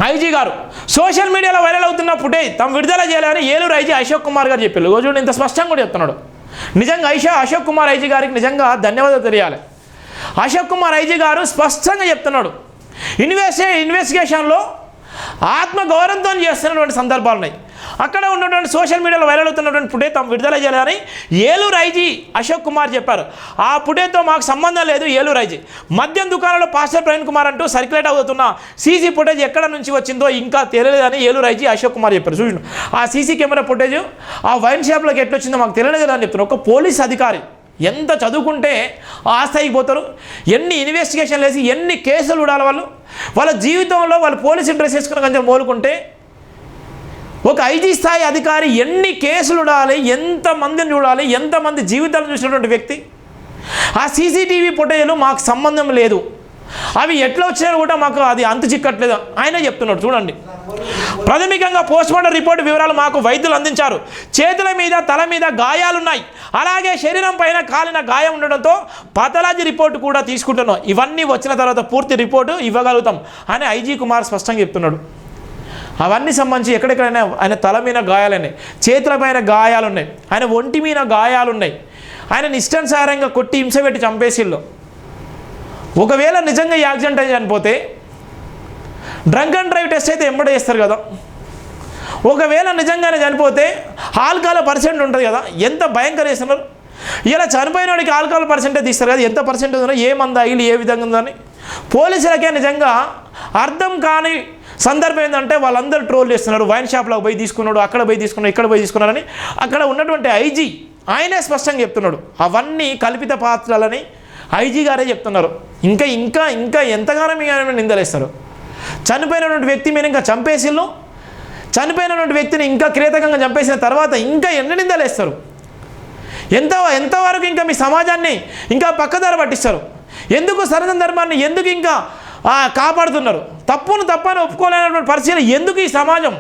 IG గారు social మీడియాలో viral అవుతున్న ఫుటేజ్ తమ విడుదల చేయాలని ఏలూరు ఐజీ అశోక్ కుమార్ గారు చెప్పారు. చూడండి ఇంత స్పష్టంగా కూడా చెప్తున్నాడు. నిజంగా అశోక్ కుమార్ ఐజీ గారికి నిజంగా ధన్యవాదాలు తెలియాలి. అశోక్ కుమార్ ఐజీ గారు స్పష్టంగా చెప్తున్నాడు, ఇన్వెస్టిగేషన్లో ఆత్మగౌరవంతో చేస్తున్నటువంటి సందర్భాలు ఉన్నాయి. అక్కడ ఉన్నటువంటి సోషల్ మీడియాలో వైరల్ అవుతున్నటువంటి ఫుటేజ్ తమ విడుదల చేయాలని ఏలూరు ఐజీ అశోక్ కుమార్ చెప్పారు. ఆ ఫుటేజ్తో మాకు సంబంధం లేదు. ఏలూరు ఐజీ మద్యం దుకాణంలో పాస్టర్ ప్రవీణ్ కుమార్ అంటూ సర్క్యులేట్ అవుతున్న సీసీ ఫుటేజ్ ఎక్కడ నుంచి వచ్చిందో ఇంకా తెలియలేదని ఏలూరు ఐజీ అశోక్ కుమార్ చెప్పారు. చూడండి ఆ సీసీ కెమెరా ఫుటేజ్ ఆ వైన్ షాప్లోకి ఎట్లొచ్చిందో మాకు తెలియలేదు అని చెప్తున్నారు. ఒక పోలీస్ అధికారి ఎంత చదువుకుంటే ఆ స్థాయికి పోతారు, ఎన్ని ఇన్వెస్టిగేషన్లు వేసి ఎన్ని కేసులు చూడాలి వాళ్ళ జీవితంలో వాళ్ళు పోలీస్ డ్రెస్ వేసుకున్న కొంచెం మోలుకుంటే ఒక ఐజీ స్థాయి అధికారి ఎన్ని కేసులు చూడాలి, ఎంతమందిని చూడాలి, ఎంతమంది జీవితాలను చూసినటువంటి వ్యక్తి. ఆ సీసీటీవీ ఫుటేజ్లు మాకు సంబంధం లేదు, అవి ఎట్లా వచ్చినా కూడా మాకు అది అంతు చిక్కట్లేదు ఆయనే చెప్తున్నాడు. చూడండి ప్రాథమికంగా పోస్ట్మార్టం రిపోర్టు వివరాలు మాకు వైద్యులు అందించారు. చేతుల మీద తల మీద గాయాలున్నాయి, అలాగే శరీరం పైన కాలిన గాయం ఉండడంతో పాథాలజీ రిపోర్టు కూడా తీసుకుంటున్నాం. ఇవన్నీ వచ్చిన తర్వాత పూర్తి రిపోర్టు ఇవ్వగలుగుతాం అని ఐజీ కుమార్ స్పష్టంగా చెప్తున్నాడు. అవన్నీ సంబంధించి ఎక్కడెక్కడైనా ఆయన తల మీద గాయాలున్నాయి, చేతుల పైన గాయాలున్నాయి, ఆయన ఒంటి మీద గాయాలున్నాయి, ఆయన ఇష్టానుసారంగా కొట్టి హింస పెట్టి చంపేసిల్లో. ఒకవేళ నిజంగా యాక్సిడెంట్ అయ్యి చనిపోతే డ్రంక్ అండ్ డ్రైవ్ టెస్ట్ అయితే ఎంబడే చేస్తారు కదా. ఒకవేళ నిజంగానే చనిపోతే ఆల్కహాల్ పర్సెంట్ ఉంటుంది కదా, ఎంత భయంకర చేస్తున్నారు. ఇలా చనిపోయిన వాడికి ఆల్కహాల్ పర్సెంటేజ్ తీస్తారు కదా, ఎంత పర్సెంటేజ్ ఉందో, ఏమందా ఇల్లు ఏ విధంగా ఉందని. పోలీసులకే నిజంగా అర్థం కాని సందర్భం ఏంటంటే వాళ్ళందరూ ట్రోల్ చేస్తున్నారు. వైన్ షాప్లోకి పోయి తీసుకున్నాడు, అక్కడ పోయి తీసుకున్నాడు, ఇక్కడ పోయి తీసుకున్నారని. అక్కడ ఉన్నటువంటి ఐజీ ఆయనే స్పష్టంగా చెప్తున్నాడు, అవన్నీ కల్పిత పాత్రలని ఐజీ గారే చెప్తున్నారు. ఇంకా ఇంకా ఇంకా ఎంతగానో మీ నిందలేస్తారు. చనిపోయినటువంటి వ్యక్తి మీరు ఇంకా చంపేసిళ్ళు, చనిపోయినటువంటి వ్యక్తిని ఇంకా కిరాతకంగా చంపేసిన తర్వాత ఇంకా ఎన్ని నిందలేస్తారు. ఎంతవరకు ఇంకా మీ సమాజాన్ని ఇంకా పక్కదారి పట్టిస్తారు. ఎందుకు సరైన ధర్మాన్ని ఎందుకు ఇంకా కాపాడుతున్నారు. తప్పని ఒప్పుకోలేనటువంటి పరిస్థితి ఎందుకు ఈ సమాజం.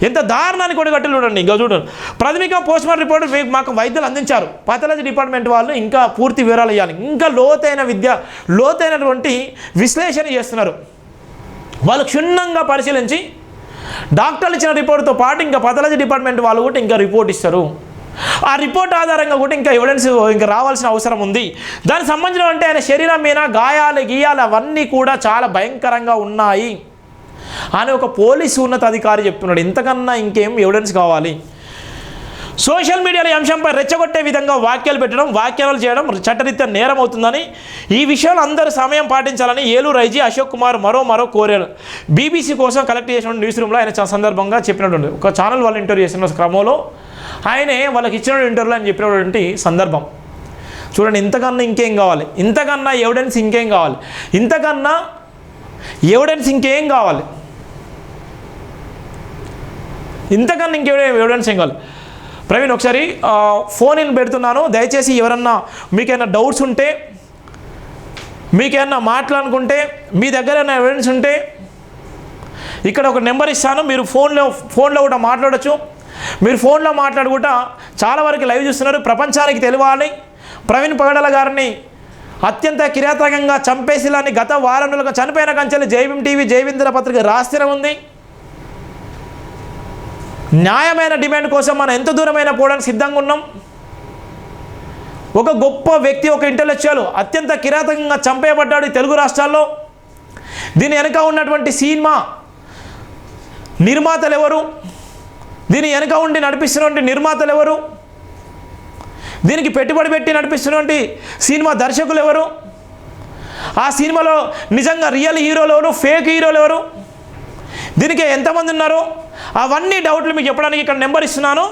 ఎంత దారుణాన్ని కొడగట్టలు చూడండి. ఇంకా చూడండి ప్రాథమిక పోస్ట్మార్టం రిపోర్టు మాకు వైద్యులు అందించారు. పాథాలజీ డిపార్ట్మెంట్ వాళ్ళు ఇంకా పూర్తి వివరాలు ఇవ్వాలి. ఇంకా లోతైనటువంటి విశ్లేషణ చేస్తున్నారు. వాళ్ళు క్షుణ్ణంగా పరిశీలించి డాక్టర్లు ఇచ్చిన రిపోర్టుతో పాటు ఇంకా పాథాలజీ డిపార్ట్మెంట్ వాళ్ళు కూడా ఇంకా రిపోర్ట్ ఇస్తారు. ఆ రిపోర్ట్ ఆధారంగా కూడా ఇంకా ఎవిడెన్స్ ఇంకా రావాల్సిన అవసరం ఉంది. దానికి సంబంధించిన అంటే ఆయన శరీరం మీద గీయాలు అవన్నీ కూడా చాలా భయంకరంగా ఉన్నాయి అని ఒక పోలీసు ఉన్నతాధికారి చెప్తున్నాడు. ఇంతకన్నా ఇంకేం ఎవిడెన్స్ కావాలి. సోషల్ మీడియాలో ఈ అంశంపై రెచ్చగొట్టే విధంగా వ్యాఖ్యలు చేయడం చట్టరీత్యా నేరం అవుతుందని, ఈ విషయంలో అందరూ సమయం పాటించాలని ఏలూరు ఐజీ అశోక్ కుమార్ మరో కోరారు. బీబీసీ కోసం కలెక్ట్ చేసిన న్యూస్ రూమ్లో ఆయన సందర్భంగా చెప్పినటువంటి ఒక ఛానల్ వాళ్ళు ఇంటర్వ్యూ చేసిన క్రమంలో ఆయనే వాళ్ళకి ఇచ్చిన ఇంటర్వ్యూలో ఆయన చెప్పినటువంటి సందర్భం. చూడండి ఇంతకన్నా ఇంకేం కావాలి, ఇంతకన్నా ఎవిడెన్స్ ఇంకేం కావాలి, ఇంతకన్నా ఎవిడెన్స్ ఇంకేం కావాలి, ఇంతకన్నా ఎవిడెన్స్ ఏం కావాలి. ప్రవీణ్ ఒకసారి ఫోన్ ఇన్ పెడుతున్నాను, దయచేసి ఎవరన్నా మీకైనా డౌట్స్ ఉంటే, మీకేమన్నా మాట్లాడుకుంటే, మీ దగ్గర ఏమైనా ఎవిడెన్స్ ఉంటే ఇక్కడ ఒక నెంబర్ ఇస్తాను, మీరు ఫోన్లో కూడా మాట్లాడచ్చు. మీరు ఫోన్లో మాట్లాడుకుంటా చాలా వరకు లైవ్ చూస్తున్నారు. ప్రపంచానికి తెలియాలి ప్రవీణ్ పగడాల గారిని అత్యంత కిరాతకంగా చంపేసిలాని గత వారం రోజులుగా చనిపోయిన కంచెలు జైభీం టీవీ జైవింద్ర పత్రిక రాస్తూనే ఉంది. న్యాయమైన డిమాండ్ కోసం మనం ఎంత దూరమైనా పోవడానికి సిద్ధంగా ఉన్నాం. ఒక గొప్ప వ్యక్తి, ఒక ఇంటెలెక్చువల్ అత్యంత కిరాతకంగా చంపేయబడ్డాడు ఈ తెలుగు రాష్ట్రాల్లో. దీని వెనుక ఉన్నటువంటి సినిమా నిర్మాతలు ఎవరు, దీని వెనుక ఉండి నడిపిస్తున్నటువంటి నిర్మాతలు ఎవరు, దీనికి పెట్టుబడి పెట్టి నడిపిస్తున్నటువంటి సినిమా దర్శకులు ఎవరు, ఆ సినిమాలో నిజంగా రియల్ హీరోలు ఎవరు, ఫేక్ హీరోలు ఎవరు, దీనికి ఎంతమంది ఉన్నారు, అవన్నీ డౌట్లు మీకు చెప్పడానికి ఇక్కడ నెంబర్ ఇస్తున్నాను.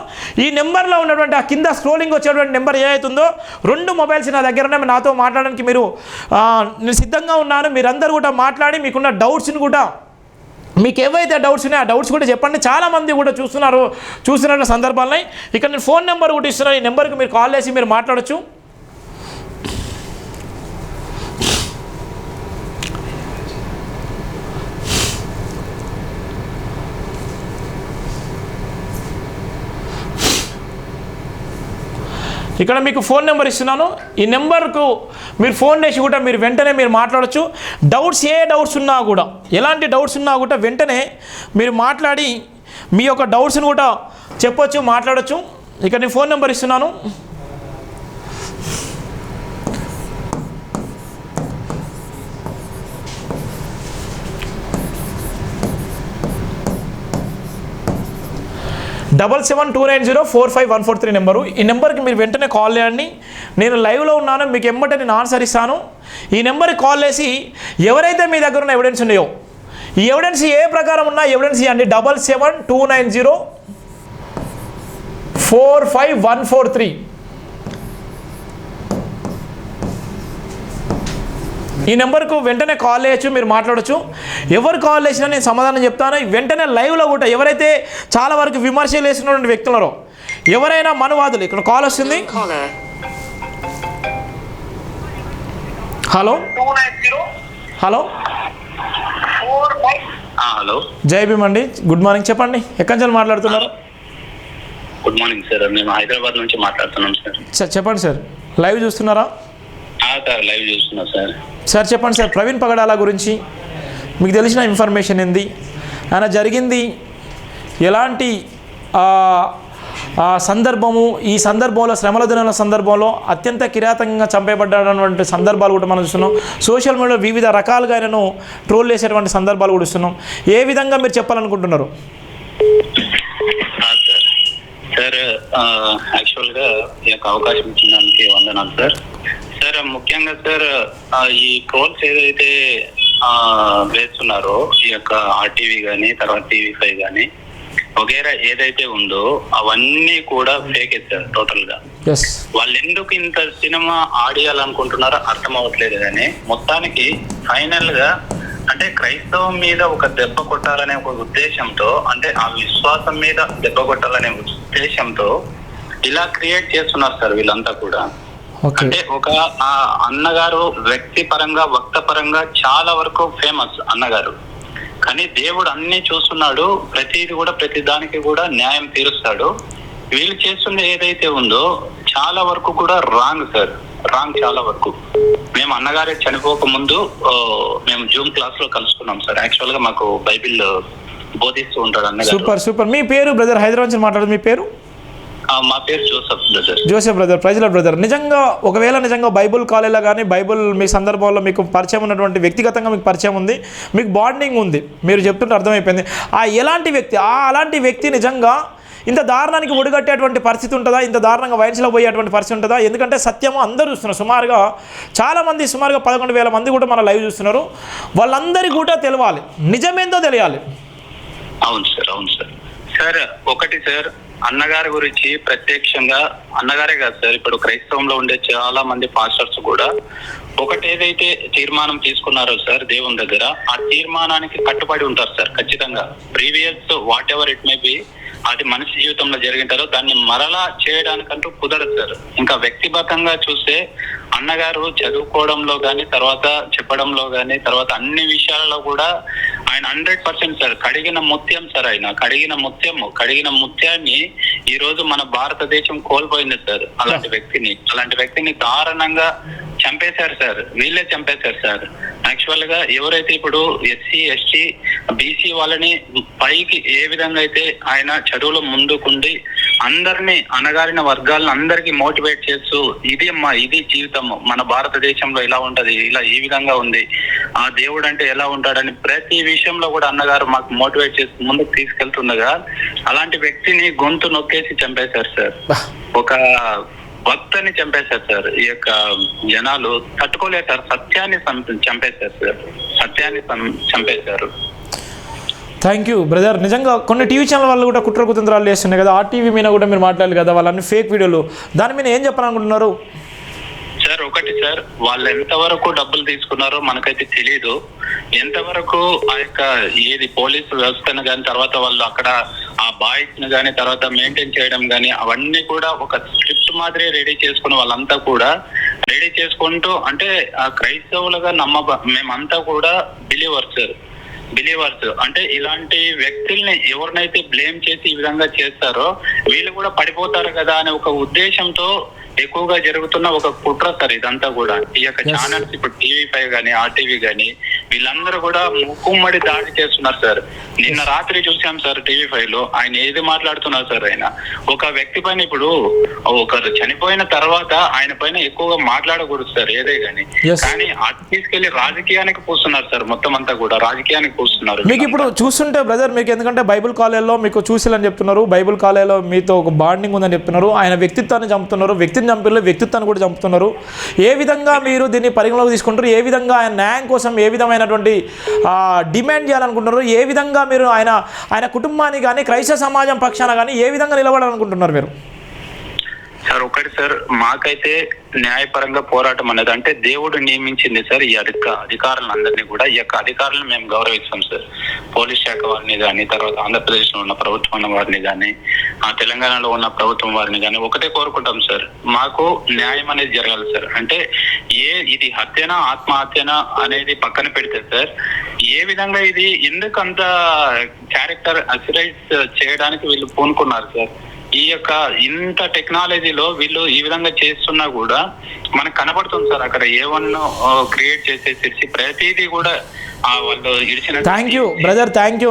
ఈ నెంబర్లో ఉన్నటువంటి ఆ కింద స్క్రోలింగ్ వచ్చేటువంటి నెంబర్ ఏదైతుందో 2 మొబైల్స్ నా దగ్గర ఉన్నాయి. నాతో మాట్లాడడానికి నేను సిద్ధంగా ఉన్నాను. మీరందరూ కూడా మాట్లాడి మీకున్న డౌట్స్ని కూడా, మీకు ఏవైతే డౌట్స్ ఉన్నాయో ఆ డౌట్స్ కూడా చెప్పండి. చాలామంది కూడా చూస్తున్న సందర్భాలని ఇక్కడ నేను ఫోన్ నెంబర్ కూడా ఇస్తున్నాను. ఈ నెంబర్కి మీరు కాల్ చేసి మీరు మాట్లాడచ్చు. ఇక్కడ మీకు ఫోన్ నెంబర్ ఇస్తున్నాను. ఈ నెంబర్కు మీరు ఫోన్ చేసి కూడా మీరు వెంటనే మీరు మాట్లాడచ్చు. డౌట్స్ ఏ డౌట్స్ ఉన్నా కూడా, ఎలాంటి డౌట్స్ ఉన్నా కూడా వెంటనే మీరు మాట్లాడి మీ యొక్క డౌట్స్ని కూడా చెప్పొచ్చు, మాట్లాడచ్చు. ఇక్కడ నేను ఫోన్ నెంబర్ ఇస్తున్నాను. $7729045143 నెంబరు. ఈ నెంబర్కి మీరు వెంటనే కాల్ చేయండి. నేను లైవ్లో ఉన్నాను, మీకు ఎమ్మటే నేను ఆన్సర్ ఇస్తాను. ఈ నెంబర్కి కాల్ చేసి ఎవరైతే మీ దగ్గర ఉన్న ఎవిడెన్స్ ఉన్నాయో, ఈ ఎవిడెన్స్ ఏ ప్రకారం ఉన్నా ఎవిడెన్స్ ఇవ్వండి. 7729045143 ఈ నెంబర్కు వెంటనే కాల్ చేయొచ్చు, మీరు మాట్లాడచ్చు. ఎవరు కాల్ చేసినా నేను సమాధానం చెప్తాను. వెంటనే లైవ్లో కూడా ఎవరైతే చాలా వరకు విమర్శలు వేసినటువంటి వ్యక్తులరో, ఎవరైనా మనువాదులు, ఇక్కడ కాల్ వస్తుంది. హలో హలో హలో, జై భీమ్ అండి. గుడ్ మార్నింగ్, చెప్పండి. ఎక్కడి నుంచి మాట్లాడుతున్నారు? గుడ్ మార్నింగ్ సార్, మేము హైదరాబాద్ నుంచి మాట్లాడుతున్నాం సార్. చెప్పండి సార్, లైవ్ చూస్తున్నారా? సార్ లైవ్ చూస్తున్నా సార్. సార్ చెప్పండి సార్, ప్రవీణ్ పగడాల గురించి మీకు తెలిసిన ఇన్ఫర్మేషన్ ఏంది? ఆయన జరిగింది ఎలాంటి సందర్భము, ఈ సందర్భంలో శ్రమల దినాల సందర్భంలో అత్యంత కిరాతకంగా చంపేయబడ్డటువంటి సందర్భాలు కూడా మనం చూస్తున్నాం. సోషల్ మీడియాలో వివిధ రకాలుగా ఆయనను ట్రోల్ చేసేటువంటి సందర్భాలు కూడా చూస్తున్నాం. ఏ విధంగా మీరు చెప్పాలనుకుంటున్నారు? సార్ యాక్చువల్గా ఈ యొక్క అవకాశం ఇచ్చిన దానికి వందనాలు సార్. సార్ ముఖ్యంగా సార్, ఈ ట్రోల్స్ ఏదైతే వేస్తున్నారో ఈ యొక్క ఆర్టీవీ కానీ, తర్వాత TV5 కానీ వగేరా ఏదైతే ఉందో అవన్నీ కూడా ఫేకే సార్ టోటల్ గా. వాళ్ళు ఎందుకు ఇంత సినిమా ఆడియాలనుకుంటున్నారో అర్థం అవ్వట్లేదు. కానీ మొత్తానికి ఫైనల్ గా అంటే క్రైస్తవం మీద ఒక దెబ్బ కొట్టాలనే ఒక ఉద్దేశంతో, అంటే ఆ విశ్వాసం మీద దెబ్బ కొట్టాలనే ఉద్దేశంతో ఇలా క్రియేట్ చేస్తున్నారు సార్ వీళ్ళంతా కూడా. అంటే ఒక అన్నగారు వ్యక్తి పరంగా, వక్త పరంగా చాలా వరకు ఫేమస్ అన్నగారు. కానీ దేవుడు అన్ని చూస్తున్నాడు, ప్రతిది కూడా ప్రతి దానికి కూడా న్యాయం తీరుస్తాడు. వీళ్ళు చేస్తున్న ఏదైతే ఉందో చాలా వరకు కూడా రాంగ్ సార్, రాంగ్ చాలా వరకు. మేము అన్నగారే చనిపోక ముందు మేము జూమ్ క్లాస్ లో కలుసుకున్నాం సార్. యాక్చువల్ గా మాకు బైబిల్ బోధిస్తూ ఉంటాడు అన్నగారు. Super super. మీ పేరు బ్రదర్? హైదరాబాద్ నుంచి మాట్లాడదు. మీ పేరు? మా పేరు Joseph brother. Joseph brother, praise lord brother. నిజంగా ఒకవేళ నిజంగా బైబుల్ కాలేజీలో కానీ, బైబుల్ మీ సందర్భంలో మీకు పరిచయం ఉన్నటువంటి వ్యక్తిగతంగా మీకు పరిచయం ఉంది, మీకు బాండింగ్ ఉంది, మీరు చెప్తుంటే అర్థమైపోయింది. ఎలాంటి వ్యక్తి, అలాంటి వ్యక్తి నిజంగా ఇంత దారుణానికి ఒడిగట్టేటువంటి పరిస్థితి ఉంటుందా? ఇంత దారుణంగా వయసులో పోయేటువంటి పరిస్థితి ఉంటుందా? ఎందుకంటే సత్యము అందరూ చూస్తున్నారు. సుమారుగా 11,000 మంది కూడా మన లైవ్ చూస్తున్నారు. వాళ్ళందరికీ కూడా తెలవాలి, నిజమేందో తెలియాలి. అవును సార్, అవును సార్. సార్ ఒకటి సార్, అన్నగారి గురించి ప్రత్యక్షంగా అన్నగారే కాదు సార్, ఇప్పుడు క్రైస్తవంలో ఉండే చాలా మంది పాస్టర్స్ కూడా ఒకటి ఏదైతే తీర్మానం తీసుకున్నారో సార్ దేవుని దగ్గర, ఆ తీర్మానానికి కట్టుబడి ఉంటారు సార్ ఖచ్చితంగా. Previous what ever it may be, అది మనిషి జీవితంలో జరిగింటారో దాన్ని మరలా చేయడానికంటూ కుదరదు సార్. ఇంకా వ్యక్తిగతంగా చూస్తే అన్నగారు చదువుకోవడంలో కానీ, తర్వాత చెప్పడంలో కానీ, తర్వాత అన్ని విషయాలలో కూడా ఆయన 100% సార్ కడిగిన ముత్యం సార్. ఆయన కడిగిన ముత్యాన్ని ఈ రోజు మన భారతదేశం కోల్పోయింది సార్. అలాంటి వ్యక్తిని దారుణంగా చంపేశారు సార్, వీళ్ళే చంపేశారు సార్. యాక్చువల్ గా ఎవరైతే ఇప్పుడు SC ST BC వాళ్ళని పైకి ఏ విధంగా అయితే ఆయన చదువులో ముందుకుండి అందరినీ అణగారిన వర్గాలను అందరికీ మోటివేట్ చేస్తూ ఇది జీవితం, మన భారతదేశంలో ఇలా ఉంటది, ఇలా ఈ విధంగా ఉంది, ఆ దేవుడు అంటే ఎలా ఉంటాడని ప్రతి విషయంలో కూడా అన్నగారు మాకు మోటివేట్ చేసి ముందుకు తీసుకెళ్తుండగా అలాంటి వ్యక్తిని గొంతు నొక్కేసి చంపేశారు సార్. ఒక భక్తుని చంపేశారు సార్. ఈ యొక్క జనాలు తట్టుకోలేరు సార్. సత్యాన్ని చంపేశారు సార్, సత్యాన్ని చంపేశారు. Thank you brother. నిజంగా కొన్ని టీవీ ఛానల్ వాళ్ళు కూడా కుట్ర కుతంత్రాలు చేస్తున్నాయి కదా, RTV మీద కూడా మీరు మాట్లాడాలి కదా, వాళ్ళన్ని ఫేక్ వీడియోలు, దాని మీద ఏం చెప్పాలనుకుంటున్నారు సార్? ఒకటి సార్, వాళ్ళు ఎంతవరకు డబ్బులు తీసుకున్నారో మనకైతే తెలీదు. ఎంతవరకు ఆ యొక్క ఏది పోలీసు వ్యవస్థను కానీ, తర్వాత వాళ్ళు అక్కడ ఆ బాయ్స్ ని కానీ తర్వాత మెయింటైన్ చేయడం కానీ అవన్నీ కూడా ఒక స్క్రిప్ట్ మాదిరి రెడీ చేసుకుని వాళ్ళంతా కూడా రెడీ చేసుకుంటూ, అంటే ఆ క్రైస్తవులుగా మేమంతా కూడా బిలీవర్స్ అంటే ఇలాంటి వ్యక్తుల్ని ఎవరినైతే బ్లేమ్ చేసి ఈ విధంగా చేస్తారో వీళ్ళు కూడా పడిపోతారు కదా అనే ఒక ఉద్దేశంతో ఎక్కువగా జరుగుతున్న ఒక కుట్ర సార్ ఇదంతా కూడా. ఈ యొక్క ఛానల్స్ ఇప్పుడు TV5 కానీ RTV కానీ వీళ్ళందరూ కూడా ముక్కుమ్మడి దాడి చేస్తున్నారు సార్. నిన్న రాత్రి చూసాం సార్ TV5 లో ఆయన ఏది మాట్లాడుతున్నారు సార్. ఆయన ఒక వ్యక్తి పైన ఇప్పుడు ఒకరు చనిపోయిన తర్వాత ఆయన పైన ఎక్కువగా మాట్లాడకూడదు సార్ ఏదే కానీ, కానీ అది తీసుకెళ్లి రాజకీయానికి పూస్తున్నారు సార్. మొత్తం అంతా కూడా రాజకీయానికి పూస్తున్నారు. మీకు ఇప్పుడు చూస్తుంటే బ్రదర్, మీకు ఎందుకంటే బైబుల్ కాలేజ్లో మీకు చూసిలని చెప్తున్నారు, బైబుల్ కాలేజ్లో మీతో ఒక బాండింగ్ ఉందని చెప్తున్నారు, ఆయన వ్యక్తిత్వాన్ని చంపుతున్నారు, వ్యక్తిని చంపిన వ్యక్తిత్వాన్ని కూడా చంపుతున్నారు. ఏ విధంగా మీరు దీన్ని పరిగణలోకి తీసుకుంటారు? ఏ విధంగా ఆయన న్యాయం కోసం ఏ విధమైనటువంటి డిమాండ్ చేయాలనుకుంటున్నారు? ఏ విధంగా మీరు ఆయన కుటుంబానికి కానీ క్రైస్తవ సమాజం పక్షాన కానీ ఏ విధంగా నిలబడాలనుకుంటున్నారు మీరు? సార్ ఒకటి సార్, మాకైతే న్యాయపరంగా పోరాటం అనేది అంటే దేవుడు నియమించింది సార్. ఈ అధికారులందరినీ కూడా ఈ యొక్క అధికారులను మేము గౌరవిస్తాం సార్. పోలీస్ శాఖ వారిని కానీ, తర్వాత ఆంధ్రప్రదేశ్ లో ఉన్న ప్రభుత్వం వారిని కానీ, తెలంగాణలో ఉన్న ప్రభుత్వం వారిని కానీ ఒకటే కోరుకుంటాం సార్, మాకు న్యాయం అనేది జరగాలి సార్. అంటే ఇది హత్యనా ఆత్మహత్యనా అనేది పక్కన పెడితే సార్, ఏ విధంగా ఇది ఎందుకు అంత క్యారెక్టర్ అసిరైజ్ చేయడానికి వీళ్ళు పూనుకున్నారు సార్? ఈ యొక్క ఇంత టెక్నాలజీలో వీళ్ళు ఈ విధంగా చేస్తున్నా కూడా మనకు కనబడుతుంది సార్. అక్కడ ఏవన్నో క్రియేట్ చేసేసి ప్రతిదీ కూడా వాళ్ళు ఇడిచిన. Thank you brother, thank you.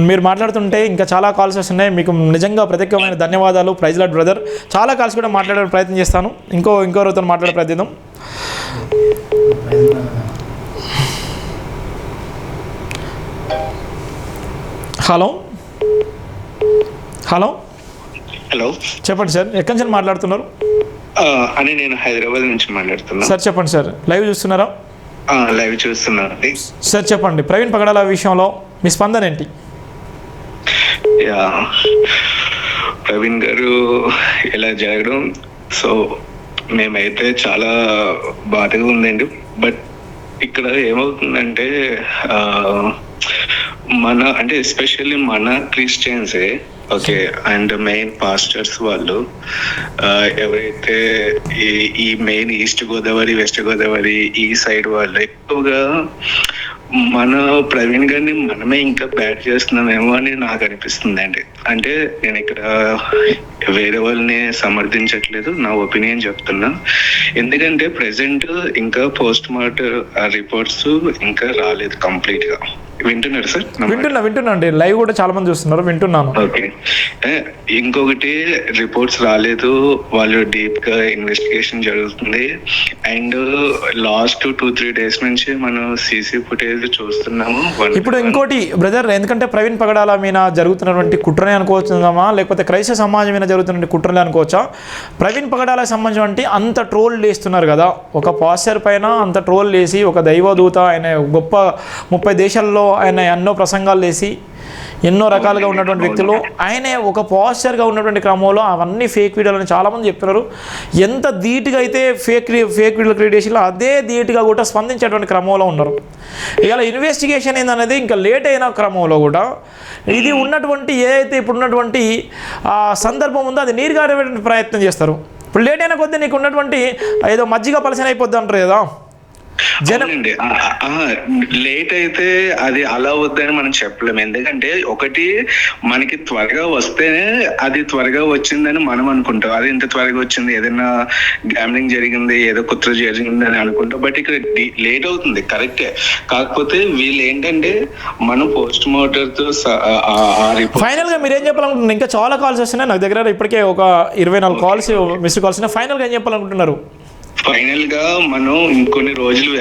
మీరు మాట్లాడుతుంటే ఇంకా చాలా కాల్స్ వస్తున్నాయి. మీకు నిజంగా ప్రత్యేకమైన ధన్యవాదాలు. Praise lord brother. చాలా కాల్స్ కూడా మాట్లాడే ప్రయత్నం చేస్తాను. ఇంకోరితో మాట్లాడే ప్రయత్నం. హలో హలో హలో, చెప్పండి సార్, ఎక్కడి నుంచి మాట్లాడుతున్నారు? అని నేను హైదరాబాద్ నుంచి మాట్లాడుతున్నా సార్. చెప్పండి సార్, లైవ్ చూస్తున్నారా? లైవ్ చూస్తున్నా సార్. చెప్పండి, ప్రవీణ్ పగడాల విషయంలో మీ స్పందన ఏంటి? ప్రవీణ్ గారు ఇలా జరగడం, సో మేమైతే చాలా బాధగా ఉందండి. బట్ ఇక్కడ ఏమవుతుందంటే అంటే ఎస్పెషల్లీ మన క్రిస్టియన్సే ఓకే, అండ్ మెయిన్ పాస్టర్స్ వాళ్ళు ఎవరైతే ఈ main east Godavari, west Godavari ఈ సైడ్ వాళ్ళు ఎక్కువగా మన ప్రవీణ్ గారిని మనమే ఇంకా బ్యాడ్ చేస్తున్నామేమో అని నాకు అనిపిస్తుంది అండి. అంటే నేను ఇక్కడ వేరే వాళ్ళని సమర్థించట్లేదు, నా ఒపీనియన్ చెప్తున్నా. ఎందుకంటే ప్రెసెంట్ ఇంకా పోస్ట్ మార్టం రిపోర్ట్స్ ఇంకా రాలేదు కంప్లీట్ గా. వింటున్నారు సార్? వింటున్నా అండి. లైవ్ కూడా చాలా మంది చూస్తున్నారు, వింటున్నాను. ఓకే, ఇంకొకటి రిపోర్ట్స్ రాలేదు, వాళ్ళు డీప్ గా ఇన్వెస్టిగేషన్ జరుగుతుంది. అండ్ లాస్ట్ 2-3 days నుంచి మనం సీసీ ఫుటేజ్ చూస్తున్నాము. ఇప్పుడు ఇంకోటి బ్రదర్, ఎందుకంటే ప్రవీణ్ పగడాల మీద జరుగుతున్నటువంటి కుట్రనే అనుకోవచ్చుదామా, లేకపోతే క్రైస్తవ సమాజం మీద జరుగుతున్నటువంటి కుట్రనే అనుకోవచ్చా? ప్రవీణ్ పగడాలకు సంబంధించి అంత ట్రోల్ వేస్తున్నారు కదా, ఒక పాస్టర్ పైన అంత ట్రోల్ వేసి, ఒక దైవదూత, ఆయన గొప్ప 30 దేశాల్లో ఆయన ఎన్నో ప్రసంగాలు వేసి ఎన్నో రకాలుగా ఉన్నటువంటి వ్యక్తులు, ఆయనే ఒక పాస్టర్గా ఉన్నటువంటి క్రమంలో అవన్నీ ఫేక్ వీడియోలని చాలామంది చెప్తున్నారు. ఎంత ధీటుగా అయితే ఫేక్ వీడియోలు క్రియేట్ చేసినా అదే ధీటుగా కూడా స్పందించేటువంటి క్రమంలో ఉన్నారు. ఇవాళ ఇన్వెస్టిగేషన్ ఏందనేది ఇంకా లేట్ అయిన క్రమంలో కూడా ఇది ఉన్నటువంటి ఏదైతే ఇప్పుడు ఉన్నటువంటి సందర్భం ఉందో అది నీరుగారేటువంటి ప్రయత్నం చేస్తారు. ఇప్పుడు లేట్ అయిన కొద్దీ నీకు ఉన్నటువంటి ఏదో మజ్జిగ పలసన అయిపోద్ది అంటారు కదా జనండి. లేట్ అయితే అది అలా వద్దని మనం చెప్పలేము. ఎందుకంటే ఒకటి మనకి త్వరగా వస్తేనే అది త్వరగా వచ్చిందని మనం అనుకుంటాం. అది ఇంత త్వరగా వచ్చింది, ఏదైనా గ్యామ్లింగ్ జరిగింది, ఏదో కుట్ర జరిగింది అని అనుకుంటాం. బట్ ఇక్కడ లేట్ అవుతుంది కరెక్టే. కాకపోతే వీళ్ళు ఏంటంటే మనం పోస్ట్ మార్టంతో ఫైనల్ గా మీరు ఏం చెప్పాలనుకుంటున్నారు? ఇంకా చాలా కాల్స్ వస్తున్నాయి నాకు దగ్గర, ఇప్పటికే ఒక 24 కాల్స్ మిస్డ్ కాల్స్ ఉన్నాయి. ఫైనల్ గా ఏం చెప్పాలనుకుంటున్నారు? ఫైనల్ గా మనం ఇంకొన్ని రోజులు,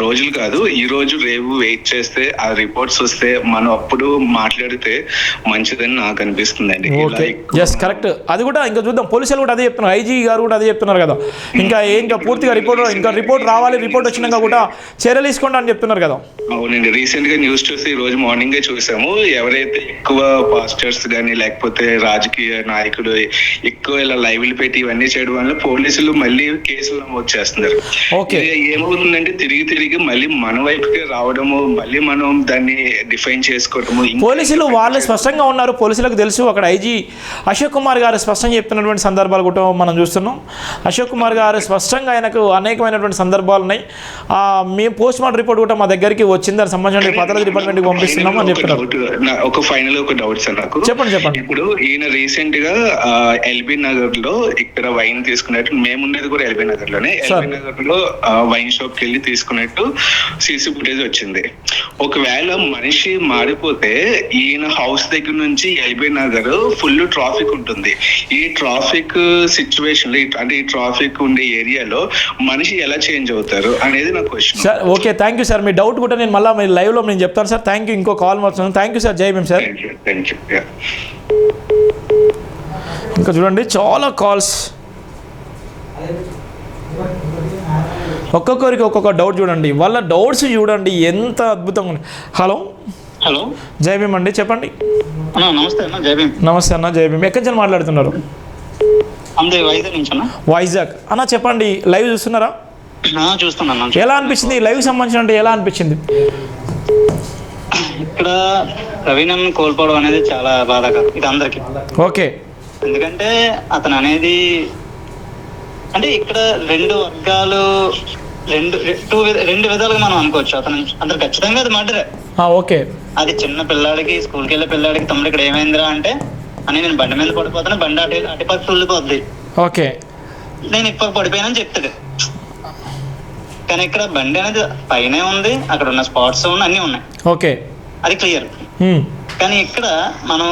రోజులు కాదు, ఈ రోజు రేపు వెయిట్ చేస్తే ఆ రిపోర్ట్స్ వస్తే మనం అప్పుడు మాట్లాడితే మంచిదని నాకు అనిపిస్తుంది అండి. కరెక్ట్. అది కూడా ఇంకా చూద్దాం. పోలీసులు కూడా అదే చెప్తున్నారు, ఐజీ గారు కూడా అదే చెప్తున్నారు కదా, ఇంకా పూర్తిగా రిపోర్ట్ రావాలి, రిపోర్ట్ వచ్చినాక కూడా చర్యలు తీసుకోండి అని చెప్తున్నారు కదా. అవునండి, రీసెంట్ గా న్యూస్ చూసి ఈ రోజు మార్నింగ్ చూసాము. ఎవరైతే ఎక్కువ పాస్టర్స్ కానీ లేకపోతే రాజకీయ నాయకులు ఎక్కువ ఇలా లైవ్లు పెట్టి ఇవన్నీ చేయడం వల్ల పోలీసులు మళ్ళీ కేసులు నమోదు చేస్తున్నారు. Okay. ఇది ఏమవుతుందంటే తిరిగి మళ్ళీ మన వైపుకి రావడము, మళ్ళీ మనం దాన్ని డిఫైన్ చేసుకోవడము. పోలీసులు వాళ్ళు స్పష్టంగా ఉన్నారు, పోలీసులకు తెలుసు. అక్కడ ఐజీ అశోక్ కుమార్ గారు స్పష్టంగా చెప్తున్నటువంటి సందర్భాలు కూడా మనం చూస్తున్నాం. అశోక్ కుమార్ గారు స్పష్టంగా ఆయనకు అనేకమైనటువంటి సందర్భాలు ఉన్నాయి. మేము పోస్ట్ మార్టం రిపోర్ట్ కూడా మా దగ్గరికి వచ్చింది, దానికి సంబంధించిన పథకాల డిపార్ట్మెంట్కి పంపిస్తున్నాం అని చెప్తున్నారు. ఒక డౌట్ సార్ నాకు. చెప్పండి. ఇప్పుడు ఈయన రీసెంట్ గా ఎల్బీ నగర్ లో ఇక్కడ వైన్ తీసుకున్నట్టు, మేము ఉండేది కూడా ఎల్బీ నగర్ లోనే, ఎల్బీ నగర్ లో వైన్ షాప్ కి వెళ్ళి తీసుకున్నట్టు సీసీ ఫుటేజ్ వచ్చింది. ఒకవేళ మనిషి మారిపోతే ఈయన హౌస్ దగ్గర నుంచి ఎల్బీ నగర్ ఫుల్ ట్రాఫిక్ ఉంటుంది. ఈ ట్రాఫిక్ సిచ్యువేషన్ లో, అంటే ఈ ట్రాఫిక్ ఉండే ఏరియాలో మనిషి ఎలా చేంజ్ అవుతారు అనేది నా question. Sir okay, thank you sir. Me doubt కూడా నేను మళ్ళీ మీ లైవ్లో నేను చెప్తాను సార్. Thank you. ఇంకో కాల్ వస్తున్నాను. Thank you sir. జై భీమ్ సార్. Thank you. ఇంకా చూడండి చాలా కాల్స్, ఒక్కొక్కరికి ఒక్కొక్క డౌట్ చూడండి, వాళ్ళ డౌట్స్ చూడండి ఎంత అద్భుతంగా ఉన్నాయి. హలో జై భీమ్ అండి, చెప్పండి. నమస్తే అన్న, జై భీమ్. నమస్తే అన్న, జై భీమ్. ఎక్కడి నుంచి మాట్లాడుతున్నారు? వైజాగ్ నుంచి అన్న. వైజాగ్ అన్న, చెప్పండి. లైవ్ చూస్తున్నారా? చూస్తున్నాను. ఎలా అనిపించింది లైవ్ సంబంధించిన అంటే ఎలా అనిపించింది? ఇక్కడ ప్రవీణ్ కోల్పోవడం అనేది చాలా బాధాకరం ఇది అందరికి. ఓకే. ఎందుకంటే అతను అనేది అంటే ఇక్కడ రెండు వర్గాలు రెండు విధాలుగా మనం అనుకోవచ్చు. అతను ఖచ్చితంగా అది మర్డరే. ఓకే. అది చిన్న పిల్లాడికి, స్కూల్కి వెళ్ళే పిల్లాడికి తమ్ముడు ఇక్కడ ఏమైందిరా అంటే, అని నేను బండి మీద పడిపోతాను, బండి అటుపక్క తుల్లిపోద్ది, ఓకే, నేను ఇప్పటికి పడిపోయానని చెప్తాడు. కానీ ఇక్కడ బండి అనేది పైనే ఉంది, అక్కడ ఉన్న స్పాట్స్ అన్నీ ఉన్నాయి, ఓకే, అది క్లియర్. కానీ ఇక్కడ మనం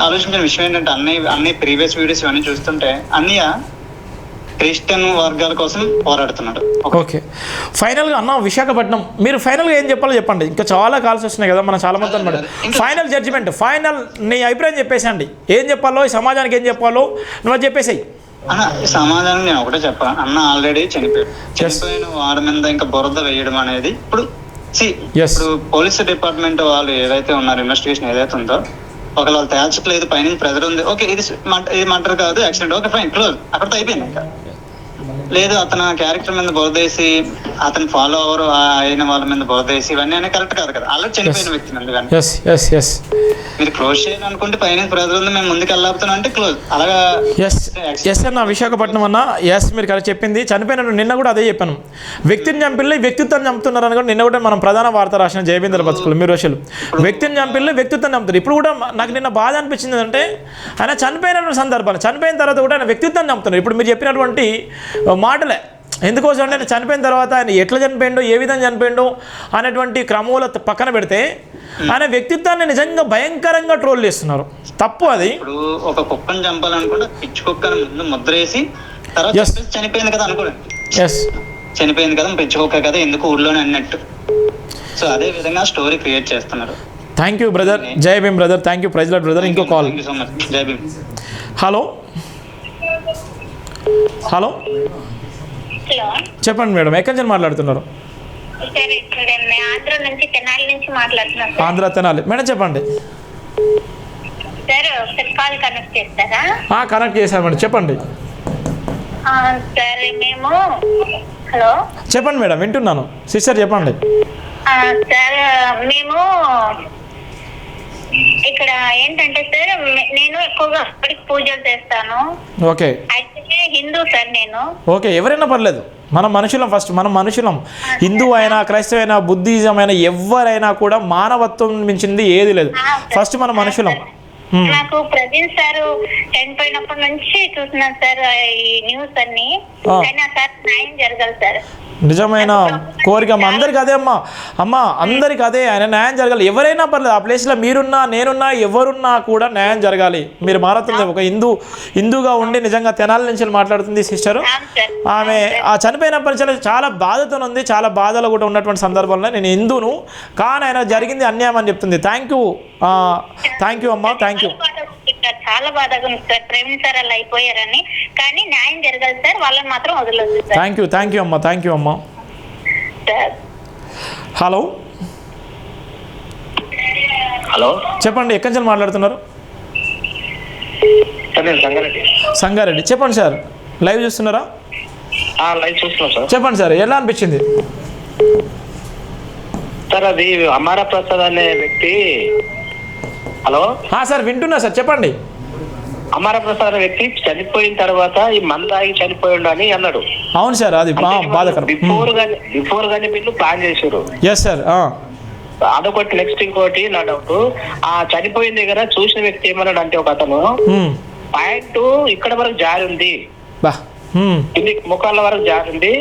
ఆలోచించిన విషయం ఏంటంటే, అన్ని ప్రీవియస్ వీడియోస్ ఇవన్నీ చూస్తుంటే అన్నయ్య క్రిస్టియన్ వర్గాల కోసం పోరాడుతున్నాడు. ఓకే. ఫైనల్గా అన్న విశాఖపట్నం, మీరు ఫైనల్గా ఏం చెప్పాలో చెప్పండి. ఇంకా చాలా కాల్స్ వస్తున్నాయి కదా, మనం చాలా మంది అనమాట. ఫైనల్ జడ్జిమెంట్, ఫైనల్ నీ అభిప్రాయం చెప్పేసండి. ఏం చెప్పాలో, ఈ సమాజానికి ఏం చెప్పాలో నువ్వు చెప్పేసాయి. సమాధానం నేను ఒకటే చెప్పాను. అన్న ఆల్రెడీ చనిపోయిన వాడి మీద ఇంకా బురద వేయడం అనేది ఇప్పుడు పోలీస్ డిపార్ట్మెంట్ వాళ్ళు ఏదైతే ఉన్నారు, ఇన్వెస్టిగేషన్ ఏదైతే ఉందో, ఒకవేళ వాళ్ళు తేల్చట్లేదు, పైన ప్రెజర్ ఉంది, ఓకే ఇది మర్డర్ కాదు, యాక్సిడెంట్, ఓకే ఫైన్, క్లోజ్, అక్కడితో అయిపోయింది. ఇంకా లేదు అతను క్యారెక్టర్ మీద బోధేసి అతను ఫాలో అవర్ అయిన వాళ్ళ మీద బోధేసి ఇవన్నీ అనేది కరెక్ట్ కాదు కదా. అలా చనిపోయిన వ్యక్తి మీద కానీ మీరు క్లోజ్ చేయాలి అనుకుంటే పైన ప్రెజర్ ఉంది, మేము ముందుకు వెళ్ళాపుతున్నాం అంటే క్లోజ్. అలాగా ఎస్ అన్న, విశాఖపట్నం అన్న, ఎస్ మీరు కరెక్ట్ చెప్పింది. చనిపోయిన నిన్న కూడా అదే చెప్పాను, వ్యక్తిని చంపిల్లి వ్యక్తిత్వం చంపుతున్నారు అని కూడా నిన్న కూడా మనం ప్రధాన వార్త రాసిన జయబేంద్ర బతుకులు మీరు వచ్చారు. వ్యక్తిని చంపిల్లి వ్యక్తిత్వం చంపుతారు. ఇప్పుడు కూడా నాకు నిన్న బాధ అనిపించింది అంటే, ఆయన చనిపోయిన సందర్భాలు, చనిపోయిన తర్వాత కూడా ఆయన వ్యక్తిత్వం చంపుతున్నారు. ఇప్పుడు మీరు చెప్పినటువంటి మాటలే ఎందుకోసం అంటే, చనిపోయిన తర్వాత ఆయన ఎట్లా చనిపోయిండో, ఏ విధంగా చనిపోయిండో అనేటువంటి క్రమంలో పక్కన పెడితే ఆయన వ్యక్తిత్వాన్ని నిజంగా భయంకరంగా ట్రోల్ చేస్తున్నారు. తప్పు అది. ఇప్పుడు ఒక కుక్కను చంపాలనుకుంటే పిచ్చి కుక్కను ముందు ముద్రేసి తర్వాత చనిపోయింది కదా అనుకోండి, చనిపోయింది కదా పిచ్చి కుక్క కదా ఎందుకు ఊళ్ళోనే అన్నట్టు. సో అదే విధంగా స్టోరీ క్రియేట్ చేస్తున్నారు. థ్యాంక్ యూ బ్రదర్, జై Bhim brother, thank you, praise lord brother. ఇంకో call. Thank you so much, జై భీమ్. హలో చెప్పండి మేడం, ఎక్కడి నుంచి మాట్లాడుతున్నారు? ఆంధ్ర తెనాలి. మేడం చెప్పండి. కనెక్ట్ చేశాను మేడం, చెప్పండి. చెప్పండి మేడం, వింటున్నాను. సిస్టర్ చెప్పండి. సార్ మేము ఇక్కడ ఏంటంటే సార్, నేను ఎక్కువగా అప్పటికి పూజలు చేస్తాను. ఓకే. యాక్చువల్లీ హిందూ సార్ నేను. ఓకే, ఎవరైనా పర్లేదు, మనం మనుషులం. ఫస్ట్ మనం మనుషులం. హిందూ అయినా, క్రైస్తవ అయినా, బుద్ధిజం అయినా, ఎవరైనా కూడా మానవత్వం మించింది ఏది లేదు. ఫస్ట్ మనం మనుషులం. నాకు ప్రవీణ్ సార్ చనిపోయినప్పటి నుంచి చూస్తున్నాను సార్ ఈ న్యూస్ అన్ని, కానీ సార్ న్యాయం జరగాలి సార్. నిజమైన కోరిక అందరికి అదే అమ్మ అందరికి అదే, ఆయన న్యాయం జరగాలి. ఎవరైనా పర్లేదు, ఆ ప్లేస్లో మీరున్నా, నేనున్నా, ఎవరున్నా కూడా న్యాయం జరగాలి. మీరు మారుతుంది ఒక హిందూగా ఉండి నిజంగా తెనాలి నుంచి మాట్లాడుతుంది సిస్టర్. ఆమె ఆ చనిపోయినప్పటి నుంచి చాలా బాధతో ఉంది, చాలా బాధలో కూడా ఉన్నటువంటి సందర్భంలో నేను హిందూను కానీ ఆయన జరిగింది అన్యాయం అని చెప్తుంది. థ్యాంక్ యూ అమ్మా, థ్యాంక్ యూ. చాలా బాధగా ఉంది సార్, ప్రవీణ్ సార్ అలా అయిపోయారని, కానీ న్యాయం జరగాలి సార్, వాళ్ళని మాత్రం వదలొద్దు సార్. థ్యాంక్ యూ అమ్మా. హలో చెప్పండి, ఎక్కడి నుంచి మాట్లాడుతున్నారు? సంగారెడ్డి. చెప్పండి సార్, లైవ్ చూస్తున్నారా? లైవ్ చూస్తున్నాం సార్. చెప్పండి సార్, ఎలా అనిపించింది? సార్ అది అమారా ప్రసాద్ అనే వ్యక్తి, హలో సార్ వింటున్నా సార్, చెప్పండి. అమారా ప్రసాద్ అనే వ్యక్తి చనిపోయిన తర్వాత ఈ మందాగి చనిపోయిండు అని అన్నాడు. అవును సార్, అది బాధాకరం. బిఫోర్ గానీ వీళ్ళు ప్లాన్ చేశారు. Yes sir. అదొకటి. నెక్స్ట్ ఇంకోటి నా డౌట్, ఆ చనిపోయిన దగ్గర చూసిన వ్యక్తి ఏమన్నాడు అంటే, ఒక అతను ప్యాంట్ ఇక్కడ వరకు జారి ఉంది, ఇది ముఖాల వరకు జారి ఉంది,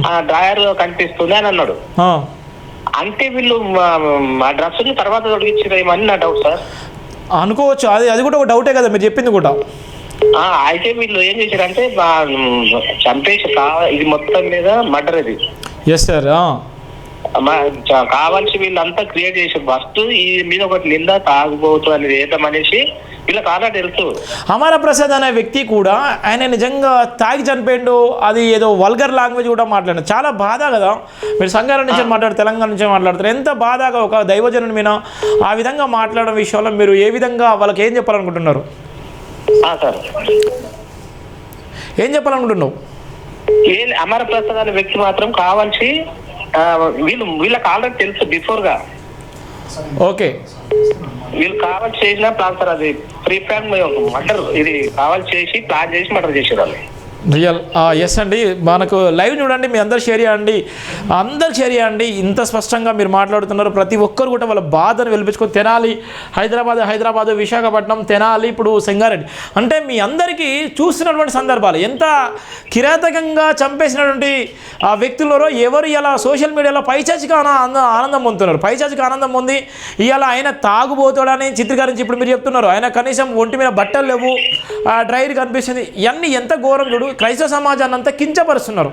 ఆ డ్రాయర్ కనిపిస్తుంది అని అన్నాడు. అంటే వీళ్ళు ఆ డ్రెస్ ని తర్వాత తొలగించారేమని నా డౌట్ సార్. అనుకోవచ్చు, అది కూడా ఒక డౌటే కదా మీరు చెప్పింది కూడా. అయితే వీళ్ళు ఏం చేశారంటే చంపేసి ఇది మొత్తం మీద మర్డర్ ఇది. Yes sir. కావాల్సి వీళ్ళంతా క్రియేట్ చేసారు. ఫస్ట్ ఈ మీద ఒకటి నింద తాగుబోతు అనేది వేద్దామనేసి వీళ్ళకి ఆల్రెడీ తెలుసు. అమర ప్రసాద్ అనే వ్యక్తి కూడా ఆయన నిజంగా తాగి చనిపోయిండు, అది ఏదో వల్గర్ లాంగ్వేజ్ కూడా మాట్లాడారు. చాలా బాధ కదా. మీరు సంగారెడ్డి నుంచి మాట్లాడారు, తెలంగాణ నుంచి మాట్లాడతారు. ఎంత బాధగా ఒక దైవజనుని మీద ఆ విధంగా మాట్లాడడం విషయంలో మీరు ఏ విధంగా వాళ్ళకి ఏం చెప్పాలనుకుంటున్నారు? సార్ ఏం చెప్పాలనుకుంటున్నావు? అమర ప్రసాద్ అనే వ్యక్తి మాత్రం కావాల్సి వీళ్ళకి ఆల్రెడీ తెలుసు బిఫోర్ గా. ఓకే, వీళ్ళు కావాల్సి చేసిన ప్లాన్ సార్, అది ప్రీ ప్లాన్ మర్డర్, ఇది కావాల్సి చేసి ప్లాన్ చేసి మర్డర్ చేసారు వాళ్ళు. రియల్. ఎస్ అండి, మనకు లైవ్ చూడండి, మీ అందరు షేర్ చేయండి, అందరు షేర్ చేయండి. ఇంత స్పష్టంగా మీరు మాట్లాడుతున్నారు. ప్రతి ఒక్కరు కూడా వాళ్ళ బాధను వెలిపించుకొని, తెనాలి హైదరాబాద్ విశాఖపట్నం, తెనాలి, ఇప్పుడు సంగారెడ్డి, అంటే మీ అందరికీ చూస్తున్నటువంటి సందర్భాలు ఎంత కిరాతకంగా చంపేసినటువంటి ఆ వ్యక్తులలో ఎవరు ఇలా సోషల్ మీడియాలో పైచాచిక ఆనందం పొందుతున్నారు. పైచాచిక ఆనందం పొంది ఇవాళ ఆయన తాగుబోతాడని చిత్రీకరించి ఇప్పుడు మీరు చెప్తున్నారు. ఆయన కనీసం ఒంటి మీద బట్టలు లేవు, డ్రైర్ కనిపిస్తుంది. ఇవన్నీ ఎంత ఘోరం చూడు. క్రైస్తవ సమాజాన్ని అంతా కించపరుస్తున్నారు.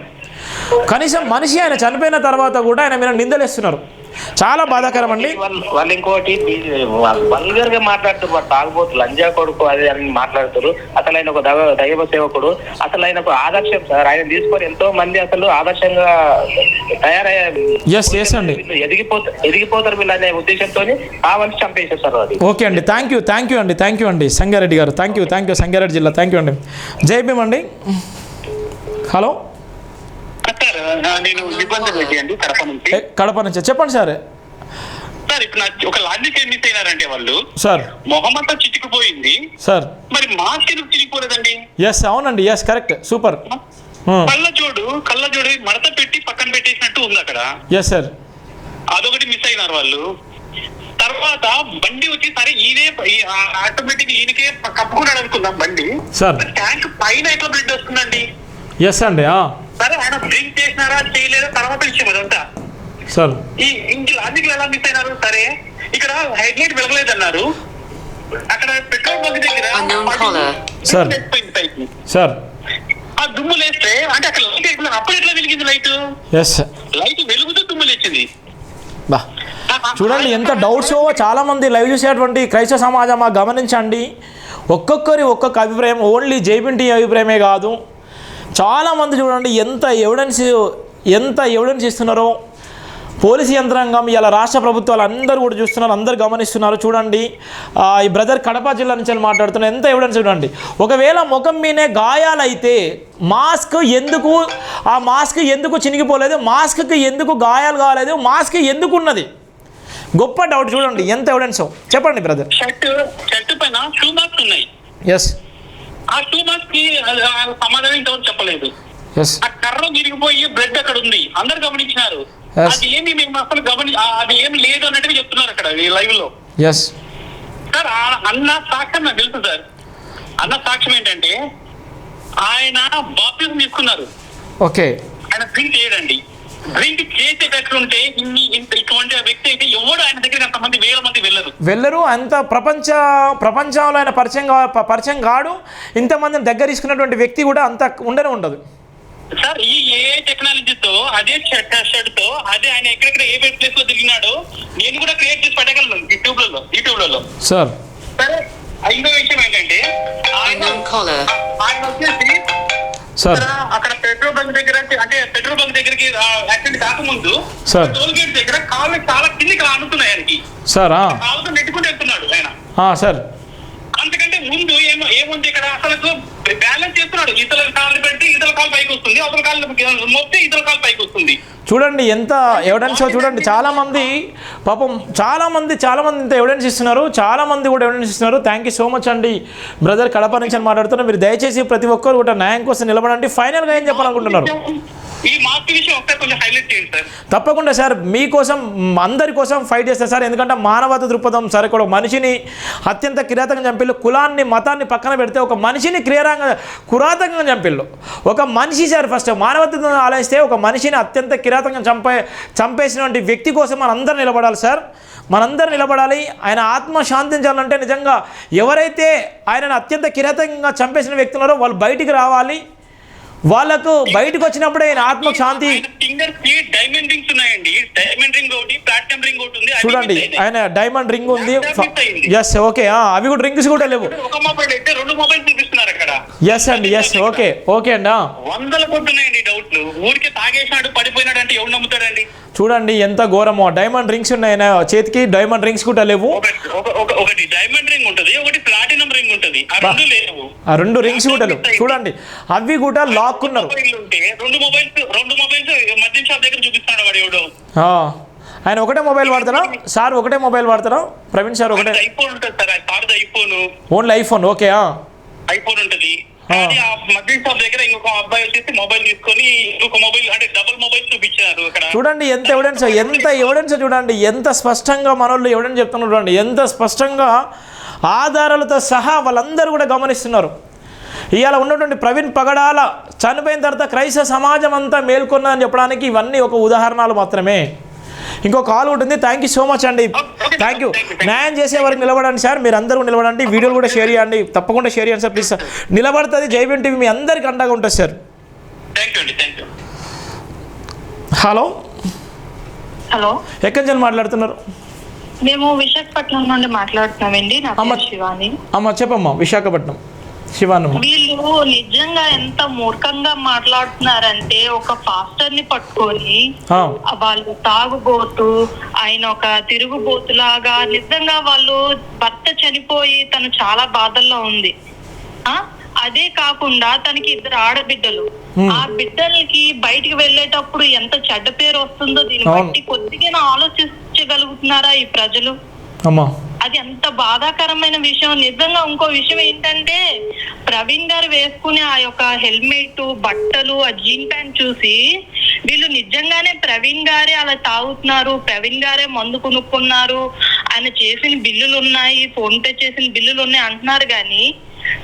కనీసం మనిషి ఆయన చనిపోయిన తర్వాత కూడా ఆయన మీద నిందలేస్తున్నారు. చాలా బాధాకరం అండి. వాళ్ళు ఇంకోటి వల్గర్ గా మాట్లాడుతారు, తాగుబోతు లంజా కొడుకు అది అని మాట్లాడుతారు. అసలు ఆయన ఒక దైవ సేవకుడు, అసలు ఆయన ఒక ఆదర్శం సార్. ఆయన తీసుకొని ఎంతో మంది అసలు ఆదర్శంగా తయారయ్యారు. ఎదిగిపోతారు వీళ్ళు అనే ఉద్దేశంతో కావాల్సి చంపేసేస్తారు అది. ఓకే అండి, థ్యాంక్ యూ అండి సంగారెడ్డి గారు. థ్యాంక్ యూ సంగారెడ్డి జిల్లా. థ్యాంక్ యూ అండి. జై భీమ్ అండి. హలో నేను నిబంధన అండి కడప నుంచి. చెప్పండి సార్. సార్ ఇప్పుడు ఒక లాజిక్ ఏం మిస్ అయినారంటే వాళ్ళు సార్, మొహమ్మద్ చిటికిపోయింది సార్, మరి మాస్క్ ఎందుకు చిరిగిపోలేదండి? ఎస్ అవునండి, ఎస్ కరెక్ట్, సూపర్. కళ్ళజోడు మడత పెట్టి పక్కన పెట్టేసినట్టు ఉంది అక్కడ. ఎస్ సార్, అదొకటి మిస్ అయినారు వాళ్ళు. తర్వాత బండి వచ్చి సరే ఈయనే ఆటోమేటిక్ ఈయనకే కప్పుకున్నాడు అనుకుందాం బండి సార్. ట్యాంక్ పైన ఎట్లా బ్లడ్ వస్తుందండి? ఎస్ అండి. సరే ఆయన డ్రింక్ చేసినారా చేయలేదా తర్వాత విషయం అదంతా సార్. ఇంక లాజిక్ ఎలా మిస్ అయినారు? సరే ఇక్కడ హెడ్ లైట్ వెలగలేదన్నారు, అక్కడ పెట్రోల్ బంక్ దగ్గర సార్ సార్ ఆ దుమ్ము లేస్తే అంటే అక్కడ లైట్ అప్పుడు ఎట్లా వెలిగింది లైట్? లైట్ వెలుగుతూ దుమ్ము లేచింది. చూడండి ఎంత డౌట్స్. చాలా మంది లైవ్ చూసేటువంటి క్రైస్తవ సమాజం గమనించండి. ఒక్కొక్క అభిప్రాయం, ఓన్లీ జైబింటి అభిప్రాయమే కాదు. చాలామంది చూడండి ఎంత ఎవిడెన్స్ ఇస్తున్నారో. పోలీసు యంత్రాంగం ఇలా రాష్ట్ర ప్రభుత్వాలు అందరూ కూడా చూస్తున్నారు, అందరు గమనిస్తున్నారు. చూడండి ఈ బ్రదర్ కడప జిల్లా నుంచి మాట్లాడుతున్నారు, ఎంత ఎవిడెన్స్ చూడండి. ఒకవేళ ముఖం మీనే గాయాలైతే ఆ మాస్క్ ఎందుకు చినిగిపోలేదు, మాస్క్కి ఎందుకు గాయాలు కాలేదు, మాస్క్ ఎందుకు ఉన్నది? గొప్ప డౌట్. చూడండి ఎంత ఎవిడెన్స్. చెప్పండి బ్రదర్. షర్ట్ పైన షూ మార్క్స్ ఉన్నాయి. ఎస్, ఆ షూ మార్క్స్ కి సమాధానం ఇంతవరకు చెప్పలేదు. ఆ కర్ర విరిగిపోయి బ్లడ్ అక్కడ ఉంది, అందరు గమనించినారు. అది ఏమి మేము అసలు అది ఏమి లేదు అన్నట్టుగా చెప్తున్నారు అక్కడ లైవ్ లో. సార్ అన్న సాక్ష్యం నాకు తెలుసు సార్. అన్న సాక్ష్యం ఏంటంటే ఆయన బాప్టిజం తీసుకున్నారు. ఓకే, ఆయన డ్రింక్ చేయడండి. డ్రింక్ చేసేటట్లుంటే ఇటువంటి వ్యక్తి అయితే ఎవడు ఆయన దగ్గర అంతమంది వేల మంది వెళ్ళరు. అంత ప్రపంచంలో ఆయన పరిచయం కాడు. ఇంతమందిని దగ్గర తీసుకున్నటువంటి వ్యక్తి కూడా అంత ఉండదు సార్. ఈ ఏ టెక్నాలజీతో అదే షర్ట్ తో అదే ఆయన ఎక్కడెక్కడ ఏ ప్లేస్ లో తిరిగినాడో నేను కూడా క్రియేట్ చేసి పెట్టగలను యూట్యూబ్లలో సార్. సరే, ఐదో విషయం ఏంటంటే ఆయన వచ్చేసి అక్కడ పెట్రోల్ బంక్ దగ్గర, అంటే పెట్రోల్ బంక్ దగ్గరికి యాక్సిడెంట్ కాకముందు టోల్ గేట్ దగ్గర కాళ్ళు చాలా కిందికి ఆనుతున్నాయి ఆయనకి. కాళ్ళతో నెట్టుకుంటూ వెళ్తున్నాడు ఆయన సార్. అంతకంటే ముందు ఏముంది ఇక్కడ అసలు బ్యాలెన్స్ చేస్తున్నాడు. ఇతరుల కాళ్ళు పెట్టి ఇతర కాలు పైకి వస్తుంది, అవతల కాలు మోపితే ఇతర కాలు పైకి వస్తుంది. చూడండి ఎంత ఎవిడెన్స్ చూడండి. చాలామంది పాపం చాలామంది ఇంత ఎవిడెన్స్ ఇస్తున్నారు, చాలామంది కూడా ఎవిడెన్స్ ఇస్తున్నారు. థ్యాంక్ యూ సో మచ్ అండి బ్రదర్, కడప నుంచి అని మాట్లాడుతున్నారు. మీరు దయచేసి ప్రతి ఒక్కరు కూడా న్యాయం కోసం నిలబడండి. ఫైనల్గా ఏం చెప్పాలనుకుంటున్నారు? ఈ మాస్క్ విషయం ఒకసారి కొంచెం హైలైట్ చేయండి సార్. తప్పకుండా సార్, మీకోసం అందరి కోసం ఫైట్ చేస్తారు సార్. ఎందుకంటే మానవత దృక్పథం సార్. ఇక్కడ ఒక మనిషిని అత్యంత కిరాతకంగా చంపిల్లు, కులాన్ని మతాన్ని పక్కన పెడితే ఒక మనిషిని కిరాతకంగా చంపిల్లు. ఒక మనిషి సార్, ఫస్ట్ మానవతను ఆలోచిస్తే ఒక మనిషిని అత్యంత కిరాతకంగా చంపేసినటువంటి వ్యక్తి కోసం మనందరూ నిలబడాలి సార్. మనందరూ నిలబడాలి. ఆయన ఆత్మ శాంతించాలంటే నిజంగా ఎవరైతే ఆయనను అత్యంత కిరాతకంగా చంపేసిన వ్యక్తులు వాళ్ళు బయటికి రావాలి. వాళ్ళకు బయటకు వచ్చినప్పుడే ఆయన ఆత్మకు శాంతి. ఫింగర్ కి డైమండ్ రింగ్స్ ఉన్నాయండి, డైమండ్ రింగ్ ఒకటి, ప్లాటినం రింగ్ ఒకటి ఉంది. చూడండి ఆయన డైమండ్ రింగ్ ఉంది. ఎస్ ఓకే, అవి కూడా రింగ్స్ కూడా లేవు. ఒక మొబైల్ అయితే 2 మొబైల్ చూపిస్తున్నారు అక్కడ. ఎస్ అండి, ఎస్ ఓకే ఓకే అండి. వందల కొట్టున్నాయండి డౌట్లు. ఊరికే తాగేసినాడు పడిపోయినాడు అంటే ఎవరు నమ్ముతాడండి? చూడండి ఎంత ఘోరమో. డైమండ్ రింగ్స్ ఉన్నాయి ఆయన చేతికి, డైమండ్ రింగ్స్ కూడా లేవు. ఒకటి డైమండ్ రింగ్ ఉంటుంది, ఒకటి ప్లాటినం రింగ్ ఉంటుంది. ఆ రెండు లేవు, ఆ 2 రింగ్స్ కూడా లేవు. చూడండి అవి కూడా లాక్కున్నారు. 2 మొబైల్స్ మద్యం షాప్ దగ్గర చూపిస్తున్నాడు వాడు ఎవడో. ఆయన ఒకటే మొబైల్ వాడతారా సార్? ఒకటే మొబైల్ వాడతారా ప్రవీణ్ సార్? ఒకటే ఐఫోన్ ఉంటుంది sir, sir iPhone, only iPhone. Okay, iPhone ఉంటుంది. మద్యం షాప్ దగ్గర ఇంకొక అబ్బాయి వచ్చేసి మొబైల్ తీసుకొని ఇంకొక మొబైల్ అంటే డబుల్ మొబైల్ చూపించారు అక్కడ. చూడండి ఎంత ఎవిడెన్స్ చూడండి ఎంత స్పష్టంగా మనోళ్ళు ఎవిడెన్స్ చెప్తున్నారు. చూడండి ఎంత స్పష్టంగా ఆధారాలతో సహా వాళ్ళందరూ కూడా గమనిస్తున్నారు. ఇవాళ ఉన్నటువంటి ప్రవీణ్ పగడాల చనిపోయిన తర్వాత క్రైస్తవ సమాజం అంతా మేల్కొన్నదని చెప్పడానికి ఇవన్నీ ఒక ఉదాహరణలు మాత్రమే. ఇంకో కాల్ ఉంటుంది. థ్యాంక్ యూ సో మచ్ అండి, థ్యాంక్ యూ. న్యాయం చేసే వరకు నిలబడండి సార్, మీరు అందరూ నిలబడండి. వీడియోలు కూడా షేర్ చేయండి, తప్పకుండా షేర్ చేయండి సార్ ప్లీజ్ సార్. నిలబడుతుంది జైబీఎం టీవీ, మీ అందరికీ అండగా ఉంటుంది సార్. హలో హలో, ఎక్కడి నుంచి మాట్లాడుతున్నారు? మేము విశాఖపట్నం నుండి మాట్లాడుతున్నామండి. నా పేరు శివాని. అమ్మ చెప్పమ్మా. విశాఖపట్నం శివానమ్మ. వీళ్ళు నిజంగా ఎంత మూర్ఖంగా మాట్లాడుతున్నారంటే ఒక పాస్టర్ ని పట్టుకొని వాళ్ళు తాగుబోతు, ఆయన ఒక తిరుగుబోతులాగా. నిజంగా వాళ్ళు భర్త చనిపోయి తను చాలా బాధల్లో ఉంది. అదే కాకుండా తనకి 2 ఆడబిడ్డలు. ఆ బిడ్డలకి బయటికి వెళ్ళేటప్పుడు ఎంత చెడ్డ పేరు వస్తుందో దీన్ని బట్టి కొద్దిగా ఆలోచించగలుగుతున్నారా ఈ ప్రజలు? అది ఎంత బాధాకరమైన విషయం. నిజంగా ఇంకో విషయం ఏంటంటే ప్రవీణ్ గారు వేసుకునే ఆ యొక్క హెల్మెట్, బట్టలు, ఆ జీన్ ప్యాంట్ చూసి వీళ్ళు నిజంగానే ప్రవీణ్ గారే అలా తాగుతున్నారు, ప్రవీణ్ గారే మందు కొనుక్కున్నారు, ఆయన చేసిన బిల్లులు ఉన్నాయి, ఫోన్ పే చేసిన బిల్లులు ఉన్నాయి అంటున్నారు.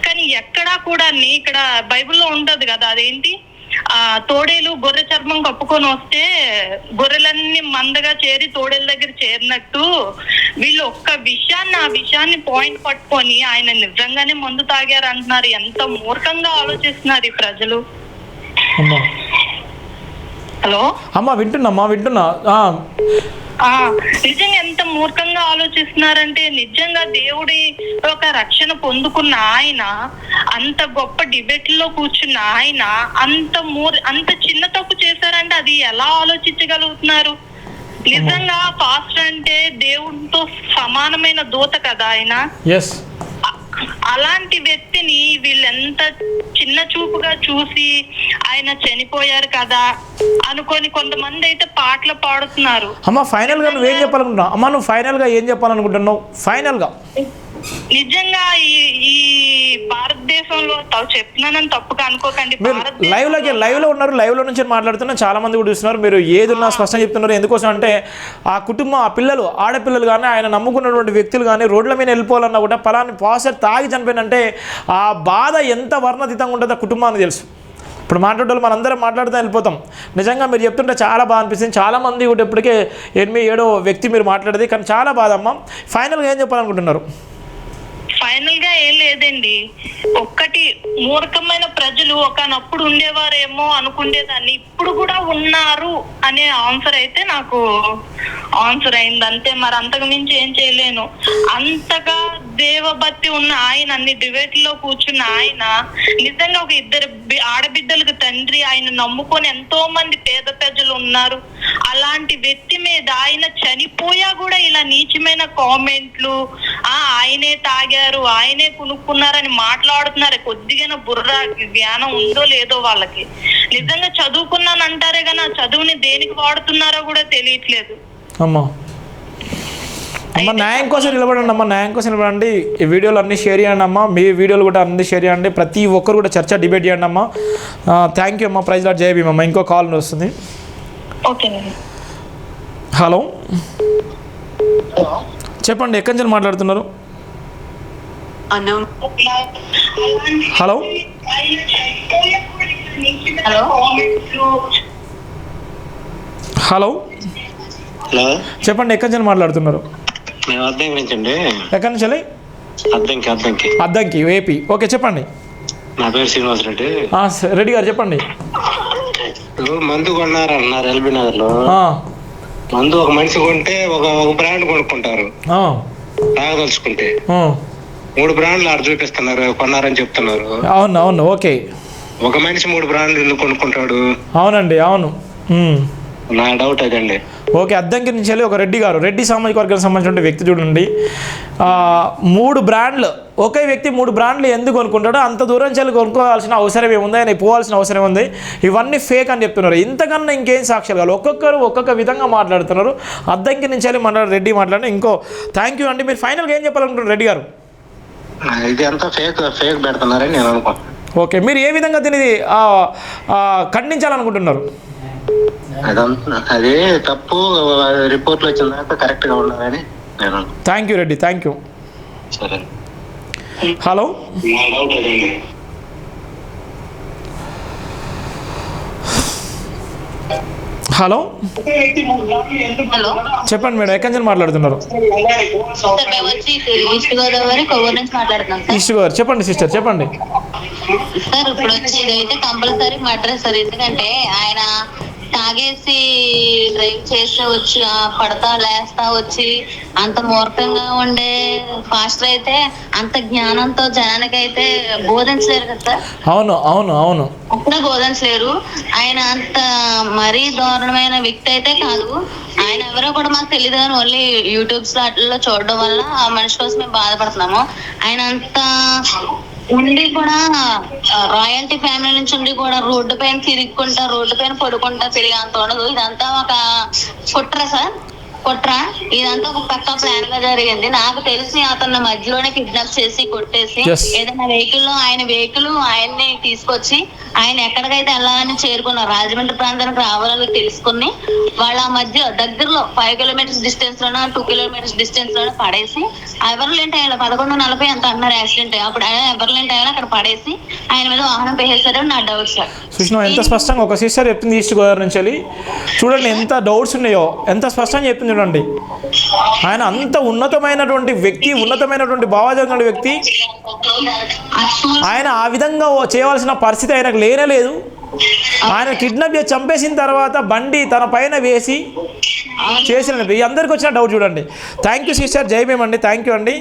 కానీ ఎక్కడా కూడా ఇక్కడ బైబిల్లో ఉంటది కదా, అదేంటి తోడేలు గొర్రె చర్మం కప్పుకొని వస్తే గొర్రెలన్నీ మందగా చేరి తోడేల దగ్గర చేరినట్టు వీళ్ళు ఆ విషయాన్ని పాయింట్ పట్టుకొని ఆయన నిజంగానే మందు తాగారు అంటున్నారు. ఎంత మూర్ఖంగా ఆలోచిస్తున్నారు ఈ ప్రజలు. హలో అమ్మా, వింటున్నా. నిజంగా ఎంత మూర్ఖంగా ఆలోచిస్తున్నారంటే నిజంగా దేవుడి ఒక రక్షణ పొందుకున్న ఆయన, అంత గొప్ప డిబేట్ లో కూర్చున్న ఆయన అంత చిన్న తప్పు చేశారంటే అది ఎలా ఆలోచించగలుగుతున్నారు? నిజంగా పాస్టర్ అంటే దేవుడితో సమానమైన దూత కదా ఆయన. అలాంటి వ్యక్తిని వీళ్ళెంత చిన్న చూపుగా చూసి ఆయన చనిపోయారు కదా అనుకొని కొంతమంది అయితే పాటలు పాడుతున్నారు. అమ్మ ఫైనల్ గా నువ్వేం చెప్పాలనుకుంటున్నావు? అమ్మ నువ్వు ఫైనల్ గా ఏం చెప్పాలనుకుంటున్నావు? ఫైనల్ గా నిజంగా ఈ భారతదేశంలో చెప్తున్నానని తప్పుగా అనుకోకండి. లైవ్ లో ఉన్నారు, లైవ్ లో నుంచి మాట్లాడుతున్నారు, చాలా మంది కూడా చూస్తున్నారు. మీరు ఏది ఉన్నా స్పష్టంగా చెప్తున్నారు. ఎందుకోసం అంటే ఆ కుటుంబం, ఆ పిల్లలు, ఆడపిల్లలు కానీ ఆయన నమ్ముకున్నటువంటి వ్యక్తులు కానీ రోడ్ల మీద వెళ్ళిపోవాలన్నా కూడా పలాని పాస్టర్ తాగి చనిపోయినంటే ఆ బాధ ఎంత వర్ణతీతంగా ఉంటుందో కుటుంబానికి తెలుసు. ఇప్పుడు మాట్లాడే మనందరం మాట్లాడుతూ వెళ్ళిపోతాం. నిజంగా మీరు చెప్తుంటే చాలా బాగా అనిపిస్తుంది. చాలామంది కూడా ఇప్పటికే 8-7 వ్యక్తి మీరు మాట్లాడేది, కానీ చాలా బాధ అమ్మ. ఫైనల్గా ఏం చెప్పాలనుకుంటున్నారు? ఫైనల్ గా ఏం లేదండి, ఒక్కటి మూర్ఖమైన ప్రజలు ఒకనప్పుడు ఉండేవారేమో అనుకునేదాన్ని, ఇప్పుడు కూడా ఉన్నారు అనే ఆన్సర్ అయితే నాకు ఆన్సర్ అయింది అంతే. మరి అంతకు మించి ఏం చేయలేను. అంతగా దేవభక్తి ఉన్న ఆయన, అన్ని డిబేట్ లో కూర్చున్న ఆయన, నిజంగా ఒక 2 ఆడబిడ్డలకు తండ్రి, ఆయన నమ్ముకొని ఎంతో మంది పేద ప్రజలు ఉన్నారు. అలాంటి వ్యక్తి మీద ఆయన చనిపోయా కూడా ఇలా నీచమైన కామెంట్లు, ఆయనే తాగారు, ఆయనే కొనుక్కున్నారని మాట్లాడుతున్నారు. కొద్దిగా బుర్ర జ్ఞానం ఉందో లేదో వాళ్ళకి. నిజంగా చదువుకున్నాను అంటారే కానీ ఆ చదువుని దేనికి వాడుతున్నారో కూడా తెలియట్లేదు. అమ్మా న్యాయం కోసం నిలబడండి అమ్మా, న్యాయం కోసం నిలబడండి. ఈ వీడియోలు అన్నీ షేర్ చేయండి అమ్మా, మీ వీడియోలు కూడా అన్నీ షేర్ చేయండి. ప్రతి ఒక్కరు కూడా చర్చ డిబేట్ చేయండి అమ్మా. థ్యాంక్ యూ అమ్మా. Praise Lord. జై భీమ్ అమ్మా. ఇంకో కాల్ వస్తుంది. ఓకేనండి. హలో చెప్పండి, ఎక్కడి నుంచి మాట్లాడుతున్నారు? హలో హలో హలో చెప్పండి, ఎక్కడి నుంచి మాట్లాడుతున్నారు? మేము అద్దంకి నుంచి అండి. ఎక్కడి నుంచి? అద్దంకి ఏపీ. ఓకే చెప్పండి. నా పేరు శ్రీనివాస్ రెడ్డి. రెడ్డి గారు చెప్పండి. మందు కొన్నారన్నారు ఎల్బీ నగర్ లో. మందు ఒక మనిషి కొంటే ఒక బ్రాండ్ కొనుక్కుంటారు. తాగదలుచుకుంటే 3 బ్రాండ్లు ఆడ చూపిస్తున్నారు, కొన్నారని చెప్తున్నారు. అవును అవును. ఓకే, ఒక మనిషి 3 బ్రాండ్లు ఎందుకు కొనుక్కుంటాడు? అవునండి అవును. నా డౌట్ అదండి. ఓకే, అద్దంకి నుంచి వెళ్ళి ఒక రెడ్డి గారు, రెడ్డి సామాజిక వర్గానికి సంబంధించిన వ్యక్తి చూడండి, 3 బ్రాండ్లు, ఒకే వ్యక్తి 3 బ్రాండ్లు ఎందుకు కొనుక్కుంటాడో అంత దూరం చెల్లి కొనుక్కోవాల్సిన అవసరం ఏముంది, ఆయన పోవాల్సిన అవసరం ఉంది, ఇవన్నీ ఫేక్ అని చెప్తున్నారు. ఇంతకన్నా ఇంకేం సాక్ష్యాలు కాదు. ఒక్కొక్కరు ఒక్కొక్క విధంగా మాట్లాడుతున్నారు. అద్దంకి నుంచి వెళ్ళి రెడ్డి మాట్లాడి. ఇంకో థ్యాంక్ యూ అండి. మీరు ఫైనల్గా ఏం చెప్పాలనుకుంటున్నారు రెడ్డి గారు? ఇది అంతా ఫేక్ పెడుతున్నారని నేను అనుకుంటున్నాను. ఓకే, మీరు ఏ విధంగా దీన్ని ఖండించాలనుకుంటున్నారు? అదే తప్పు రిపోర్ట్లు వచ్చిన తర్వాత కరెక్ట్ గా ఉండాలని నేను. Thank you Reddy, thank you. సరే. హలో హలో హలో చెప్పండి మేడం, ఎక్కడి నుంచి మాట్లాడుతున్నారు? సార్ మేము వచ్చి ఈస్ట్ గోదావరి కొవ్వూరు నుంచి మాట్లాడుతున్నాం సార్. ఈస్ట్ గోదావరి. చెప్పండి సిస్టర్, చెప్పండి. సార్ ఇప్పుడు వచ్చి ఇదైతే కంపల్సరీ మర్డర్ సార్. ఎందుకంటే ఆయన తాగేసి డ్రైవ్ చేసి వచ్చి పడతా లేస్తా వచ్చి అంత మూర్ఖంగా ఉండే ఫాస్టర్ అయితే అంత జ్ఞానంతో జనానికి అయితే బోధించలేరు కదా సార్. అవును అవును అవును, అప్పుడే బోధించలేరు. ఆయన అంత మరీ దారుణమైన వ్యక్తి అయితే కాదు. ఆయన ఎవరో కూడా మాకు తెలియదు కానీ ఓన్లీ యూట్యూబ్స్ వాటిల్లో చూడడం వల్ల ఆ మనిషి కోసం మేము బాధపడుతున్నాము. ఆయన అంత ఉండి కూడా రాయల్టీ ఫ్యామిలీ నుంచి ఉండి కూడా రోడ్డు పైన తిరుగుకుంటా, రోడ్డు పైన పడుకుంటా తిరిగి అంత ఉండదు. ఇదంతా ఒక కుట్ర సార్, కుట్ర. ఇదంతా ఒక పక్కా ప్లాన్ గా జరిగింది. నాకు తెలిసి అతను మధ్యలోనే కిడ్నాప్ చేసి కొట్టేసి ఏదైనా వెహికల్ లో ఆయన వెహికల్ ఆయన్ని తీసుకొచ్చి ఆయన ఎక్కడికైతే వెళ్ళాలని చేరుకున్నారు, రాజమండ్రి ప్రాంతానికి రావాలని తెలుసుకుని వాళ్ళ మధ్య దగ్గరలో 5 కిలోమీటర్స్ డిస్టెన్స్ లోనో 2 కిలోమీటర్స్ డిస్టెన్స్ లోనో పడేసి ఎవర్లేంటి ఆయన 11:40 అంత అన్నారు యాక్సిడెంట్. అప్పుడు ఆయన ఎవర్లేంటి ఆయన అక్కడ పడేసి ఆయన మీద వాహనం పేసేసారని నా డౌట్ సార్. సుష్మా ఎంత స్పష్టంగా ఒక సిస్టర్ చెప్పింది ఈస్ట్ గోదావరి నుంచి వెళ్ళి. చూడండి ఎంత డౌట్స్ ఉన్నాయో, ఎంత స్పష్టంగా చెప్పింది చూడండి. ఆయన అంత ఉన్నతమైనటువంటి వ్యక్తి, ఉన్నతమైనటువంటి భావజాల వ్యక్తి. ఆయన ఆ విధంగా చేయవలసిన పరిస్థితి ఆయనకు లేనే లేదు. ఆయన కిడ్నాప్ చేసి చంపేసిన తర్వాత బండి తన పైన వేసి చేసిన అందరికి వచ్చిన డౌట్ చూడండి. థ్యాంక్ యూ సిస్టర్, జై భీమ్ అండి. థ్యాంక్ యూ అండి.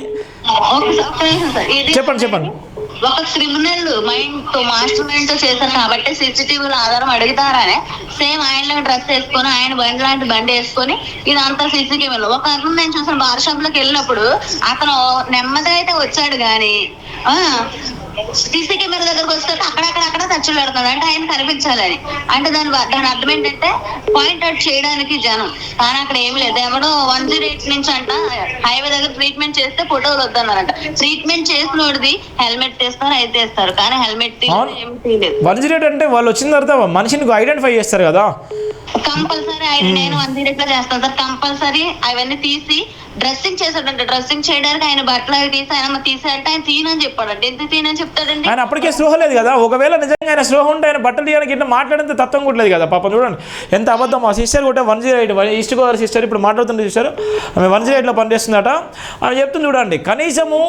చెప్పండి చెప్పండి. ఒక క్రిమినల్ మైండ్ తో మాస్టర్ మైండ్ తో చేశారు కాబట్టి సీసీటీవీలో ఆధారం అడుగుతారనే సేమ్ ఆయనలో డ్రెస్ వేసుకొని ఆయన బండి లాంటి బండి వేసుకొని ఇదంతా సీసీటీవీలో. ఒక అతను నేను చూసాను బార్ షాప్ లోకి వెళ్ళినప్పుడు అతను నెమ్మదిగా అయితే వచ్చాడు గాని సీసీ కెమెరా దగ్గరకు వస్తే అక్కడ ఖర్చులు పెడుతున్నాడు. అంటే ఆయన కనిపించాలని. అంటే దాని అర్థం ఏంటంటే పాయింట్ అవుట్ చేయడానికి జనం, కానీ అక్కడ ఏమి లేదు. ఎవడో 108 నుంచి అంట హైవే దగ్గర ట్రీట్మెంట్ చేస్తే ఫోటోలు వద్దన్నారంట. ట్రీట్మెంట్ చేసినోడిది హెల్మెట్ తీస్తారు, అయితే వేస్తారు, కానీ హెల్మెట్ ఏమి తీయలేదు. 108 అంటే వాళ్ళు వచ్చిన తర్వాత మనిషిని ఐడెంటిఫై చేస్తారు కదా. కంపల్సరీ ఆయన నేను 108 చేస్తాను సార్. కంపల్సరీ అవన్నీ తీసి డ్రెస్సింగ్ చేశాడంటే డ్రెస్సింగ్ చేయడానికి ఆయన బట్టలు అవి తీసి ఆయన తీసాడంటే ఆయన తీయనని చెప్పాడంటే ఎందుకు తీయనని చెప్తాడండి. ఆయన అప్పటికే స్పృహ లేదు కదా. ఒకవేళ నిజంగా ఆయన స్పృహ ఉంటే ఆయన బట్టలు తీయడానికి ఇట్లా మాట్లాడేంత తత్వం కూడా లేదు కదా. పాపం చూడండి ఎంత అబద్ధం. ఆ సిస్టర్ కూడా 108 ఈస్ట్ గోదావరి సిస్టర్ ఇప్పుడు మాట్లాడుతున్న సిస్టర్, ఆమె 108లో పనిచేస్తుందట. ఆమె చెప్తుంది చూడండి, కనీసము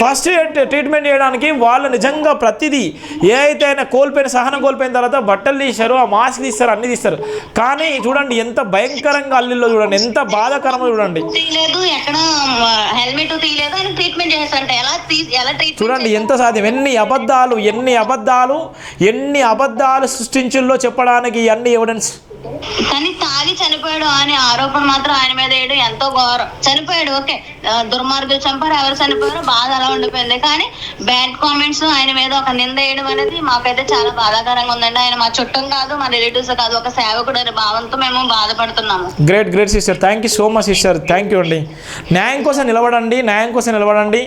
ఫస్ట్ ఎయిడ్ ట్రీట్మెంట్ చేయడానికి వాళ్ళు నిజంగా ప్రతిదీ ఏ అయితే ఆయన సహనం కోల్పోయిన తర్వాత బట్టలు తీస్తారు, ఆ మాస్క్ తీస్తారు, అన్ని తీస్తారు. కానీ చూడండి ఎంత భయంకరంగా అల్లిల్లో చూడండి, ఎంత బాధాకరంగా చూడండి. ఎక్కడ హెల్మెట్ తీయలేదు, ఆయన ట్రీట్మెంట్ చేస్తారంటే ఎలా చూడండి ఎంత సాధ్యం. ఎన్ని అబద్ధాలు సృష్టించుల్లో చెప్పడానికి అన్ని ఎవిడెన్స్ కానీ తాగి చనిపోయాడు అనే ఆరోపణ మాత్రం ఆయన మీద వేయడం ఎంతో ఘోరం. చనిపోయాడు, ఓకే, దుర్మార్గులు చంపారు, ఎవరు చనిపోయారో బాధ అలా ఉండిపోయింది. కానీ బ్యాడ్ కామెంట్స్ ఆయన మీద ఒక నింద వేయడం అనేది మాకైతే చాలా బాధాకరంగా ఉందండి. ఆయన మా చుట్టం కాదు, మా రిలేటివ్స్ కాదు, ఒక సేవకుడు అనే భావంతో మేము బాధపడుతున్నాము. Great sister, thank you so much sister, thank you అండి. న్యాయం కోసం నిలబడండి.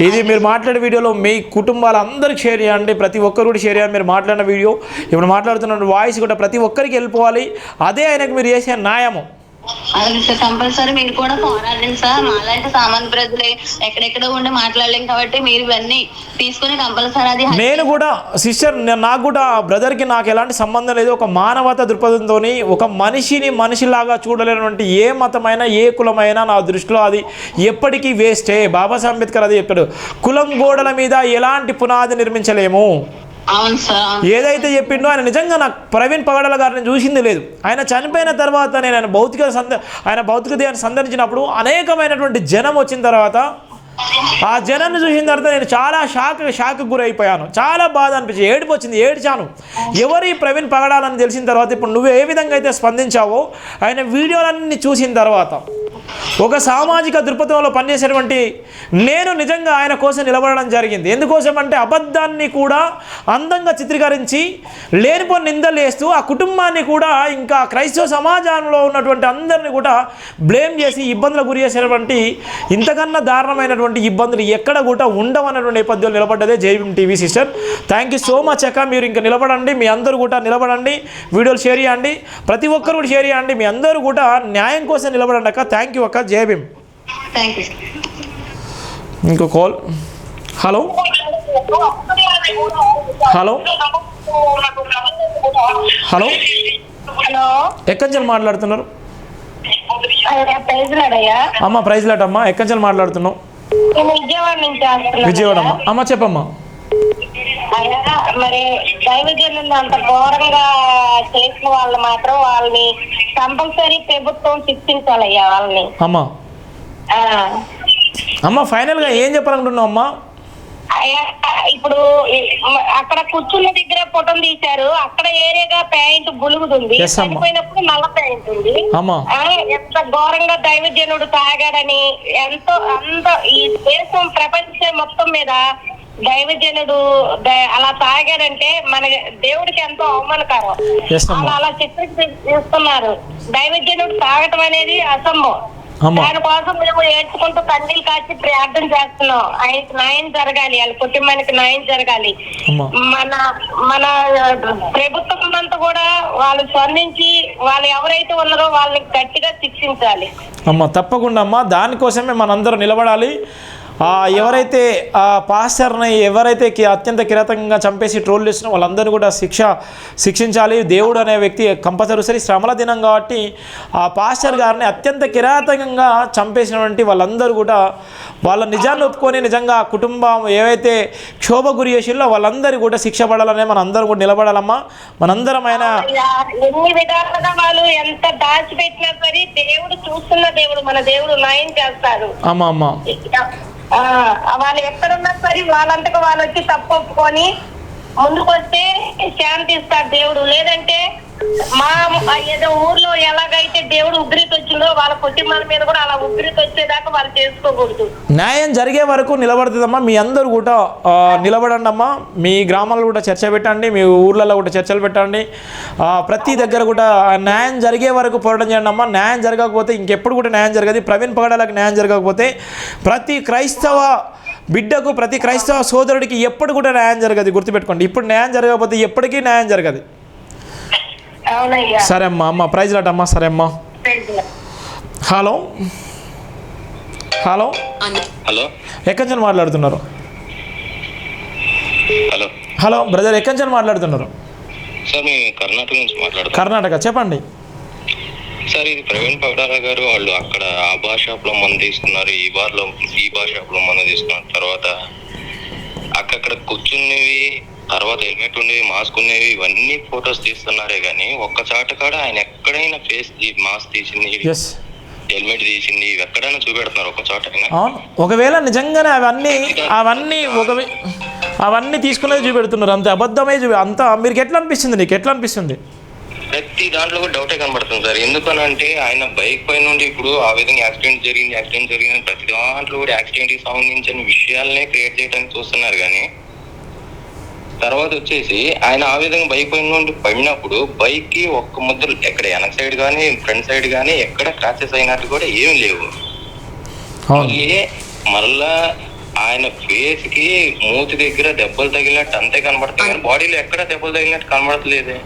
ఇది మీరు మాట్లాడే వీడియోలో మీ కుటుంబాలందరికీ షేర్ చేయండి, ప్రతి ఒక్కరు కూడా షేర్ చేయండి. మీరు మాట్లాడిన వీడియో, ఇప్పుడు మాట్లాడుతున్న వాయిస్ కూడా ప్రతి ఒక్కరికి వెళ్ళిపోవాలి. అదే ఆయనకు మీరు చేసే న్యాయము. అలాగే సార్, కంపల్సరీ మీరు కూడా పోరాడండి సార్. మాలాంటి సామాన్య ప్రజలే ఎక్కడెక్కడో ఉండి మాట్లాడలేం కాబట్టి మీరు ఇవన్నీ తీసుకుని కంపల్సరీ అది. నేను కూడా సిస్టర్, నాకు కూడా బ్రదర్కి నాకు ఎలాంటి సంబంధం లేదు. ఒక మానవతా దృక్పథంతో ఒక మనిషిలాగా చూడలేనటువంటి ఏ మతమైనా ఏ కులమైనా నా దృష్టిలో అది ఎప్పటికీ వేస్టే. బాబాసాహెబ్ అంబేద్కర్ అది చెప్పాడు, కులం గోడల మీద ఎలాంటి పునాది నిర్మించలేము. ఏదైతే చెప్పిండో ఆయన నిజంగా నాకు ప్రవీణ్ పగడాల గారిని చూసింది లేదు. ఆయన చనిపోయిన తర్వాత నేను ఆయన భౌతిక దేహాన్ని సందర్శించినప్పుడు అనేకమైనటువంటి జనం వచ్చిన తర్వాత ఆ జనాన్ని చూసిన తర్వాత నేను చాలా షాక్ గురైపోయాను. చాలా బాధ అనిపించింది, ఏడుపు వచ్చింది, ఏడ్చాను. ఎవరు ఈ ప్రవీణ్ పగడాలని తెలిసిన తర్వాత ఇప్పుడు నువ్వు ఏ విధంగా అయితే స్పందించావో ఆయన వీడియోలన్నీ చూసిన తర్వాత ఒక సామాజిక దృక్పథంలో పనిచేసేటువంటి నేను నిజంగా ఆయన కోసం నిలబడడం జరిగింది. ఎందుకోసం అంటే అబద్ధాన్ని కూడా అందంగా చిత్రీకరించి లేనిపోని నిందలు వేస్తూ ఆ కుటుంబాన్ని కూడా ఇంకా క్రైస్తవ సమాజంలో ఉన్నటువంటి అందరినీ కూడా బ్లేమ్ చేసి ఇబ్బందులకు గురి చేసేటువంటి ఇంతకన్నా దారుణమైనటువంటి ఇబ్బందులు ఎక్కడ కూడా ఉండవన్నటువంటి నేపథ్యంలో నిలబడ్డదే Jai Bhim TV sister. Thank you so much అక్క. మీరు ఇంకా నిలబడండి, మీ అందరూ కూడా నిలబడండి, వీడియోలు షేర్ చేయండి, ప్రతి ఒక్కరు కూడా షేర్ చేయండి, మీ అందరూ కూడా న్యాయం కోసం నిలబడండి అక్క. థ్యాంక్ యూ అక్క. జై భీమ్. ఇంకో కాల్. హలో ఎక్కడి నుంచి మాట్లాడుతున్నారు అమ్మ? ప్రైజ్ లాట్ అమ్మా, ఎక్కడి నుంచి మాట్లాడుతున్నావు? విజయవాడ అమ్మా. అమ్మ చెప్పమ్మా. మరి దైవజనులు అంత ఘోరంగా చేసిన వాళ్ళు మాత్రం వాళ్ళని కంపల్సరీ ప్రభుత్వం శిక్షించాలయ్యా వాళ్ళని. అమ్మ ఫైనల్ గా ఏం చెప్పాలనుకుంటున్నావు అమ్మా? ఇప్పుడు అక్కడ కూర్చున్న దగ్గర ఫోటోలు తీశారు, అక్కడ ఏరియాగా ప్యాంట్ బులుగుతుంది, చనిపోయినప్పుడు నల్ల ప్యాంట్ ఉంది. ఎంత ఘోరంగా దైవజనుడు తాగాడని ఎంతో అంత ఈ దేశం ప్రపంచం మొత్తం మీద దైవజనుడు అలా తాగాడంటే మన దేవుడికి ఎంతో అవమానకరం. అలా చిత్రీకరిస్తున్నారు. దైవజనుడు తాగటం అనేది అసంభవం. దానికోసం మేము ఏడ్చుకుంటూ కన్నీళ్ళు కాచి ప్రార్థన చేస్తున్నాం. ఆయనకి న్యాయం జరగాలి, వాళ్ళ కుటుంబానికి న్యాయం జరగాలి. మన ప్రభుత్వం అంతా కూడా వాళ్ళు స్పందించి వాళ్ళు ఎవరైతే ఉన్నారో వాళ్ళని గట్టిగా శిక్షించాలి. అమ్మ తప్పకుండా అమ్మా, దానికోసమే మనందరూ నిలబడాలి. ఎవరైతే ఆ పాస్టర్ని ఎవరైతే అత్యంత కిరాతకంగా చంపేసి ట్రోల్ చేసిన వాళ్ళందరినీ కూడా శిక్షించాలి. దేవుడు అనే వ్యక్తి కంపల్సరీ శ్రమల దినం కాబట్టి ఆ పాస్టర్ గారిని అత్యంత కిరాతకంగా చంపేసినటువంటి వాళ్ళందరూ కూడా వాళ్ళ నిజాన్ని ఒప్పుకొని నిజంగా కుటుంబం ఏవైతే క్షోభ గురి చేసిందో వాళ్ళందరూ కూడా శిక్ష పడాలనే మన అందరం కూడా నిలబడాలమ్మా. మనందరం ఆయన ఎన్ని విధాలుగా వాళ్ళు ఎంత దాచిపెట్టినా సరే దేవుడు చూస్తున్న దేవుడు, మన దేవుడు న్యాయం చేస్తాడు. అమ్మా అమ్మా వాళ్ళు ఎక్కడున్నా సరే వాళ్ళంతకు వాళ్ళు వచ్చి తప్పు ఒప్పుకొని ముందుకు వస్తే శాంతి ఇస్తాడు దేవుడు. లేదంటే ఏదో ఊర్లో ఎలాగైతే దేవుడు ఉగ్రత వచ్చిందో వాళ్ళ కుటుంబాల మీద కూడా అలా ఉగ్రత వచ్చేదాకా వాళ్ళు చేసుకోకూడదు. న్యాయం జరిగే వరకు నిలబడుతుందమ్మా. మీ అందరూ కూడా నిలబడండి అమ్మా. మీ గ్రామాల్లో కూడా చర్చ పెట్టండి, మీ ఊర్లలో కూడా చర్చలు పెట్టండి. ప్రతి దగ్గర కూడా న్యాయం జరిగే వరకు పోరాటం చేయండి అమ్మా. న్యాయం జరగకపోతే ఇంకెప్పుడు కూడా న్యాయం జరగదు. ప్రవీణ్ పగడాలకు న్యాయం జరగకపోతే ప్రతి క్రైస్తవ బిడ్డకు, ప్రతి క్రైస్తవ సోదరుడికి ఎప్పుడు కూడా న్యాయం జరగదు. గుర్తుపెట్టుకోండి, ఇప్పుడు న్యాయం జరగకపోతే ఎప్పటికీ న్యాయం జరగదు. సరే అమ్మా. అమ్మ ప్రైజ్ లాట్ అమ్మా. సరే అమ్మా. హలో హలో ఎక్కడి నుంచి మాట్లాడుతున్నారు? హలో బ్రదర్, ఎక్కడి నుంచి మాట్లాడుతున్నారు? కర్ణాటక. చెప్పండి సార్. ఇది ప్రవీణ్ పగడాల గారు వాళ్ళు అక్కడ ఆ బార్ షాప్ లో మందు తీసుకున్నారు, ఈ బార్ షాప్ లో మందు తీసుకున్నారు. తర్వాత అక్కడ కూర్చున్నవి, తర్వాత హెల్మెట్ ఉండేవి, మాస్క్ ఉండేవి, ఇవన్నీ ఫొటోస్ తీస్తున్నారే గానీ ఒక్క చాట కాడ ఆయన ఎక్కడైనా ఫేస్ మాస్క్ తీసింది, హెల్మెట్ తీసింది, ఇవి ఎక్కడైనా చూపెడుతున్నారు ఒక చోట. ఒకవేళ నిజంగానే అవన్నీ తీసుకునేది చూపెడుతున్నారు, అంతే అబద్ధమే అంతా. మీకు ఎట్లా అనిపిస్తుంది? నీకు ఎట్లా అనిపిస్తుంది? ప్రతి దాంట్లో కూడా డౌటే కనబడుతుంది సార్. ఎందుకనంటే ఆయన బైక్ పై నుండి ఇప్పుడు ఆ విధంగా యాక్సిడెంట్ జరిగింది ప్రతి దాంట్లో కూడా యాక్సిడెంట్ కి సంబంధించిన విషయాలనే క్రియేట్ చేయడానికి చూస్తున్నారు. కానీ తర్వాత వచ్చేసి ఆయన ఆ విధంగా బైక్ పై నుండి పడినప్పుడు బైక్ కి ఒక్క ముద్ర ఎక్కడ వెనక సైడ్ కానీ ఫ్రంట్ సైడ్ కానీ ఎక్కడ క్రాచెస్ అయినట్టు కూడా ఏమి లేవు. మళ్ళా ఆయన ఫేస్ కి మూతి దగ్గర దెబ్బలు తగిలినట్టు అంతే కనబడతాయి కానీ బాడీలో ఎక్కడ దెబ్బలు తగిలినట్టు కనబడట్లేదే.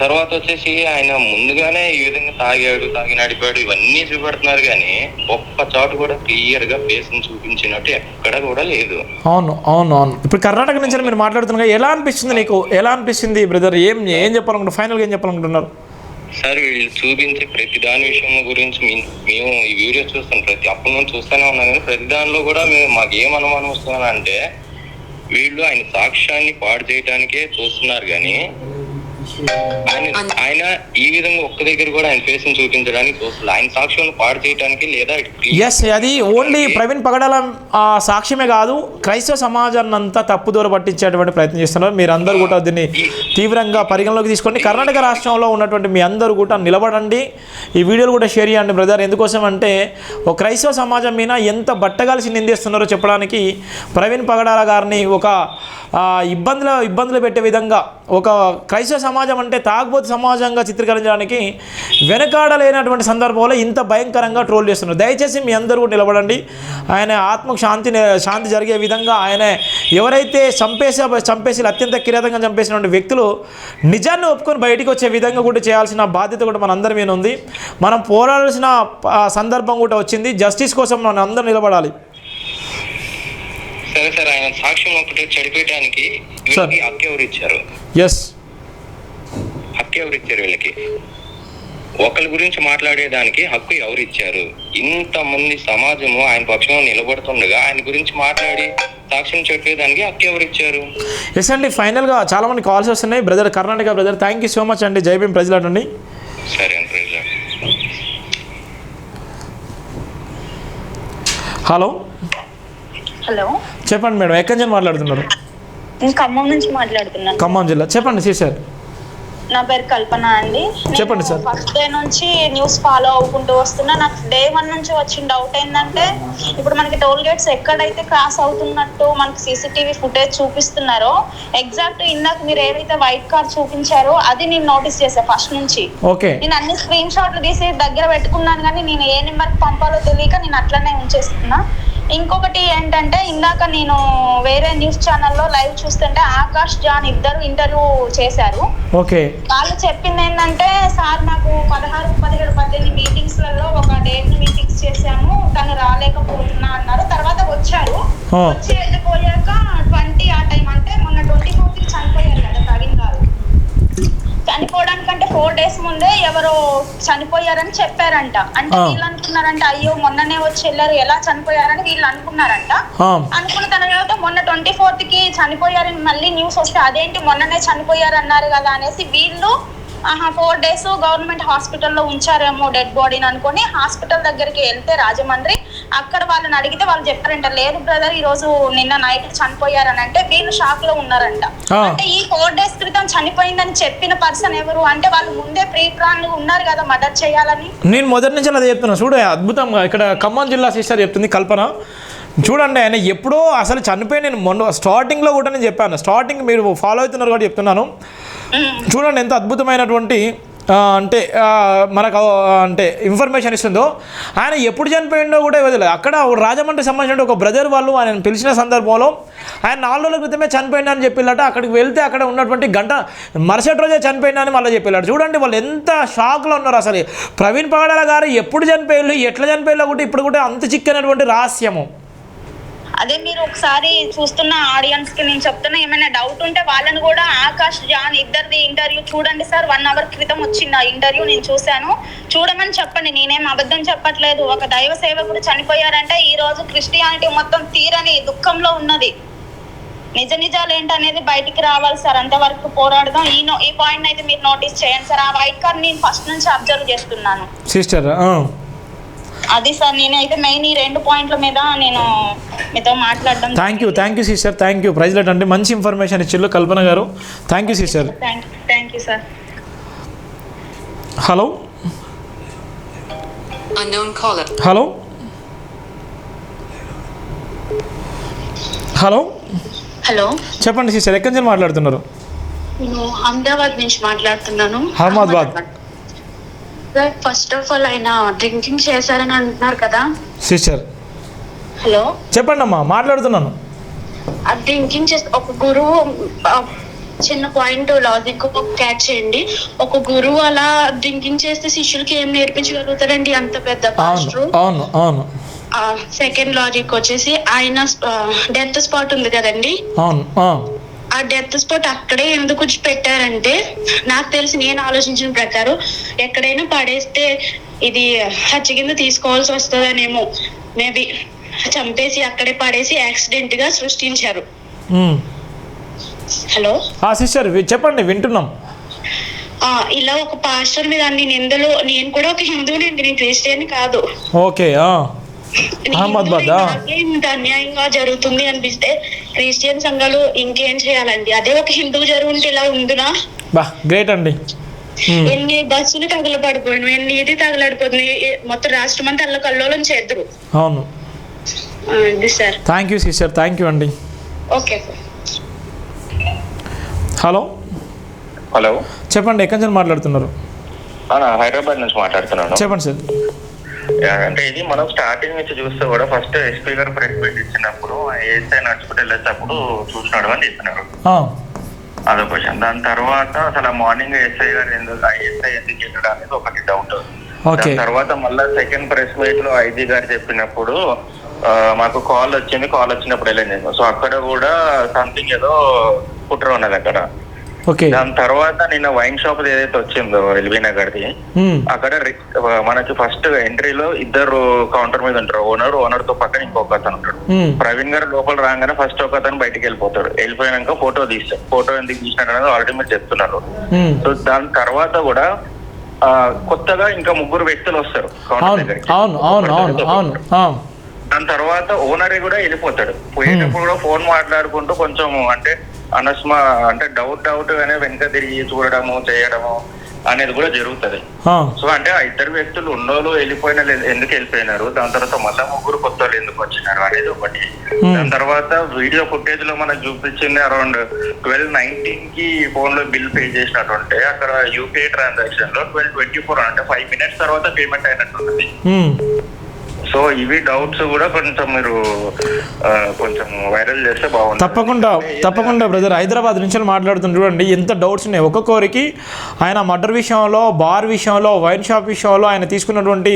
తర్వాత వచ్చేసి ఆయన ముందుగానే ఈ విధంగా తాగి నడిపాడు ఇవన్నీ చూపెడుతున్నారు కానీ ఒక్క చాటు కూడా క్లియర్ గా ఫేస్ ని చూపించినట్టు ఎక్కడ కూడా లేదు. అవును. ఇప్పుడు కర్ణాటక నుంచి మీరు మాట్లాడుతున్నారు, ఎలా అనిపిస్తుంది నీకు? ఎలా అనిపిస్తుంది బ్రదర్? ఏం చెప్పాలనుకుంటున్నారు? ఫైనల్ గా ఏం చెప్పాలనుకుంటున్నారు? సార్ వీళ్ళు చూపించే ప్రతి దాని విషయం గురించి మేము ఈ వీడియో చూస్తాం, అప్పటి నుంచి చూస్తూనే ఉన్నాం. కానీ ప్రతి దానిలో కూడా మాకు ఏం అనుమానం వస్తుందంటే వీళ్ళు ఆయన సాక్ష్యాన్ని పాడు చేయడానికే చూస్తున్నారు. కానీ ఆయన ఈ విధంగా ఒక్క దగ్గర కూడా ఆయన ఫేస్ ని చూపించడానికి చూస్తున్నారు. ఆయన సాక్ష్యం పాడు చేయడానికి లేదా అది ఓన్లీ ప్రవీణ్ పగడాల సాక్ష్యమే కాదు, క్రైస్తవ సమాజాన్ని అంతా తప్పుదోర పట్టించేటువంటి ప్రయత్నం చేస్తున్నారు. మీరు అందరూ కూడా దీన్ని తీవ్రంగా పరిగణలోకి తీసుకోండి. కర్ణాటక రాష్ట్రంలో ఉన్నటువంటి మీ అందరూ కూడా నిలబడండి, ఈ వీడియోలు కూడా షేర్ చేయండి బ్రదర్. ఎందుకోసం అంటే ఒక క్రైస్తవ సమాజం మీద ఎంత బట్టగాల్సి నిందిస్తున్నారో చెప్పడానికి ప్రవీణ్ పగడాల గారిని ఒక ఇబ్బందులు పెట్టే విధంగా ఒక క్రైస్తవ సమాజం అంటే తాగుబోతు సమాజంగా చిత్రీకరించడానికి వెనకాడలేనటువంటి సందర్భంలో ఇంత భయంకరంగా ట్రోల్ చేస్తున్నారు. దయచేసి మీ అందరూ నిలబడండి. ఆయన ఆత్మకు శాంతి జరిగే విధంగా ఆయన ఎవరైతే చంపేసి అత్యంత కిరాతంగా చంపేసినటువంటి వ్యక్తులు నిజాన్ని ఒప్పుకొని బయటికి వచ్చే విధంగా కూడా చేయాల్సిన బాధ్యత కూడా మనందరి మీద ఉంది. మనం పోరాడాల్సిన సందర్భం కూడా వచ్చింది. జస్టిస్ కోసం మనం అందరూ నిలబడాలి. సరే సార్, ఆయన సాక్ష్యం ఒకటి చెడిపోయడానికి హక్కు ఎవరు ఇచ్చారు? హక్కు ఎవరు ఇచ్చారు? వీళ్ళకి ఒకరి గురించి మాట్లాడేదానికి హక్కు ఎవరు ఇచ్చారు? ఇంతమంది సమాజము ఆయన పక్షంలో నిలబడుతుండగా ఆయన గురించి మాట్లాడి సాక్ష్యం చెప్పేదానికి హక్కు ఎవరు ఇచ్చారు? ఎస్ అండి, ఫైనల్గా చాలా మంది కాల్స్ వస్తున్నాయి. Brother Karnataka brother, thank you so much అండి. జై భీమ్, ప్రైజ్ లార్డ్ అండి. సరే అండి, ప్రైజ్ లార్డ్. హలో చెప్పండి మేడం, ఎక్కడి నుంచి మాట్లాడుతున్నారు? ఖమ్మం నుంచి మాట్లాడుతున్నాను. ఖమ్మం జిల్లా. చెప్పండి సార్. నా పేరు కల్పన అండి. చెప్పండి సార్. ఫస్ట్ డే నుంచి న్యూస్ ఫాలో అవుకుంటూ వస్తున్నా. నాకు డే 1 నుంచి వచ్చిన డౌట్ ఏంటంటే ఇప్పుడు మనకి టోల్ గేట్స్ ఎక్కడైతే క్రాస్ అవుతున్నట్టు మనకి సీసీటీవీ ఫుటేజ్ చూపిస్తున్నారో ఎగ్జాక్ట్ ఇందాక మీరు ఏదైతే వైట్ కార్ చూపించారో అది నేను నోటీస్ చేసా ఫస్ట్ నుంచి. నేను అన్ని స్క్రీన్ షాట్లు తీసి దగ్గర పెట్టుకున్నాను కానీ నేను ఏ నెంబర్కి పంపాలో తెలియక నేను అట్లనే ఉంచేస్తున్నా. ఇంకొకటి ఏంటంటే ఇందాక నేను వేరే న్యూస్ ఛానల్లో లైవ్ చూస్తుంటే ఆకాష్ జాన్ ఇద్దరు ఇంటర్వ్యూ చేశారు. వాళ్ళు చెప్పింది ఏంటంటే సార్ నాకు 16, 17, 18 మీటింగ్స్లలో ఒక డేట్ ని ఫిక్స్ చేశాము, తను రాలేకపోతున్నా అన్నారు. తర్వాత వచ్చారు, వచ్చి వెళ్ళిపోయాక 20 ఆ టైం అంటే మొన్న 24కి చనిపోయారు కదా ప్రవీణ్ గారు. చనిపోవడానికంటే 4 days ముందే ఎవరో చనిపోయారని చెప్పారంట. అంటే వీళ్ళు అనుకున్నారంట అయ్యో మొన్ననే వచ్చి వెళ్ళారు ఎలా చనిపోయారని వీళ్ళు అనుకున్నారంట. అనుకున్న తర్వాత మొన్న 24కి చనిపోయారని మళ్ళీ న్యూస్ వస్తే అదేంటి మొన్ననే చనిపోయారు అన్నారు కదా అనేసి వీళ్ళు 4 days గవర్నమెంట్ హాస్పిటల్లో ఉంచారేమో డెడ్ బాడీని అనుకుని హాస్పిటల్ దగ్గరికి వెళ్తే రాజమండ్రి అక్కడ వాళ్ళని అడిగితే వాళ్ళు చెప్పారంట లేదు బ్రదర్ ఈ రోజు నిన్న నైట్ చనిపోయారని. అంటే వీళ్ళు షాక్ లో ఉన్నారంట. అంటే ఈ 4 days క్రితం చనిపోయిందని చెప్పిన పర్సన్ ఎవరు అంటే వాళ్ళు ముందే ప్రీ ప్లాన్ ఉన్నారు కదా మర్డర్ చేయాలని. నేను మొదటి నుంచి అదే చెప్తున్నా. చూడు అద్భుతంగా ఇక్కడ ఖమ్మం జిల్లా సిస్టర్ చెప్తుంది కల్పన. చూడండి ఆయన ఎప్పుడో అసలు చనిపోయి నేను మొన్న స్టార్టింగ్లో కూడా నేను చెప్పాను. స్టార్టింగ్ మీరు ఫాలో అవుతున్నారు కూడా చెప్తున్నాను. చూడండి ఎంత అద్భుతమైనటువంటి అంటే మనకు అంటే ఇన్ఫర్మేషన్ ఇస్తుందో. ఆయన ఎప్పుడు చనిపోయిందో కూడా ఇవ్వలేదు. అక్కడ రాజమండ్రికి సంబంధించిన ఒక బ్రదర్ వాళ్ళు ఆయన పిలిచిన సందర్భంలో ఆయన 4 రోజుల క్రితమే చనిపోయిందా అని చెప్పిల్లట. అక్కడికి వెళ్తే అక్కడ ఉన్నటువంటి గంట మరుసటి రోజే చనిపోయిందా అని మళ్ళీ చెప్పిల్లాడు. చూడండి వాళ్ళు ఎంత షాక్లో ఉన్నారు. అసలు ప్రవీణ్ పగడాల గారు ఎప్పుడు చనిపోయారు ఎట్లా చనిపోయాలో కూడా ఇప్పుడు కూడా అంత చిక్కనటువంటి రహస్యము. అదే మీరు ఒకసారి చూస్తున్న ఆడియన్స్ కి నేను చెప్తున్నా ఏమైనా డౌట్ ఉంటే వాళ్ళని కూడా ఆకాష్ జాన్ ఇద్దరిది ఇంటర్వ్యూ చూడండి సార్. 1 hour క్రితం వచ్చింది ఆ ఇంటర్వ్యూ నేను చూశాను, చూడమని చెప్పండి. నేనేం అబద్ధం చెప్పట్లేదు. ఒక దైవ సేవకుడు చనిపోయారంటే ఈ రోజు క్రిస్టియానిటీ మొత్తం తీరని దుఃఖంలో ఉన్నది. నిజాలు ఏంటనేది బయటికి రావాలి సార్. అంతవరకు పోరాడదాం. ఈ పాయింట్ అయితే మీరు నోటీస్ చేయండి సార్. ఆ వైట్ కార్ నేను ఫస్ట్ నుంచి అబ్జర్వ్ చేస్తున్నాను సిస్టర్. అది సార్ నేనైతే మెయిన్ ఈ 2 పాయింట్ల మీద నేను మీతో మాట్లాడడం. Thank you sister, thank you. Praise Lord అండి, మంచి ఇన్ఫర్మేషన్ ఇచ్చిళ్ళు కల్పన గారు. Thank you sister. Thank you sir. Hello hello hello hello, చెప్పండి సిస్టర్, ఎక్కడి నుంచి మాట్లాడుతున్నారు? నేను అహ్మదాబాద్ నుంచి మాట్లాడుతున్నాను. Ahmedabad. Sir, first of all ఆయన డ్రింకింగ్ చేశారని అంటున్నారు కదా సిస్టర్. హలో, చెప్పండి అమ్మా, మాట్లాడుతున్నాను. ఆ డ్రింకింగ్ చేస్తే ఒక గురువు, చిన్న పాయింట్ లాజిక్ క్యాచ్ చేయండి. ఒక గురువు అలా డ్రింకింగ్ చేస్తే శిష్యులకి ఏం నేర్పించగలుగుతారండి అంత పెద్ద పాస్టర్? అవును అవును. సెకండ్ లాజిక్ వచ్చేసి ఆయన డెత్ స్పాట్ ఉంది కదండి, అవును. ఆ డెత్ స్పాట్ అక్కడే ఎందుకు పెట్టారంటే, నాకు తెలిసి నేను ఆలోచించిన ప్రకారం ఎక్కడైనా పడేస్తే ఇది హత్య కింద తీసుకోవాల్సి వస్తుందనేమో. మేబీ చంపేసి అక్కడే పడేసి యాక్సిడెంట్ గా సృష్టించారు. హలో సిస్టర్, చెప్పండి, వింటున్నాం. ఇలా ఒక పాస్టర్ మీద అన్ని నిందలు. నేను కూడా ఒక హిందువునండి, నేను క్రిస్టియన్ కాదు. ఓకే. అహ్మదాబాద్ ఇంత అన్యాయంగా జరుగుతుంది అనిపిస్తే క్రిస్టియన్ సంఘాలు ఇంకేం చేయాలండి? అదే ఒక హిందువు జరుగుంటే ఇలా ఉండునా? గ్రేట్ అండి. ఎన్ని బస్సులు తగలబడిపోయినాయి, ఎన్ని ఇది తగలడిపోతుంది, మొత్తం రాష్ట్రం అంతా అల్లకల్లోలం చేద్దరు. అవును. Sir, thank you sister, thank you అండి. Okay sir. హలో హలో, చెప్పండి, ఎక్కడి నుంచి మాట్లాడుతున్నారు? హైదరాబాద్ నుంచి మాట్లాడుతున్నాను. చెప్పండి సార్. అంటే ఇది మనం స్టార్టింగ్ నుంచి చూస్తే కూడా ఫస్ట్ ఎస్పీ గారు ప్రెస్ మీట్ ఇచ్చినప్పుడు ఏఎస్ఐ నడుచుకుంటూ వెళ్ళేటప్పుడు చూసినాడు అని చెప్పినారు. అదొక క్వశ్చన్. దాని తర్వాత అసలు మార్నింగ్ ఎస్ఐ గారు ఎస్ఐ ఎందుకు వెళ్ళడం అనేది ఒకటి డౌట్. దాని తర్వాత మళ్ళీ సెకండ్ ప్రెస్ మీట్ లో ఐజీ గారు చెప్పినప్పుడు మాకు కాల్ వచ్చినప్పుడు వెళ్ళాను నేను. సో అక్కడ కూడా సంథింగ్ ఏదో కుట్ర ఉన్నది అక్కడ. దాని తర్వాత నిన్న వైన్ షాప్ ఏదైతే వచ్చిందో ఎల్బీ నగర్ది, అక్కడ మనకి ఫస్ట్ ఎంట్రీలో ఇద్దరు కౌంటర్ మీద ఉంటారు. ఓనర్ తో పక్కన ఇంకొక అతను ఉంటాడు. ప్రవీణ్ గారు లోపల రాగానే ఫస్ట్ ఒక అతను బయటికి వెళ్ళిపోయాక ఫోటో తీస్తాడు. ఫోటో ఎందుకు తీసినాడు అనేది ఆల్రెడీ మీరు చెప్తున్నారు. సో దాని తర్వాత కూడా కొత్తగా ఇంకా 3 వ్యక్తులు వస్తారు కౌంటర్ దగ్గరికి. దాని తర్వాత ఓనరే కూడా వెళ్ళిపోతాడు. పోయేటప్పుడు కూడా ఫోన్ మాట్లాడుకుంటూ కొంచెం అంటే అంటే డౌట్ గానే వెనక తిరిగి చూడడము చేయడము అనేది కూడా జరుగుతుంది. సో అంటే ఆ ఇద్దరు వ్యక్తులు ఉన్నోళ్ళు వెళ్ళిపోయిన ఎందుకు వెళ్ళిపోయినారు, దాని తర్వాత మళ్ళా 3 కొత్త వాళ్ళు ఎందుకు వచ్చినారు అనేది ఒకటి. దాని తర్వాత వీడియో ఫుటేజ్ లో మనకు చూపించింది అరౌండ్ 12:19 కి ఫోన్ లో బిల్ పే చేసినట్టుంటే అక్కడ యూపీఐ ట్రాన్సాక్షన్ లో 12:24 అంటే 5 minutes తర్వాత పేమెంట్ అయినట్టుంది. సో ఇవి డౌట్స్ కూడా కొంచెం మీరు కొంచెం వైరల్ చేస్తే బాగుంటుంది. తప్పకుండా బ్రదర్. హైదరాబాద్ నుంచి మాట్లాడుతున్నారు చూడండి, ఎంత డౌట్స్ ఉన్నాయి ఒక్కొక్కరికి. ఆయన మర్డర్ విషయంలో, బార్ విషయంలో, వైన్ షాప్ విషయంలో ఆయన తీసుకున్నటువంటి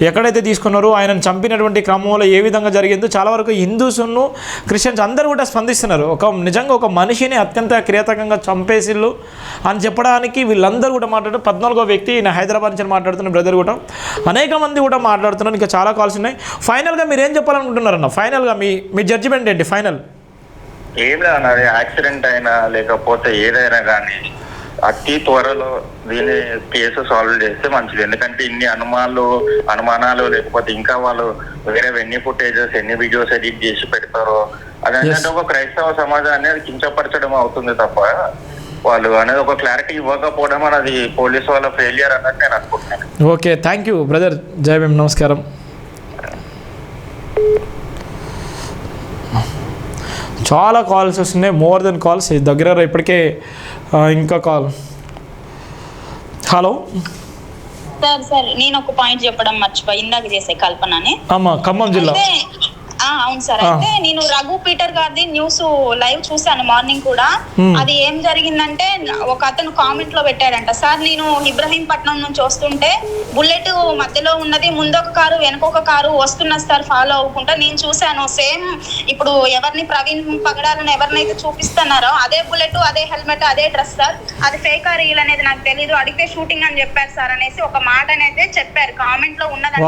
ఎక్కడైతే తీసుకున్నారో ఆయన చంపినటువంటి క్రమంలో ఏ విధంగా జరిగిందో చాలా వరకు హిందూస్ను క్రిస్టియన్స్ అందరూ కూడా స్పందిస్తున్నారు. నిజంగా ఒక మనిషిని అత్యంత క్రియాత్మకంగా చంపేసిళ్ళు అని చెప్పడానికి వీళ్ళందరూ కూడా మాట్లాడుతూ 14వ వ్యక్తి ఈయన హైదరాబాద్ నుంచి మాట్లాడుతున్న బ్రదర్ కూడా అనేక మంది కూడా మాట్లాడుతున్నారు. ఇంకా చాలా కాల్స్ ఉన్నాయి. ఫైనల్గా మీరు ఏం చెప్పాలనుకుంటున్నారన్న? ఫైనల్గా మీ జడ్జిమెంట్ ఏంటి? ఫైనల్ ఏం లేదు, యాక్సిడెంట్ అయినా లేకపోతే ఏదైనా కానీ అతి త్వరలో దీని కేసు సాల్వ్ చేస్తే మంచిది. ఎందుకంటే ఇన్ని అనుమానాలు లేకపోతే ఇంకా వాళ్ళు వేరే ఎన్ని ఫుటేజెస్ ఎన్ని వీడియోస్ ఎడిట్ చేసి పెడతారో అదేంటంటే ఒక క్రైస్తవ సమాజాన్ని అది కించపరచడం అవుతుంది తప్ప వాళ్ళు అనేది ఒక క్లారిటీ ఇవ్వకపోవడం అనేది పోలీసు వాళ్ళ ఫెయిలియర్ అన్నట్టు నేను అనుకుంటున్నాను. Okay, thank you brother. జై భీమ్, నమస్కారం. చాలా కాల్స్ వస్తున్నాయి, మోర్ దెన్ కాల్స్. దగ్గర ఇప్పటికే ఇంకా కాల్. హలో సార్, నేను ఒక పాయింట్ చెప్పడం మర్చిపోయి ఇందాక చేసే కల్పనని. ఖమ్మం జిల్లా. అవును సార్. అయితే నేను రఘు పీటర్ గారిది న్యూస్ లైవ్ చూసాను మార్నింగ్ కూడా. అది ఏం జరిగిందంటే ఒక అతను కామెంట్ లో పెట్టాడంట, సార్ నేను ఇబ్రహీంపట్నం నుంచి వస్తుంటే బుల్లెట్ మధ్యలో ఉన్నది, ముందొక కారు వెనకొక కారు వస్తున్నారు సార్ ఫాలో అవ్వకుండా. నేను చూశాను సేమ్ ఇప్పుడు ఎవరిని ప్రవీణ్ పగడాలను ఎవరినైతే చూపిస్తున్నారో అదే బుల్లెట్, అదే హెల్మెట్, అదే డ్రెస్ సార్. అది ఫేక్ రీల్ అనేది నాకు తెలీదు, అడిగితే షూటింగ్ అని చెప్పారు సార్ అనేసి ఒక మాట అనేది చెప్పారు కామెంట్ లో ఉన్నది.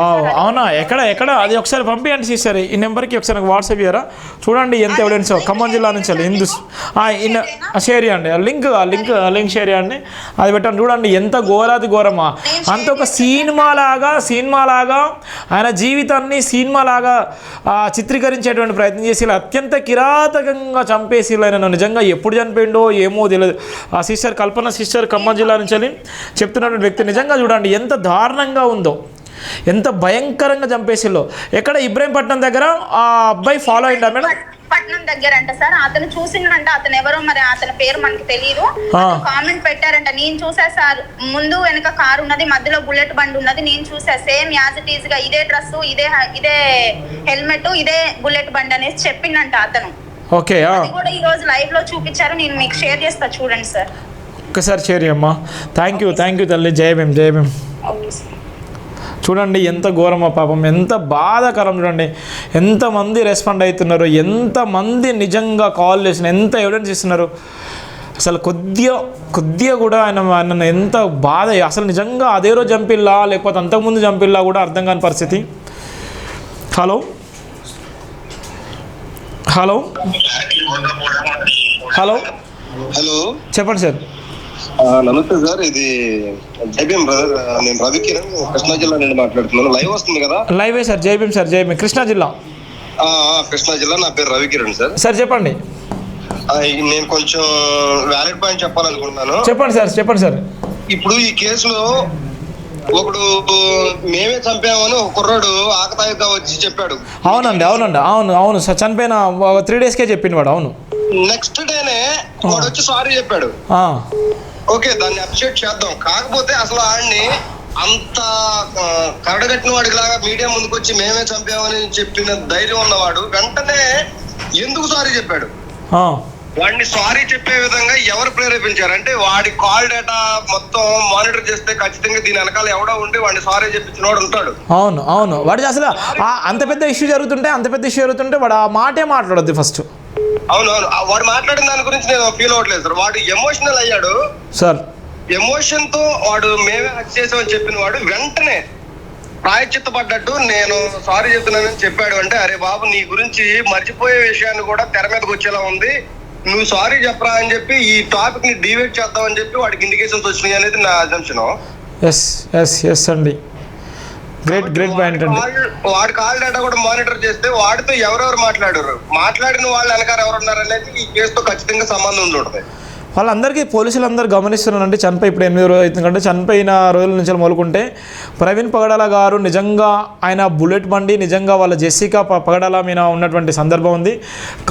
అవునా? ఎక్కడ అది ఒకసారి పంపించండి సార్, ఈ నెంబర్కి ఒకసారి ఒకసారి నాకు వాట్సాప్ చేయరా? చూడండి ఎంత ఎవిడెన్స్. ఖమ్మం జిల్లా నుంచి హిందూస్ షేర్ చేయండి, లింక్ షేర్ చేయండి, అది పెట్టండి. చూడండి ఎంత ఘోరాది ఘోరమా, అంత ఒక సినిమాలాగా ఆయన జీవితాన్ని సినిమాలాగా చిత్రీకరించేటువంటి ప్రయత్నం చేసి అత్యంత కిరాతకంగా చంపేసి ఆయన నిజంగా ఎప్పుడు చనిపోయిండో ఏమో తెలియదు. ఆ సిస్టర్ కల్పన సిస్టర్ ఖమ్మం జిల్లా నుంచి చెప్తున్నటువంటి వ్యక్తి నిజంగా చూడండి ఎంత దారుణంగా ఉందో, ఎంత భయంకరంగా చంపేసిల్లో. ఎక్కడ ఇబ్రహీంపట్నం దగ్గర ఆ అబ్బాయి ఫాలో అయిందా మేడం? పట్నం దగ్గర అంట సార్. అతను చూసిందంట, అతను ఎవరో మరి అతని పేరు మనకి తెలియదు. కామెంట్ పెట్టారంట, నేను చూసా సార్, ముందు వెనక కారు ఉన్నది, మధ్యలో బుల్లెట్ బండి ఉన్నది, నేను చూసా, సేమ్ యాజ్ ఇట్ ఈజ్ గా ఇదే డ్రెస్, ఇదే హెల్మెట్, ఇదే బుల్లెట్ బండి అనేసి చెప్పిందంట అతను. ఓకే, అది కూడా ఈ రోజు లైవ్ లో చూపించారు, నేను మీకు షేర్ చేస్తా చూడండి సార్. ఒక్కసారి షేర్ చేయమ్మా. థ్యాంక్ యూ తల్లి. జై భీమ్. Okay sir. చూడండి ఎంత ఘోరమో పాపం, ఎంత బాధాకరం. చూడండి ఎంతమంది రెస్పాండ్ అవుతున్నారు, ఎంతమంది నిజంగా కాల్ చేసిన, ఎంత ఎవిడెన్స్ ఇస్తున్నారు. అసలు కొద్దిగా కూడా ఆయన ఎంత బాధ, అసలు నిజంగా అదే రోజు చంపిల్లా లేకపోతే అంతకుముందు చంపిల్లా కూడా అర్థం కాని పరిస్థితి. హలో హలో హలో హలో, చెప్పండి సార్. నమస్తే సార్, ఇది జైభీం బ్రదర్, నేను రవికిరణ్ కృష్ణా జిల్లా నుండి మాట్లాడుతున్నాను. లైవ్ వస్తుంది కదా? లైవే సార్. జైభీం సార్, జైభీం. కృష్ణా జిల్లా. కృష్ణా జిల్లా. నా పేరు రవికిరణ్ సార్. సార్ చెప్పండి. నేను కొంచెం వ్యాలిడ్ పాయింట్ చెప్పాలనుకుంటున్నాను. చెప్పండి సార్. ఇప్పుడు ఈ కేసులో ఒకడు మేమే చంపామని ఒక కుర్రాడు ఆకతాయిగా వచ్చి చెప్పాడు. అవును సార్, చనిపోయిన 3 daysకే చెప్పింది వాడు. అవును, నెక్స్ట్ డేనే వాడు వచ్చి సారీ చెప్పాడు. ఓకే, దాన్ని అప్రిషియేట్ చేద్దాం. కాకపోతే అసలు ఆడిని అంత కరడగట్టిన వాడికి లాగా మీడియా ముందుకు వచ్చి మేమే చంపామని చెప్పిన ధైర్యం ఉన్నవాడు వెంటనే ఎందుకు సారీ చెప్పాడు? వాడిని సారీ చెప్పే విధంగా ఎవరు ప్రేరేపించారు అంటే, వాడి కాల్ డేటా మొత్తం మానిటర్ చేస్తే ఖచ్చితంగా దీని వెనకాల ఎవడో ఉండి వాడిని సారీ చెప్పించిన వాడు ఉంటాడు. అవును వాడి అసలు అంత పెద్ద ఇష్యూ జరుగుతుంటే వాడు ఆ మాటే మాట్లాడద్దు ఫస్ట్. అవునవును, వాడు మాట్లాడిన దాని గురించి నేను ఫీల్ అవ్వట్లేదు సార్. వాడు ఎమోషనల్ అయ్యాడు సార్. ఎమోషన్ తో వాడు మేమే హత్య చేసామని చెప్పిన వాడు వెంటనే ప్రాయశ్చిత్తపడ్డట్టు నేను సారీ చెప్తున్నానని చెప్పాడు. అంటే అరే బాబు, నీ గురించి మర్చిపోయే విషయాన్ని కూడా తెర మీదకి వచ్చేలా ఉంది, నువ్వు సారీ చెప్పరా అని చెప్పి ఈ టాపిక్ ని డివేట్ చేద్దామని చెప్పి వాడికి ఇండికేషన్స్ వచ్చినాయి అనేది నా అజంప్షన్. ఎస్ అండి, గ్రేట్ పాయింట్ అండి. వాడి కాల్ డేటా కూడా మానిటర్ చేస్తే వాడితో ఎవరెవరు మాట్లాడిన వాళ్ళు వెనకాల ఎవరున్నారు అనేది ఈ కేసుతో ఖచ్చితంగా సంబంధం ఉంటుంది. వాళ్ళందరికీ పోలీసులందరూ గమనిస్తున్నారంటే ఇప్పుడు 8 రోజులు అవుతుంది, చనిపోయిన రోజుల నుంచి మొదలుకుంటే ప్రవీణ్ పగడాల గారు నిజంగా ఆయన బుల్లెట్ బండి నిజంగా వాళ్ళ జెస్సికా పగడాల మీద ఉన్నటువంటి సందర్భం ఉంది.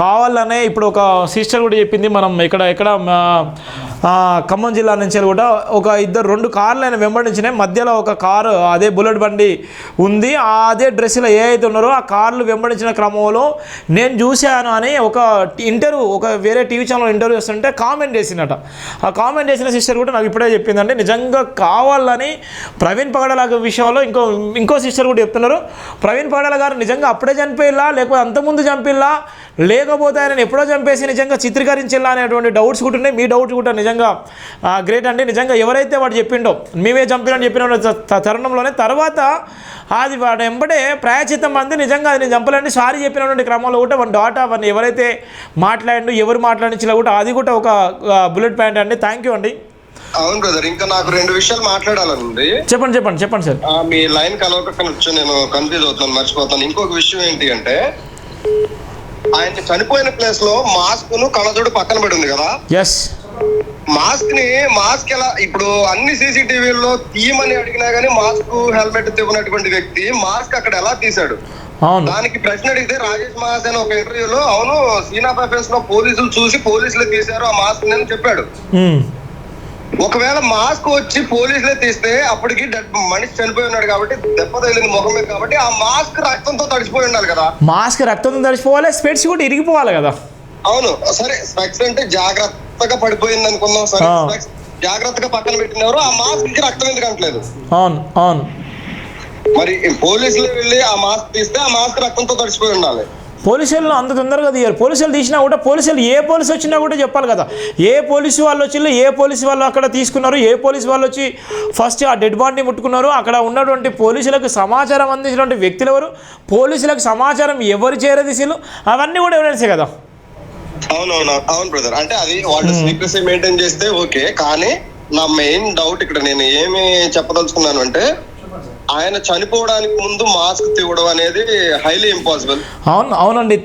కావాలనే ఇప్పుడు ఒక సిస్టర్ కూడా చెప్పింది, మనం ఇక్కడ ఖమ్మం జిల్లా నుంచి కూడా ఒక 2 కార్లు ఆయన వెంబడించినాయి, మధ్యలో ఒక కారు అదే బుల్లెట్ బండి ఉంది, అదే డ్రెస్సులో ఏ అయితే ఉన్నారో ఆ కార్లు వెంబడించిన క్రమంలో నేను చూశాను అని ఒక వేరే టీవీ ఛానల్ ఇంటర్వ్యూ చేస్తుంటే కామెంట్ చేసినట. ఆ కామెంట్ చేసిన సిస్టర్ కూడా నాకు ఇప్పుడే చెప్పిందంటే, నిజంగా కావాలని ప్రవీణ్ పగడాల విషయంలో ఇంకో సిస్టర్ కూడా చెప్తున్నారు, ప్రవీణ్ పగడాల గారు నిజంగా అప్పుడే చంపేలా లేకపోతే అంతకుముందు చంపిల్లా లేకపోతే ఆయన ఎప్పుడో చంపేసి నిజంగా చిత్రీకరించేలా అనేటువంటి డౌట్స్ కూడా ఉన్నాయి. మీ డౌట్ కూడా నిజంగా గ్రేట్ అండి. నిజంగా ఎవరైతే వాడు చెప్పిండో మేమే చంపినని చెప్పిన తరుణంలోనే తర్వాత అది వాడు వెంబడే ప్రాయచిత్తం అంది, నిజంగా అది నేను చంపలేండి సారీ చెప్పినటువంటి క్రమంలో కూడా వాడి డాటా అవన్నీ ఎవరైతే ఎవరు మాట్లాడించినా కూడా అది కూడా ఒక బుల్లెట్ పాయింట్ అండి. థ్యాంక్ యూ అండి. అవును బ్రదర్, ఇంకా నాకు 2 విషయాలు మాట్లాడాలండి. చెప్పండి సార్. మీ లైన్ కలవకపోతే నేను కన్ఫ్యూజ్ అవుతాను, మర్చిపోతాను. ఇంకొక విషయం ఏంటి అంటే, ఆయన చనిపోయిన ప్లేస్ లో మాస్క్ ను కళ్ళజోడు పక్కన పడి ఉంది కదా. మాస్క్ ఎలా ఇప్పుడు అన్ని సీసీటీవీల్లో తీయమని అడిగినా గానీ మాస్క్ హెల్మెట్ తివ్వనటువంటి వ్యక్తి మాస్క్ అక్కడ ఎలా తీశాడు? దానికి ప్రశ్న అడిగితే రాజేష్ మహాసేన ఒక ఇంటర్వ్యూలో అవును సీన్ ఆఫ్ అఫేర్స్ లో పోలీసులు చూసి పోలీసులు తీశారు ఆ మాస్క్ అని చెప్పాడు. ఒకవేళ మాస్క్ వచ్చి పోలీసులే తీస్తే అప్పటికి మనిషి చనిపోయి ఉన్నాడు కాబట్టి దెబ్బ తగిలింది ముఖం మీద కాబట్టి ఆ మాస్క్ రక్తంతో తడిసిపోయి ఉండాలి కదా. మాస్క్ రక్తంతో తడిసిపోవాలి, స్పెట్స్ కూడా ఇరిగిపోవాలి కదా. అవును, సరే స్పెక్స్ అంటే జాగ్రత్తగా పడిపోయింది అనుకుందాం, సరే స్పెక్స్ జాగ్రత్తగా పక్కన పెట్టినవారు ఆ మాస్క్ కి రక్తం ఎందుకు అంటలేదు? అవును మరి పోలీసులు వెళ్ళి ఆ మాస్క్ తీస్తే ఆ మాస్క్ రక్తంతో తడిసిపోయి ఉండాలి. పోలీసులు అంత తొందరగా తీయరు. పోలీసులు తీసినా కూడా పోలీసులు ఏ పోలీసు వచ్చినా కూడా చెప్పాలి కదా, ఏ పోలీసు వాళ్ళు వచ్చిళ్ళు, ఏ పోలీసు వాళ్ళు అక్కడ తీసుకున్నారు, ఏ పోలీసు వాళ్ళు వచ్చి ఫస్ట్ ఆ డెడ్ బాడీని ముట్టుకున్నారు, అక్కడ ఉన్నటువంటి పోలీసులకు సమాచారం అందించినటువంటి వ్యక్తులు ఎవరు, పోలీసులకు సమాచారం ఎవరు చేరదీసిళ్ళు, అవన్నీ కూడా ఎవిడెన్సే కదా. అవును బ్రదర్. అంటే అది వాళ్ళు సీక్రెసీ మెయింటైన్ చేస్తే ఓకే, కానీ నా మెయిన్ డౌట్ ఇక్కడ నేను ఏమి చెప్పదలుచుకున్నాను అంటే, ఆయన చనిపోవడానికి ముందు మాస్క్ తీయడం అనేది హైలీ ఇంపాసిబుల్. అవునండి,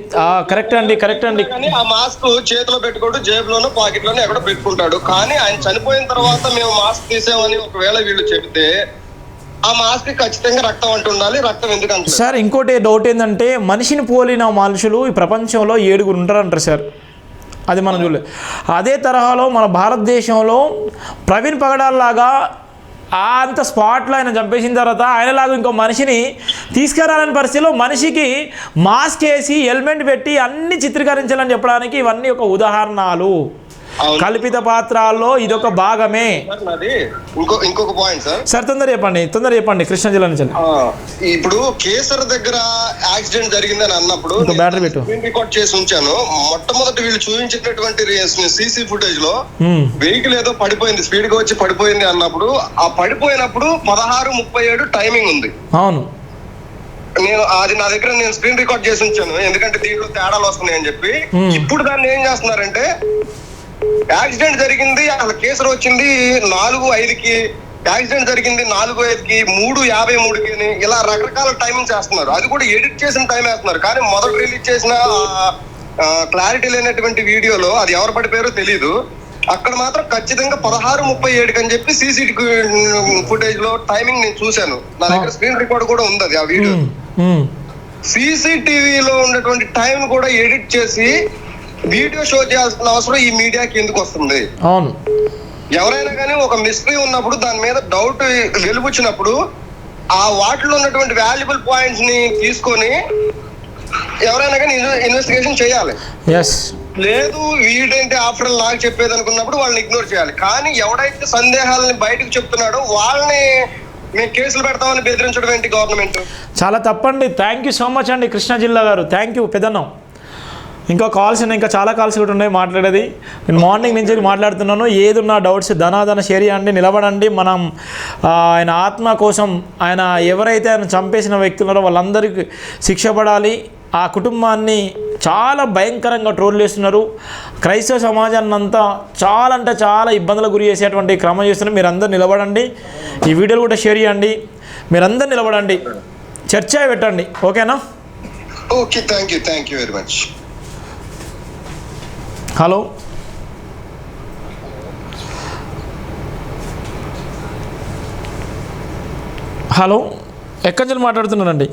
కరెక్ట్ అండి. కానీ ఆ మాస్క్ చేతిలో పెట్టుకోడు, జేబులోనో పాకెట్ లోనో ఎక్కడో పెట్టుకుంటాడు. కానీ ఆయన చనిపోయిన తర్వాత మేము మాస్క్ తీసామని ఒకవేళ వీళ్ళు చెబితే ఆ మాస్క్ ఖచ్చితంగా రక్తం అంటూ ఉండాలి. రక్తం ఎందుకంటే సార్ ఇంకోటి డౌట్ ఏంటంటే, మనిషిని పోలిన మనుషులు ఈ ప్రపంచంలో 7 ఉంటారంటారు సార్. అది మనం చూడలేదు. అదే తరహాలో మన భారతదేశంలో ప్రవీణ్ పగడాల్లాగా అంత స్పాట్లో ఆయన చంపేసిన తర్వాత ఆయనలాగా ఇంకో మనిషిని తీసుకురాలని పరిస్థితిలో మనిషికి మాస్క్ వేసి హెల్మెట్ పెట్టి అన్ని చిత్రీకరించాలని చెప్పడానికి ఇవన్నీ ఒక ఉదాహరణలు. కల్పిత పాత్రాల్లో ఇదొక భాగమే. ఇంకొక పాయింట్ సార్ తొందర చెప్పండి కృష్ణా జిల్లా నుంచి. ఇప్పుడు కేసర్ దగ్గర యాక్సిడెంట్ జరిగిందని అన్నప్పుడు బ్యాటరీ పెట్టు రికార్డ్ చేసి ఉంచాను. మొట్టమొదటి వీళ్ళు చూపించినటువంటి సీసీ ఫుటేజ్ లో వెహికల్ ఏదో పడిపోయింది, స్పీడ్ గా వచ్చి పడిపోయింది అన్నప్పుడు, ఆ పడిపోయినప్పుడు 16:37 టైమింగ్ ఉంది. అవును, అది నా దగ్గర నేను స్క్రీన్ రికార్డ్ చేసి ఉంచాను, ఎందుకంటే దీంట్లో తేడాలు వస్తున్నాయి అని చెప్పి. ఇప్పుడు దాన్ని ఏం చేస్తున్నారంటే, యాక్సిడెంట్ జరిగింది అసలు కేసు వచ్చింది 4:05కి, యాక్సిడెంట్ జరిగింది 4:05కి, 3:53కి, ఇలా రకరకాల టైమింగ్ చేస్తున్నారు. అది కూడా ఎడిట్ చేసిన టైం వేస్తున్నారు. కానీ మొదట రిలీజ్ చేసిన క్లారిటీ లేనటువంటి వీడియోలో అది ఎవరు పడిపోయారో తెలీదు. అక్కడ మాత్రం ఖచ్చితంగా 16:37 అని చెప్పి సీసీటీవీ ఫుటేజ్ లో టైమింగ్ నేను చూశాను. నా దగ్గర స్క్రీన్ రికార్డ్ కూడా ఉంది అది ఆ వీడియో. సీసీటీవీలో ఉన్నటువంటి టైం కూడా ఎడిట్ చేసి వీడియో షో చేయాల్సిన అవసరం ఈ మీడియాకి ఎందుకు వస్తుంది? అవును, ఎవరైనా కానీ ఒక మిస్టరీ ఉన్నప్పుడు దాని మీద డౌట్ వెలువచ్చినప్పుడు ఆ వాటిలో ఉన్నటువంటి వాల్యుబుల్ పాయింట్స్ ని తీసుకొని ఎవరైనా కానీ ఇన్వెస్టిగేషన్ చేయాలి. లేదు వీడేంటి ఆఫ్టర్ ఆల్ నాకు చెప్పేది అనుకున్నప్పుడు వాళ్ళని ఇగ్నోర్ చేయాలి. కానీ ఎవడైతే సందేహాలని బయటకు చెప్తున్నాడో వాళ్ళని మేము కేసులు పెడతామని బెదిరించడం ఏంటి గవర్నమెంట్? చాలా తప్పండి. థ్యాంక్ యూ సో మచ్ అండి కృష్ణా జిల్లా గారు. థ్యాంక్ యూ పెద్దన్నం. ఇంకా కాల్స్ ఉన్నాయి, ఇంకా చాలా కాల్స్ కూడా ఉన్నాయి మాట్లాడేది. నేను మార్నింగ్ నుంచి మాట్లాడుతున్నాను. ఏదున్నా డౌట్స్ ధనాధన షేర్ చేయండి, నిలబడండి. మనం ఆయన ఆత్మ కోసం, ఆయన ఎవరైతే ఆయన చంపేసిన వ్యక్తులున్నారో వాళ్ళందరికీ శిక్ష పడాలి. ఆ కుటుంబాన్ని చాలా భయంకరంగా ట్రోల్ చేస్తున్నారు. క్రైస్తవ సమాజాన్ని అంతా చాలా అంటే చాలా ఇబ్బందులకు గురి చేసేటువంటి క్రమం చేస్తున్నారు. మీరందరూ నిలబడండి, ఈ వీడియోలు కూడా షేర్ చేయండి. మీరందరూ నిలబడండి, చర్చ పెట్టండి. ఓకేనా? Okay, thank you very much. Hello, ఎక్కడి నుంచి మాట్లాడుతున్నారండి?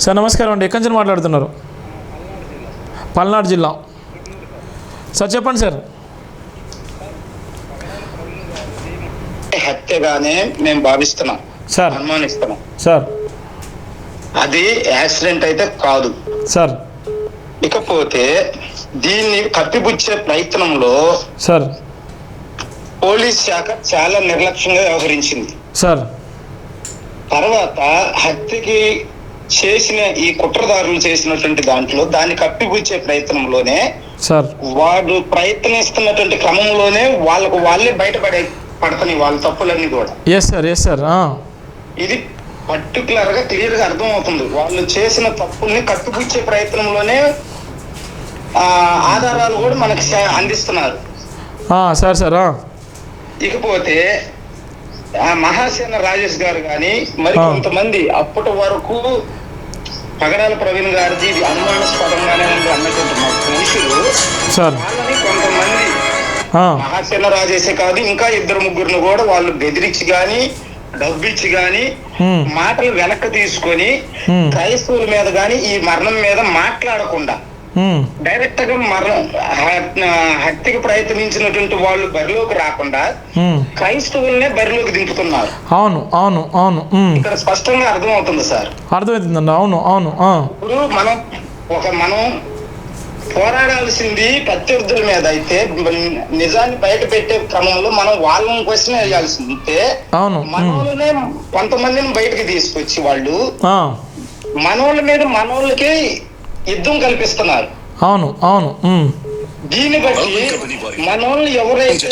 సార్ నమస్కారం అండి, ఎక్కడి నుంచి మాట్లాడుతున్నారు? పల్నాడు జిల్లా. సార్ చెప్పండి సార్. హత్యగానే మేము భావిస్తున్నాం సార్, అనుమానిస్తున్నాం సార్. అది యాక్సిడెంట్ అయితే కాదు సార్. ఇకపోతే దీన్ని కప్పిపుచ్చే ప్రయత్నంలో సార్ పోలీస్ శాఖ చాలా నిర్లక్ష్యంగా వ్యవహరించింది సార్. తర్వాత హత్యకి చేసిన ఈ కుట్రదారులు చేసినటువంటి దాంట్లో దాన్ని కప్పిపుచ్చే ప్రయత్నంలోనే సార్ వాడు ప్రయత్నిస్తున్నటువంటి క్రమంలోనే వాళ్ళే పడతాయి వాళ్ళ తప్పులన్నీ కూడా. Yes sir. ఇది పర్టికులర్ గా క్లియర్ గా అర్థం అవుతుంది. వాళ్ళు చేసిన తప్పుల్ని కప్పిపుచ్చే ప్రయత్నంలోనే ఆధారాలు కూడా మనకి అందిస్తున్నారు. సార్. ఇకపోతే మహాసేన రాజేష్ గారు కానీ మరి కొంతమంది అప్పటి వరకు పగడాల ప్రవీణ్ గారిది ఇది అనుమానాస్పదంగానే ఉంది అన్నటువంటి మనుషులు వాళ్ళని కొంతమంది మహాసేన రాజేషే కాదు ఇంకా 2-3 కూడా వాళ్ళు బెదిరించి గాని డబ్బిచ్చి గాని మాటలు వెనక్కి తీసుకొని క్రైస్తవుల మీద గాని ఈ మరణం మీద మాట్లాడకుండా డైరెక్ట్ గా హత్యకి ప్రయత్నించినటువంటి వాళ్ళు బరిలోకి రాకుండా క్రైస్తవులనే బరిలోకి దింపుతున్నారు. అవును. ఇక్కడ స్పష్టంగా అర్థం అవుతుంది సార్. అర్థమవుతుందండి. అవును. ఇప్పుడు మనం పోరాడాల్సింది ప్రత్యర్థుల మీద అయితే నిజాన్ని బయట పెట్టే క్రమంలో మనం వాళ్ళని క్వశ్చన్ వేయాల్సిందే. మనలోనే కొంతమందిని బయటకు తీసుకొచ్చి వాళ్ళు మనోళ్ళ మీద మనోళ్ళకి యుద్ధం కల్పిస్తున్నారు. అవును అవును. దీన్ని బట్టి మనోళ్ళు ఎవరైతే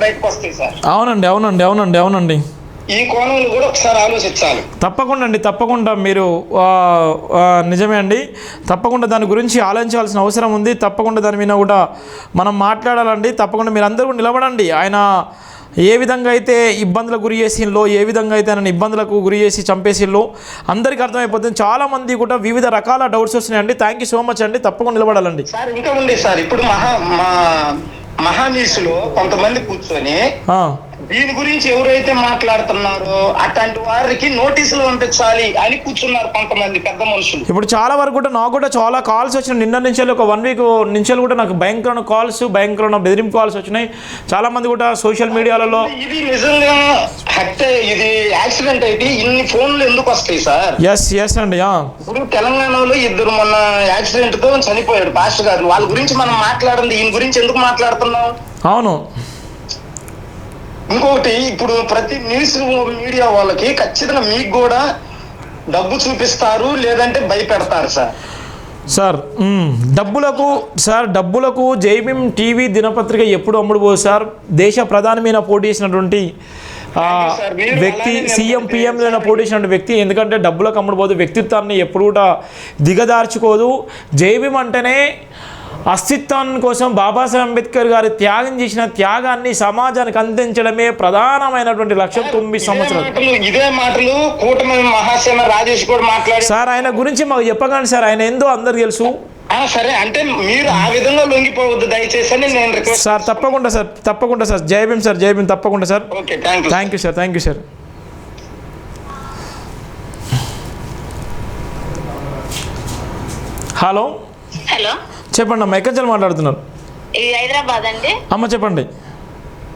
బయటకు వస్తాయి సార్. అవునండి అవునండి అవునండి అవునండి. ఈ కోణంలో కూడా ఒకసారి ఆలోచించాలి. తప్పకుండా అండి, తప్పకుండా మీరు నిజమే అండి, తప్పకుండా దాని గురించి ఆలోచించాల్సిన అవసరం ఉంది. తప్పకుండా దాని మీద కూడా మనం మాట్లాడాలండి. తప్పకుండా మీరు అందరూ నిలబడండి. ఆయన ఏ విధంగా అయితే ఇబ్బందులకు గురి చేసిందో, ఏ విధంగా అయితే ఆయన ఇబ్బందులకు గురి చేసి చంపేసిల్లో అందరికీ అర్థమైపోతుంది. చాలామంది కూడా వివిధ రకాల డౌట్స్ వస్తున్నాయండి. థ్యాంక్ యూ సో మచ్ అండి. తప్పకుండా నిలబడాలండి సార్. ఇంకా ఉంది సార్, ఇప్పుడు మహానీసులో కొంతమంది కూర్చొని దీని గురించి ఎవరైతే మాట్లాడుతున్నారో అట్లాంటి వారికి నోటీసులు పంపించాలి అని కూర్చున్నారు కొంతమంది పెద్ద మనుషులు. ఇప్పుడు చాలా వరకు కూడా నాకు కూడా చాలా కాల్స్ వచ్చినాయి. నిన్న నుంచి ఒక 1 వీక్ నుంచి కూడా నాకు భయంకరమైన కాల్స్, భయంకరమైన బెదిరింపు కాల్స్ వచ్చినాయి. చాలా మంది కూడా సోషల్ మీడియాలలో ఇది నిజంగా ఇది యాక్సిడెంట్ అయితే ఇన్ని ఫోన్లు ఎందుకు వస్తాయి సార్? ఎస్ అండి. ఇప్పుడు తెలంగాణలో 2 మొన్న యాక్సిడెంట్ తో చనిపోయాడు పాస్టర్ గారు. వాళ్ళ గురించి మనం మాట్లాడండి, ఈయన గురించి ఎందుకు మాట్లాడుతున్నాం? అవును. ఇంకొకటి, ఇప్పుడు ప్రతి న్యూస్ మీడియా వాళ్ళకి ఖచ్చితంగా మీకు కూడా డబ్బు చూపిస్తారు, లేదంటే భయపెడతారు సార్. డబ్బులకు జైభీం టీవీ దినపత్రిక ఎప్పుడు అమ్ముడుపోదు సార్. దేశ ప్రధాని మీద పోటీ చేసినటువంటి వ్యక్తి, సీఎం పిఎంలో పోటీ చేసిన వ్యక్తి. ఎందుకంటే డబ్బులకు అమ్ముడుపోదు, వ్యక్తిత్వాన్ని ఎప్పుడు కూడా దిగదార్చుకోదు. జైభీం అంటేనే అస్తిత్వం కోసం బాబాసాహెబ్ అంబేద్కర్ గారు త్యాగం చేసిన త్యాగాన్ని సమాజానికి అందించడమే ప్రధానమైనటువంటి లక్ష్యం. 9 సంవత్సరాలు ఇదే మాటలు కూటమి మహాసేన రాజేష్ కూడా మాట్లాడారు సార్. ఆయన గురించి మాకు చెప్పగానే సార్, ఆయన ఏందో అందరికి తెలుసు. సరే, అంటే మీరు ఆ విధంగా లొంగిపోవద్దు దయచేసి అని నేను రిక్వెస్ట్ సార్. తప్పకుండా సార్. జై భీమ్ సార్, జై భీమ్. తప్పకుండా sir. Okay, thank you sir. Hello చెప్పండి అమ్మ, ఎక్కడి నుంచి మాట్లాడుతున్నారు? హైదరాబాద్ అండి. అమ్మ చెప్పండి.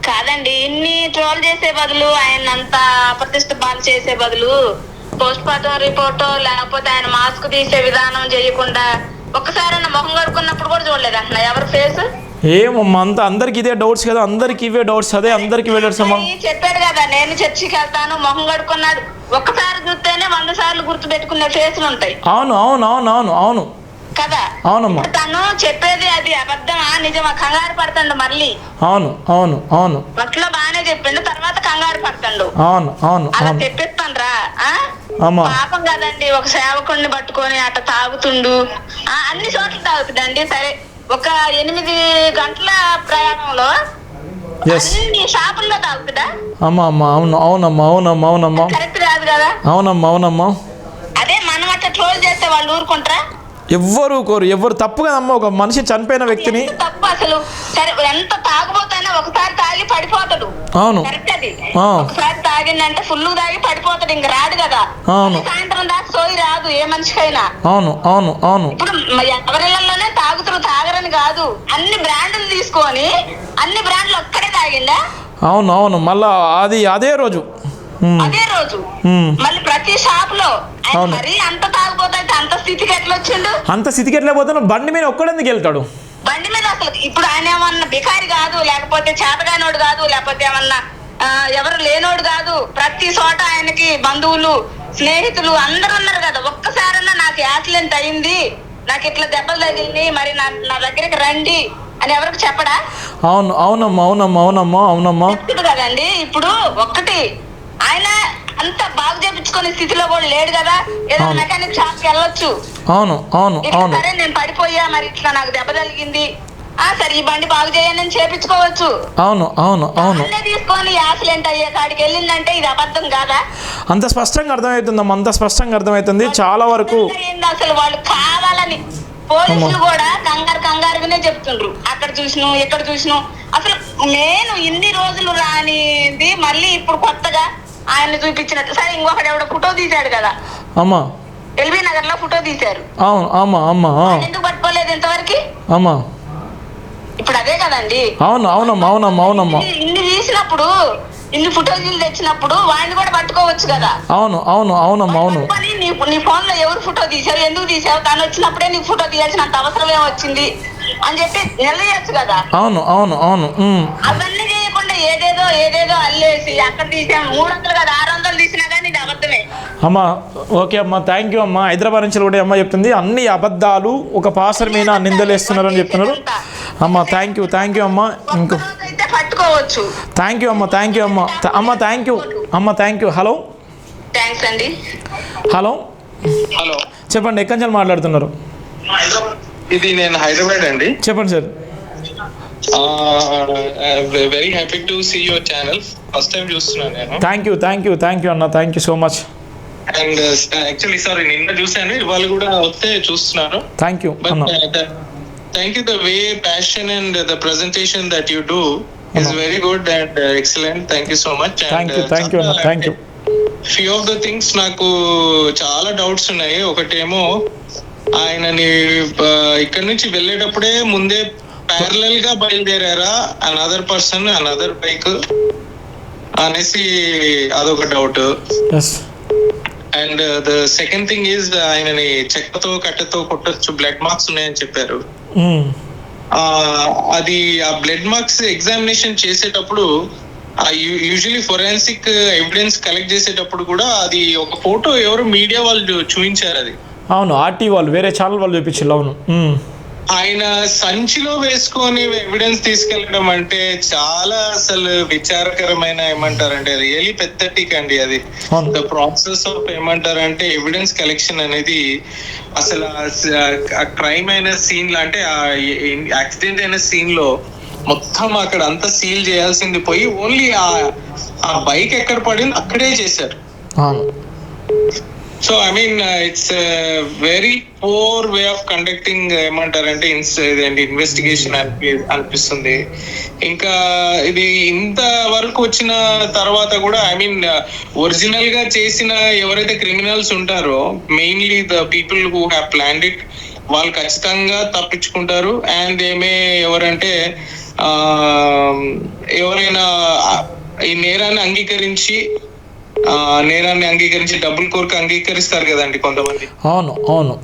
కాదండి, ఇన్ని ట్రోల్ చేసే బదులు ఆయన అంత అప్రతిష్ట బాలు చేసే బదులు పోస్ట్ మార్టం రిపోర్ట్ లేకపోతే ఆయన మాస్క్ తీసే విధానం చేయకుండా ఒక్కసారి మొహం కడుక్కున్నప్పుడు కూడా చూడలేదు అంటున్నా ఎవరు ఫేస్. ఏమమ్మా అంత అందరికి ఇదే డౌట్స్ కదా, అందరికి ఇవే డౌట్స్. అదే అందరికి ఇవే డౌట్స్ అమ్మా. చెప్పాడు కదా, నేను చర్చికి వెళ్తాను మొహం కడుక్కున్నాడు. ఒక్కసారి చూస్తేనే 100 సార్లు గుర్తు పెట్టుకునే ఫేస్లు ఉంటాయి. అవును కదా. అవునమ్మా. తను చెప్పేది అది అబద్ధమా నిజమా కంగారు పడతాడు మళ్ళీ. అవును ఫస్ట్లో బాగానే చెప్పిండు, తర్వాత కంగారు పడతాడు. అవును అలా చెప్పిస్తాను రా. పాపం కదండి, ఒక సేవకుడిని పట్టుకొని అట్ట తాగుతుండు. అన్ని చోట్ల తాగుతుండండి. సరే, ఒక 8 గంటల ప్రయాణంలో అన్ని షాపుల్లో తాగుతుందా? అవునమ్మా. కరెక్ట్ కాదు కదా. అవునమ్మా. అదే మనం అట్లా ట్రోల్ చేస్తే వాళ్ళు ఊరుకుంటారా? ఎవ్వరు కోరు, ఎవరు తప్పు కదమ్మా. ఒక మనిషి చనిపోయిన వ్యక్తిని తప్పు అసలు. సరే, ఎంత తాగుపోతానో ఒకసారి తాగి పడిపోతాడు. అవును, కరెక్ట్. అది ఒకసారి తాగిందంటే ఫుల్ తాగి పడిపోతాడు, ఇంక రాడు కదా. సాయంత్రం దాకా సోయి రాదు ఏ మనిషికైనా. అవును. ఇప్పుడు ఎవరిళ్లలోనే తాగరని కాదు, అన్ని బ్రాండ్లు తీసుకొని అన్ని బ్రాండ్లు ఒక్కడే తాగిందా? అవును. మళ్ళా అదే రోజు మళ్ళీ ప్రతి షాప్ లో మరి అంత తాగిపోతే అంత స్థితికి ఎట్లా వచ్చిండు? అంత స్థితికి ఎట్లా పోతాడు? బండి మీద ఒక్కడెందుకు వెళ్తాడు? బండి మీద అసలు ఇప్పుడు ఆయన ఏమన్నా బికారి కాదు, లేకపోతే చేతగానోడు కాదు, లేకపోతే ఏమన్నా ఎవరు లేనోడు కాదు. ప్రతి చోట ఆయనకి బంధువులు, స్నేహితులు అందరు ఉన్నారు కదా. ఒక్కసారన్నా నాకు యాక్సిడెంట్ అయింది, నాకు ఇట్లా దెబ్బలు తగిలింది, మరి నా దగ్గరికి రండి అని ఎవరికి చెప్పడా? అవునమ్మా. కదండి. ఇప్పుడు ఒక్కటి ఆయన అంత బాగు చేపించుకునే స్థితిలో కూడా లేడు కదా. ఏదో మెకానిక్ షాప్ కి వెళ్ళొచ్చు. సరే, నేను పడిపోయా, మరి ఇట్లా నాకు దెబ్బ తగిలింది, సరే ఈ బండి బాగు చేయండి చేపించుకోవచ్చు. అవును. తీసుకొని యాక్సిడెంట్ అయ్యే కాడికి వెళ్ళిందంటే ఇది అబద్ధం కాదా? అంత స్పష్టంగా అర్థమవుతుందమ్మా, అంత స్పష్టంగా అర్థమవుతుంది. చాలా వరకు అసలు వాళ్ళు కావాలని పోలీసులు కూడా కంగారుగానే చెప్తుండ్రు. అక్కడ చూసినాం, ఇక్కడ చూసినాం. అసలు నేను ఇన్ని రోజులు రానిది మళ్ళీ ఇప్పుడు కొత్తగా ఆయన చూపించినట్టు. సరే, ఇంకొకటి ఎవడో ఫోటో తీశాడు కదా అమ్మా, ఎల్బీ నగర్ లో ఫోటో తీశారు. ఎందుకు పట్టుకోలేదు ఇంతవరకు? ఇప్పుడు అదే కదండి. అవునమ్మా. ఇన్ని తీసినప్పుడు, ఇన్ని ఫోటోలు తెచ్చినప్పుడు వాడిని కూడా పట్టుకోవచ్చు కదా. అవునమ్మా. నీ ఫోన్ లో ఎవరు ఫోటో తీసావు, ఎందుకు తీసావు, తను వచ్చినప్పుడే నీకు ఫోటో తీయాల్సినంత అవసరం ఏమొచ్చింది అని చెప్పి నిలదీయచ్చు కదా. అవును. అవన్నీ చేయకుండా ఏదేదో అల్లేసి అక్కడ తీసాము 300 కాదు 600 తీసినా కానీ ఇది అబద్ధమే. అమ్మా ఓకే అమ్మా, థ్యాంక్ యూ అమ్మా. హైదరాబాద్ నుంచి కూడా అమ్మ చెప్తుంది అన్ని అబద్ధాలు, ఒక పాస్టర్ మీద నిందలేస్తున్నారు అని చెప్తున్నారు. అమ్మ థ్యాంక్ యూ అమ్మా. ఇంకో పట్టుకోవచ్చు. థ్యాంక్ యూ అమ్మ, థ్యాంక్ యూ అమ్మ. అమ్మ థ్యాంక్ యూ అమ్మ, థ్యాంక్ యూ. హలో థ్యాంక్స్ అండి. హలో చెప్పండి, ఎక్కడి నుంచి మాట్లాడుతున్నారు? ఇది నేను హైదరాబాద్ అండి. చెప్పండి sir. Very happy to see your channel, first time చూస్తున్నాను నేను. థ్యాంక్ యూ అన్న, thank you so much. And actually sorry నిన్న చూసాను, ఇవాళ కూడా వస్తే చూస్తున్నాను. Thank you thank you. The way passion and the presentation that you do is very good and excellent. Thank you so much. Thank you అన్న, thank you. Few of the things నాకు చాలా doubts ఉన్నాయి. ఒకటేమో ఆయనని ఇక్కడ నుంచి వెళ్ళేటప్పుడే ముందే parallel గా బయలుదేరారా అనదర్ పర్సన్ అనదర్ బైక్ అనేసి అదొక doubt. And the second thing is ఆయనని చెక్కతో కట్టెతో కొట్టొచ్చు, బ్లడ్ మార్క్స్ ఉన్నాయని చెప్పారు. అది ఆ బ్లడ్ మార్క్స్ ఎగ్జామినేషన్ చేసేటప్పుడు యూజువలీ ఫోరెన్సిక్ ఎవిడెన్స్ కలెక్ట్ చేసేటప్పుడు కూడా అది ఒక ఫోటో ఎవరు మీడియా వాళ్ళు చూపించారు. అది అవును, ఆర్టీ వాళ్ళు వేరే ఛానల్ వాళ్ళు చూపించారు. అవును, ఆయన సంచిలో వేసుకొని ఎవిడెన్స్ తీసుకెళ్లడం అంటే చాలా అసలు విచారకరమైన, ఏమంటారంటే రియలీ పెద్దటిక్ అండి. అది ద ప్రాసెస్ ఆఫ్ ఏమంటారంటే ఎవిడెన్స్ కలెక్షన్ అనేది అసలు క్రైమ్ అయిన సీన్ లో, అంటే యాక్సిడెంట్ అయిన సీన్ లో మొత్తం అక్కడ అంతా సీల్ చేయాల్సింది పోయి ఓన్లీ ఆ బైక్ ఎక్కడ పడింది అక్కడే చేశారు. So I mean it's very poor way of conducting, ఏమంటారంటే ఇన్వెస్టిగేషన్ అనిపిస్తుంది. ఇంకా ఇది ఇంత వరకు వచ్చిన తర్వాత కూడా ఐ మీన్ ఒరిజినల్ గా చేసిన ఎవరైతే క్రిమినల్స్ ఉంటారో, mainly the people who have planned it, వాళ్ళు ఖచ్చితంగా తప్పించుకుంటారు. అండ్ ఏమే ఎవరంటే ఎవరైనా ఈ నేరాన్ని అంగీకరించి డబ్బుల కోరిక అంగీకరిస్తారు కదండి కొంతమంది. అవును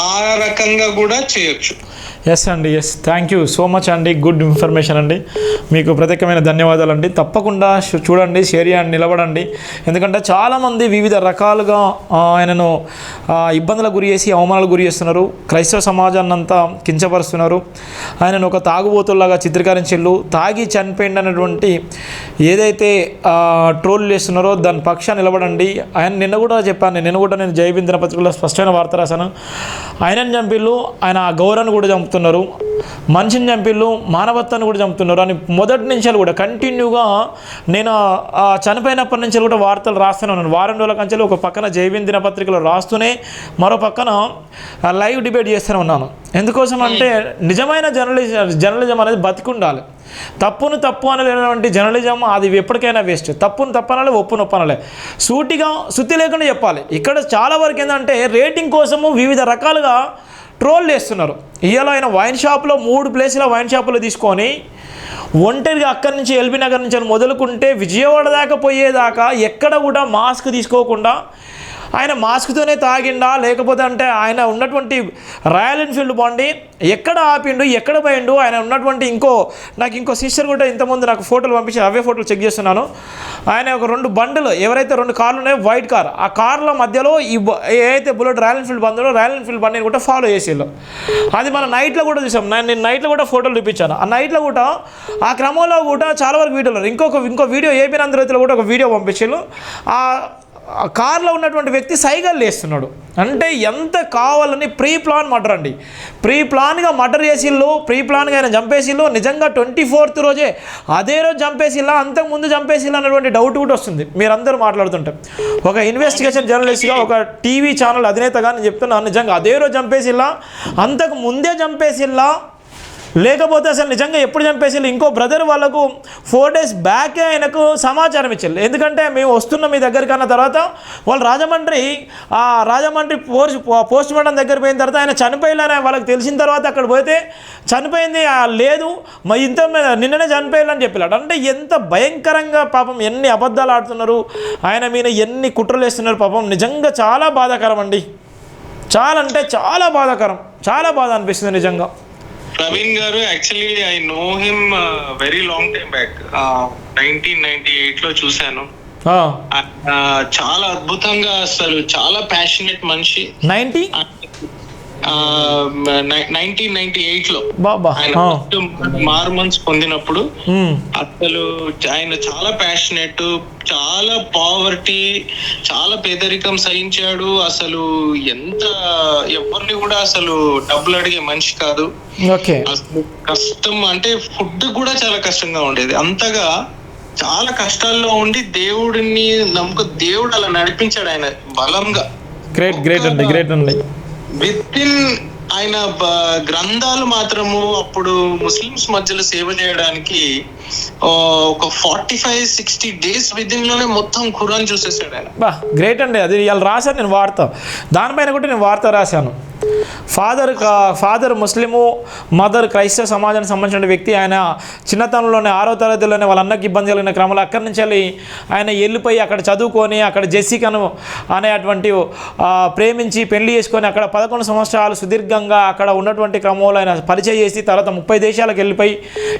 ఆ రకంగా కూడా చేయొచ్చు. ఎస్ అండి, yes. Thank you so much అండి, గుడ్ ఇన్ఫర్మేషన్ అండి. మీకు ప్రత్యేకమైన ధన్యవాదాలు అండి. తప్పకుండా చూడండి, షేర్ చేయండి, నిలబడండి. ఎందుకంటే చాలామంది వివిధ రకాలుగా ఆయనను ఇబ్బందులకు గురి చేసి అవమానాలకు గురి చేస్తున్నారు. క్రైస్తవ సమాజాన్ని అంతా కించపరుస్తున్నారు. ఆయనను ఒక తాగుబోతుల్లాగా చిత్రీకరించిళ్ళు. తాగి చనిపోయింది అన్నటువంటి ఏదైతే ట్రోల్ చేస్తున్నారో దాని పక్షాన్ని నిలబడండి. ఆయన నిన్న కూడా చెప్పాను, నేను జయబిందన పత్రికలో స్పష్టమైన వార్త రాశాను. ఆయనను చంపిళ్ళు, ఆయన గౌరవాన్ని కూడా చంపుతున్నారు, మనిషిని చంపిళ్ళు, మానవత్వాన్ని కూడా చంపుతున్నారు అని మొదటి నుంచి కూడా కంటిన్యూగా నేను చనిపోయినప్పటి నుంచి కూడా వార్తలు రాస్తూనే ఉన్నాను. వారం రోజుల కంచెలు ఒక పక్కన జైవిన్ దినపత్రికలో రాస్తూనే మరో పక్కన లైవ్ డిబేట్ చేస్తూనే ఉన్నాను. ఎందుకోసం అంటే నిజమైన జర్నలిజం అనేది బతికుండాలి. తప్పును తప్పు అనలేనటువంటి జర్నలిజం అది ఎప్పటికైనా వేస్ట్. తప్పును తప్పనాలి, ఒప్పును ఒప్పనాలి, సూటిగా శుద్ధి లేకుండా చెప్పాలి. ఇక్కడ చాలా వరకు ఏంటంటే రేటింగ్ కోసము వివిధ రకాలుగా ట్రోల్ చేస్తున్నారు. ఇవాళ ఆయన వైన్ షాప్లో 3 ప్లేసుల వైన్ షాపులో తీసుకొని ఒంటరిగా అక్కడి నుంచి ఎల్బీ నగర్ నుంచి మొదలుకుంటే విజయవాడ దాకా పోయేదాకా ఎక్కడ కూడా మాస్క్ తీసుకోకుండా ఆయన మాస్క్తోనే తాగిండా, లేకపోతే అంటే ఆయన ఉన్నటువంటి రాయల్ ఎన్ఫీల్డ్ బండి ఎక్కడ ఆపిండు, ఎక్కడ పోయిండు, ఆయన ఉన్నటువంటి నాకు ఇంకో సిస్టర్ కూడా ఇంతకుముందు నాకు ఫోటోలు పంపించారు, అవే ఫోటోలు చెక్ చేస్తున్నాను. ఆయన ఒక 2 బండ్లు, ఎవరైతే 2 కార్లు ఉన్నాయో వైట్ కార్, ఆ కార్ల మధ్యలో ఏదైతే బుల్లెట్ రాయల్ ఎన్ఫీల్డ్ బండిలో రాయల్ ఎన్ఫీల్డ్ బండిని కూడా ఫాలో చేసేళ్ళు. అది మన నైట్లో కూడా చూసాం. నేను నైట్లో కూడా ఫోటోలు చూపించాను. ఆ నైట్లో కూడా ఆ క్రమంలో కూడా చాలా వరకు వీడియోలు. ఇంకో వీడియో ఏపీ నందరైతులో కూడా ఒక వీడియో పంపించారు. ఆ కార్లో ఉన్నటువంటి వ్యక్తి సైగలు వేస్తున్నాడు. అంటే ఎంత కావాలని ప్రీ ప్లాన్ మర్డర్ అండి. ప్రీ ప్లాన్గా మర్డర్ చేసిళ్ళు, ప్రీ ప్లాన్గా ఆయన చంపేసిళ్ళు. నిజంగా 24th రోజే అదే రోజు చంపేసిల్లా, అంతకుముందు చంపేసిల్లా అన్నటువంటి డౌట్ కూడా వస్తుంది మీరందరూ మాట్లాడుతుంటే. ఒక ఇన్వెస్టిగేషన్ జర్నలిస్ట్గా, ఒక టీవీ ఛానల్ అధినేతగా నేను చెప్తున్నాను, నిజంగా అదే రోజు చంపేసిల్లా, అంతకు ముందే చంపేసిల్లా, లేకపోతే అసలు నిజంగా ఎప్పుడు చంపేసిల్లు. ఇంకో బ్రదర్ వాళ్ళకు 4 days బ్యాకే ఆయనకు సమాచారం ఇచ్చారు. ఎందుకంటే మేము వస్తున్నాం మీ దగ్గరికి అన్న తర్వాత వాళ్ళు రాజమండ్రి పోస్ట్ మార్టం దగ్గర పోయిన తర్వాత ఆయన చనిపోయాలని వాళ్ళకి తెలిసిన తర్వాత అక్కడ పోతే చనిపోయింది లేదు, నిన్ననే చనిపోయాలని చెప్పాడు. అంటే ఎంత భయంకరంగా పాపం ఎన్ని అబద్ధాలు ఆడుతున్నారు, ఆయన మీద ఎన్ని కుట్రలు వేస్తున్నారు. పాపం నిజంగా చాలా బాధాకరం అండి. చాలా అంటే చాలా బాధాకరం, చాలా బాధ అనిపిస్తుంది నిజంగా. ప్రవీణ్ గారు actually I know him very long time back. 1998 లో చూశాను. చాలా అద్భుతంగా, అసలు చాలా ప్యాషనేట్ మనిషి. 1998 లో ఆయన మార్మన్స్ పొందినప్పుడు అసలు ఆయన చాలా ప్యాషనేట్, చాలా పావర్టీ, చాలా పేదరికం సహించాడు. అసలు ఎంత ఎవరిని కూడా అసలు డబ్బులు అడిగే మనిషి కాదు. అసలు కష్టం అంటే ఫుడ్ కూడా చాలా కష్టంగా ఉండేది. అంతగా చాలా కష్టాల్లో ఉండి దేవుడిని నమ్ముకు దేవుడు అలా నడిపించాడు ఆయన బలంగా. గ్రేట్ అండి. విత్ ఇన్ ఆయన గ్రంథాలు మాత్రము అప్పుడు ముస్లిమ్స్ మధ్యలో సేవ చేయడానికి ఒక 45-60 days విదిన్ లోనే మొత్తం ఖురాన్ చూసేసాడు ఆయన. గ్రేట్ అండి. అది ఇవాళ రాశాను నేను వార్త, దానిపైన కూడా నేను వార్త రాశాను. ఫాదర్ ముస్లిము, మదర్ క్రైస్తవ సమాజానికి సంబంధించిన వ్యక్తి. ఆయన చిన్నతనంలోనే 6వ తరగతిలోనే వాళ్ళ అన్నకి ఇబ్బంది కలిగిన క్రమంలో అక్కడి నుంచి వెళ్ళి ఆయన వెళ్ళిపోయి అక్కడ చదువుకొని అక్కడ జెస్సికను అనేటువంటి ప్రేమించి పెళ్లి చేసుకొని అక్కడ 11 సంవత్సరాలు సుదీర్ఘంగా అక్కడ ఉన్నటువంటి క్రమంలో ఆయన పరిచయం చేసి తర్వాత 30 దేశాలకు వెళ్ళిపోయి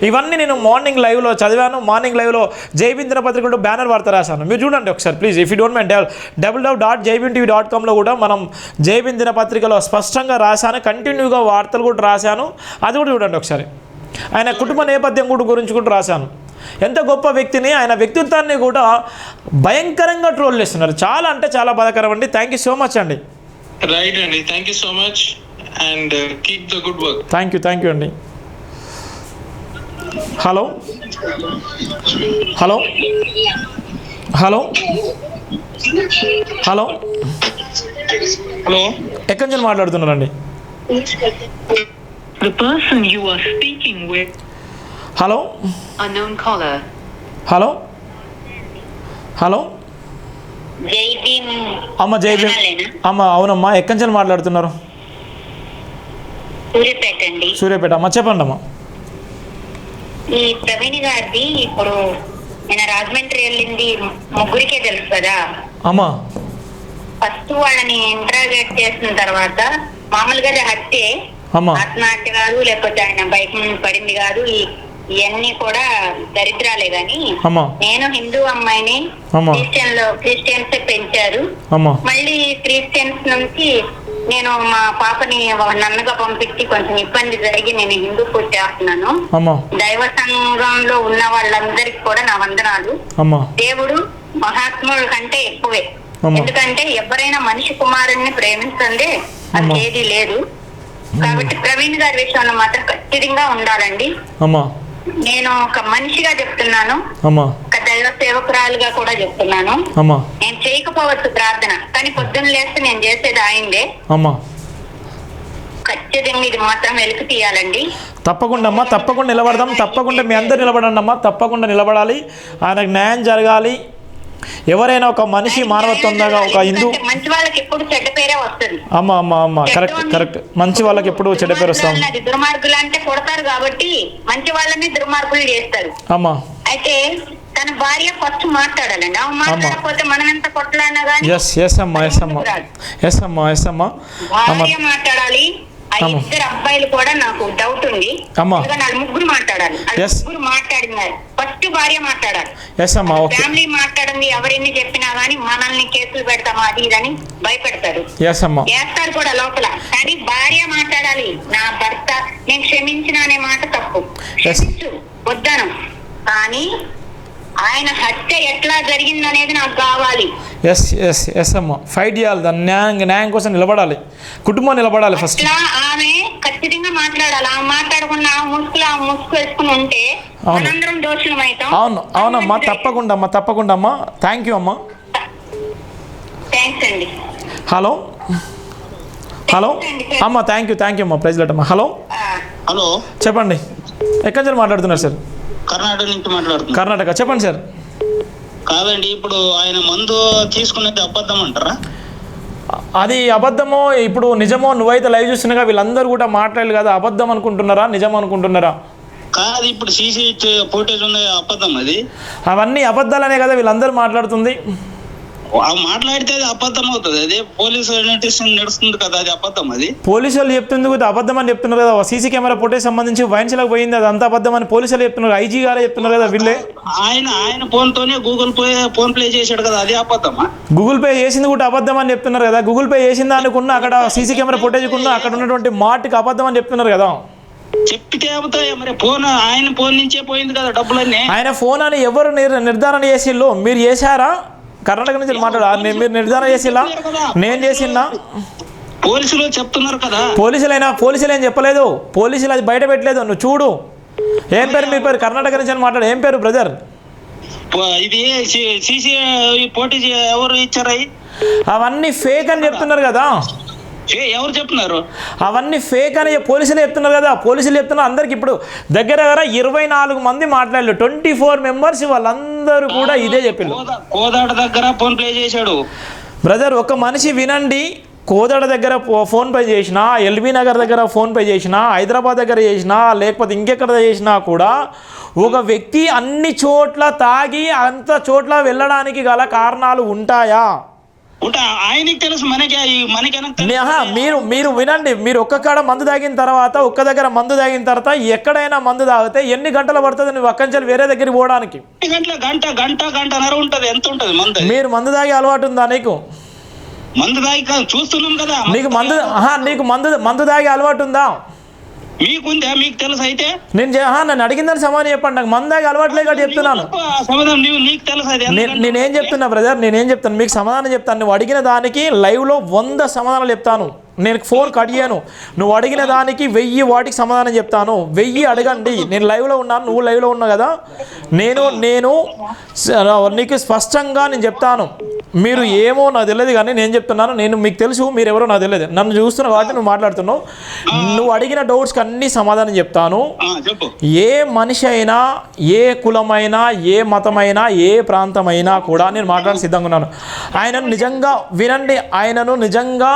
ఇవన్నీ నేను మార్నింగ్ లైవ్లో చదివాను. మార్నింగ్ లైవ్లో జైబీన్ దినపత్రికలో బ్యానర్ వార్త రాశాను. మీరు చూడండి ఒకసారి please, if you don't mind. www.jbintv.com మనం జైబీన్ దినపత్రికలో స్పష్టంగా రాశాను. కంటిన్యూగా వార్తలు కూడా రాశాను, అది కూడా చూడండి ఒకసారి. ఆయన కుటుంబ నేపథ్యం గురించి కూడా రాశాను. ఎంత గొప్ప వ్యక్తిని, ఆయన వ్యక్తిత్వాన్ని కూడా భయంకరంగా ట్రోల్ చేస్తున్నారు. చాలా అంటే చాలా బాధాకరం అండి. థ్యాంక్ యూ సో మచ్ అండి. రైట్ అండి, thank you so much and keep the good work. Thank you అండి. Hello hello hello hello hello, ఎక్కడి నుంచి మాట్లాడుతున్నారండి? హలో హలో హలో అమ్మ జైబీన్ అమ్మ. అవునమ్మా, ఎక్కడి నుంచి మాట్లాడుతున్నారు? సూర్యాపేట అమ్మ, చెప్పండి అమ్మా. ఈ ప్రవీణ్ గారిది ఇప్పుడు నేను రాజమండ్రి వెళ్ళింది ముగ్గురికే తెలుసు కదా అమ్మా. ఫస్ట్ వాళ్ళని ఇంటరాగేట్ చేసిన తర్వాత మామూలుగా హత్యే, ఆత్మహత్య కాదు, లేకపోతే ఆయన బైక్ మీద పడింది కాదు, ఇవన్నీ కూడా దరిద్రాలే గాని. నేను హిందూ అమ్మాయిని క్రిస్టియన్స్ పెంచారు. మళ్ళీ క్రిస్టియన్స్ నుంచి నేను మా పాపని నన్నగా పంపించి కొంచెం ఇబ్బంది జరిగి నేను హిందూ పూజ చేస్తున్నాను. దైవ సంఘంలో ఉన్న వాళ్ళందరికి కూడా నా వందనాలు. దేవుడు మహాత్ముల కంటే ఎక్కువే. ఎందుకంటే ఎవరైనా మనిషి కుమారుణ్ణి ప్రేమించండి, అది ఏది లేదు. కాబట్టి ప్రవీణ్ గారి విషయంలో మాత్రం ఖచ్చితంగా ఉండాలండి. నేను ఒక మనిషిగా చెప్తున్నాను, ఒక దైవ సేవకురాలుగా కూడా చెప్తున్నాను. నేను చేయకపోవచ్చు ప్రార్థన, కానీ పొద్దున్న లేస్తే నేను చేసేది ఆయనదే. ఖచ్చితంగా ఇది మాత్రం వెలికి తీయాలండి. తప్పకుండా అమ్మా, తప్పకుండా నిలబడదాం. తప్పకుండా మీ అందరు నిలబడండి అమ్మా, తప్పకుండా నిలబడాలి. ఆయనకు న్యాయం జరగాలి. ఎవరైనా ఒక మనిషి మానవత్వంగా ఒక హిందూ మంచి వాళ్ళకి ఎప్పుడు చెడ్డ పేరే వస్తుంది. అమ్మా కరెక్ట్. మంచి వాళ్ళకి ఎప్పుడు చెడ్డ పేరు వస్తాం. దుర్మార్గులు అంటే కొడతారు కాబట్టి మంచి వాళ్ళని దుర్మార్గులు చేస్తారు. అమ్మా అయితే తన భార్య ఫస్ట్ మాట్లాడాలండి. ఆమె మాట్లాడకపోతే మనం ఎంత కొట్లాడినా కానీ భార్య మాట్లాడాలి. ఇద్దరు అబ్బాయిలు కూడా నాకు డౌట్ ఉంది, వాళ్ళు ముగ్గురు మాట్లాడాలి. ముగ్గురు మాట్లాడినారు, ఫస్ట్ భార్య మాట్లాడాలి. ఫ్యామిలీ మాట్లాడింది ఎవరెన్ని చెప్పినా గానీ మనల్ని కేసులు పెడతామా అది ఇదని భయపెడతారు, చేస్తారు కూడా లోపల. కానీ భార్య మాట్లాడాలి. నా భర్త నేను క్షమించిన అనే మాట తప్పు, క్షమించు వద్దను, కానీ ఆయన హత్య ఎట్లా జరిగిందనేది నాకు కావాలి. అమ్మా, ఫైట్ చేయాలి. దాన్ని న్యాయం కోసం నిలబడాలి, కుటుంబం నిలబడాలి ఫస్ట్. ఆమె ఖచ్చితంగా మాట్లాడాలి. ఆమె మాట్లాడకుండా ఆ ముసుగు వేసుకుని ఉంటే మనందరం దోషులం అవుతాం. అవునమ్మా, తప్పకుండా అమ్మా. థ్యాంక్ యూ అమ్మా. థ్యాంక్స్ అండి. హలో అమ్మా, థ్యాంక్ యూ అమ్మా. ప్రైజ్ లార్డ్ అమ్మా. హలో చెప్పండి, ఎక్కడి నుంచి మాట్లాడుతున్నారు సార్? కర్ణాటక నుంచి మాట్లాడుతున్నారు. కర్ణాటక, చెప్పండి సార్. కాదండి, ఇప్పుడు ఆయన మందు తీసుకునేది అబద్ధం అంటారా? అది అబద్ధమో ఇప్పుడు నిజమో నువ్వైతే లైవ్ చూస్తున్నాగా వీళ్ళందరూ కూడా మాట్లాడాలి కదా, అబద్ధం అనుకుంటున్నారా నిజం అనుకుంటున్నారా? కాదు, ఇప్పుడు సీసీ ఫుటేజ్ ఉంది, అబద్ధం అది. అవన్నీ అబద్ధాలనే కదా వీళ్ళందరూ మాట్లాడుతుంది. మాట్లాడితే అది అబద్ధం అవుతుంది. అదే పోలీసు ఇన్వెస్టిగేషన్ నడుస్తుంది కదా, అది అబద్ధం. అది పోలీసులు చెప్తుంది అబద్ధం అని చెప్తున్నారు కదా. సీసీ కెమెరా ఫుటేజ్ సంబంధించి వైన్స్లకు పోయింది, అది అంత అబద్ధం అని పోలీసులు చెప్తున్నారు. ఐజీ గారే చెప్తున్నారు కదా వీళ్ళే. ఆయన ఫోన్ తోనే ఫోన్ ప్లే చేశాడు కదా, అది అబద్ధమా? గూగుల్ పే చేసింది కూడా అబద్ధం అని చెప్తున్నారు కదా. గూగుల్ పే చేసింది అనుకున్న అక్కడ సీసీ కెమెరా ఫుటేజ్ కున్న అక్కడ ఉన్నటువంటి మాటకి అబద్ధం అని చెప్తున్నారు కదా. చెప్పితే అవుతాయి మరి. ఆయన ఫోన్ నుంచే పోయింది కదా డబ్బులన్నీ. ఆయన ఫోన్ అని ఎవరు నిర్ధారణ చేసిళ్ళు? మీరు చేశారా? కర్ణాటక నుంచి మాట్లాడారు, మీరు నిర్ధారణ చేసిల్లా? నేను చేసిన్నా? పోలీసులు చెప్తున్నారు కదా. పోలీసులు ఏం చెప్పలేదు, పోలీసులు అది బయట పెట్టలేదు. నువ్వు చూడు. ఏం పేరు మీ పేరు? కర్ణాటక నుంచి అని మాట్లాడు. ఏం పేరు బ్రదర్? ఇది సీసీ పోటీ ఎవరు ఇచ్చారా? అవన్నీ ఫేక్ అని చెప్తున్నారు కదా. ఎవరు చెప్తున్నారు? అవన్నీ ఫేక్ అని పోలీసులు చెప్తున్నారు కదా. పోలీసులు చెప్తున్నారు అందరికి. ఇప్పుడు దగ్గర 24 మంది మాట్లాడారు, 24 మెంబర్స్, వాళ్ళందరూ కూడా ఇదే చెప్పారు. కోదాడ దగ్గర ఫోన్ ప్లే చేశాడు బ్రదర్. ఒక మనిషి వినండి, కోదాడ దగ్గర ఫోన్ పే చేసినా, ఎల్బీ నగర్ దగ్గర ఫోన్ పే చేసినా, హైదరాబాద్ దగ్గర చేసినా, లేకపోతే ఇంకెక్కడ చేసినా కూడా ఒక వ్యక్తి అన్ని చోట్ల తాగి అంత చోట్ల వెళ్ళడానికి గల కారణాలు ఉంటాయా? ఆయనకి తెలుసు, మీరు వినండి. మీరు ఒక్క కాడ మందు తాగిన తర్వాత, ఒక్క దగ్గర మందు తాగిన తర్వాత ఎక్కడైనా మందు తాగితే ఎన్ని గంటలు పడుతుంది నువ్వు అక్కడి నుంచి వేరే దగ్గరికి పోవడానికి? గంటన్నర ఉంటది. ఎంత ఉంటది మందు? మీరు మందు తాగే అలవాటు ఉందా నీకు? మందు తాగి చూస్తున్నాం కదా. నీకు మందు తాగే అలవాటు ఉందా? మీకుందా? మీకు తెలుసు అయితే? నన్ను అడిగిందని సమాధానం చెప్పండి. నాకు మందు తాగే అలవాట్లే కాబట్టి చెప్తున్నాను. నేనేం చెప్తున్నా బ్రదర్, నేనేం చెప్తాను మీకు సమాధానం చెప్తాను. నువ్వు అడిగిన దానికి లైవ్లో 100 సమాధానాలు చెప్తాను. నేను ఫోన్ కట్ చేయను. నువ్వు అడిగిన దానికి 1000 వాటికి సమాధానం చెప్తాను. 1000 అడగండి. నేను లైవ్లో ఉన్నాను, నువ్వు లైవ్లో ఉన్నావు కదా. నేను నీకు స్పష్టంగా నేను చెప్తాను. మీరు ఏమో నాకు తెలియదు కానీ నేను చెప్తున్నాను. నేను మీకు తెలుసు, మీరు ఎవరో నాకు తెలియదు. నన్ను చూస్తున్నావు కాబట్టి నువ్వు మాట్లాడుతున్నావు. నువ్వు అడిగిన డౌట్స్కి అన్ని సమాధానం చెప్తాను. ఏ మనిషి అయినా, ఏ కులమైనా, ఏ మతమైనా, ఏ ప్రాంతమైనా కూడా నేను మాట్లాడి సిద్ధంగా ఉన్నాను. ఆయనను నిజంగా వినండి, ఆయనను నిజంగా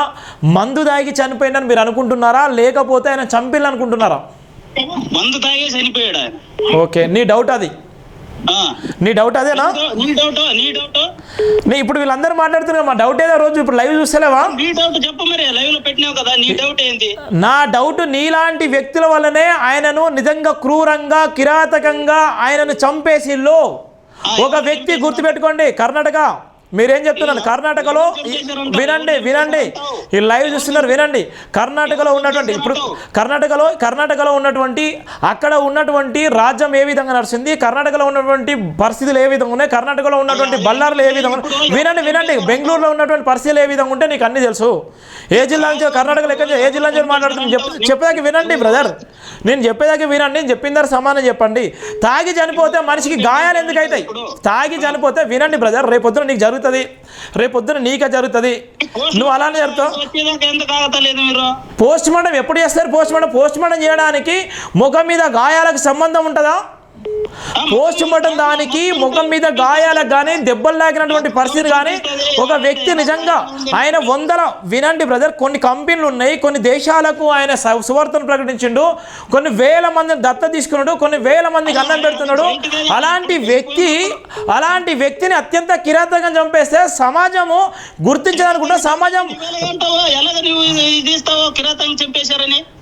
మందు తాగి చనిపోయిందని మీరు అనుకుంటున్నారా, లేకపోతే ఆయన చంపిల్ని అనుకుంటున్నారా? మందు తాగి చనిపోయాడు. ఓకే, నీ డౌట్ అది. నీ డౌట్ అదేనా? ఇప్పుడు వీళ్ళందరూ మాట్లాడుతున్నారు. మా డౌట్ ఏదో రోజు ఇప్పుడు లైవ్ చూస్తలేవా? నా డౌట్ నీలాంటి వ్యక్తుల వల్లనే ఆయనను నిజంగా క్రూరంగా, కిరాతకంగా ఆయనను చంపేసిల్లో. ఒక వ్యక్తి గుర్తుపెట్టుకోండి, కర్ణాటక. మీరేం చెప్తున్నారు? కర్ణాటకలో వినండి, ఈ లైవ్ చూస్తున్నారు వినండి. కర్ణాటకలో ఉన్నటువంటి ఇప్పుడు కర్ణాటకలో ఉన్నటువంటి అక్కడ ఉన్నటువంటి రాజ్యం ఏ విధంగా నడుస్తుంది, కర్ణాటకలో ఉన్నటువంటి పరిస్థితులు ఏ విధంగా ఉన్నాయి, కర్ణాటకలో ఉన్నటువంటి బళ్ళారులు ఏ విధంగా వినండి. బెంగళూరులో ఉన్నటువంటి పరిస్థితులు ఏ విధంగా ఉంటే నీకు అన్ని తెలుసు. ఏ జిల్లా నుంచి కర్ణాటకలో ఏ జిల్లా నుంచి మాట్లాడుతుంది చెప్పేదాకా వినండి బ్రదర్. నేను చెప్పేదాకా వినండి. నేను చెప్పిన తర్వాత సమానం చెప్పండి. తాగి చనిపోతే మనిషికి గాయాలు ఎందుకు అవుతాయి? తాగి చనిపోతే వినండి బ్రదర్, రేపొద్దున నీకు జరుగుతుంది, రేపొద్దున నీకే జరుగుతుంది. నువ్వు అలానే చెప్తావు. పోస్ట్ మార్టం ఎప్పుడు చేస్తారు? పోస్ట్ మార్టం చేయడానికి ముఖం మీద గాయాలకు సంబంధం ఉంటుందా? పోస్ట్ మార్టం దానికి ముఖం మీద గాయాలకు కానీ, దెబ్బలు లాగినటువంటి పరిస్థితి కానీ, ఒక వ్యక్తి నిజంగా ఆయన వినండి బ్రదర్, కొన్ని కంపెనీలు ఉన్నాయి, కొన్ని దేశాలకు ఆయన సువార్తను ప్రకటించిండు, కొన్ని వేల మందిని దత్త తీసుకున్నాడు, కొన్ని వేల మందికి అన్నం పెడుతున్నాడు. అలాంటి వ్యక్తిని అత్యంత కిరాతకంగా చంపేస్తే సమాజము గుర్తించాలనుకుంటా. సమాజం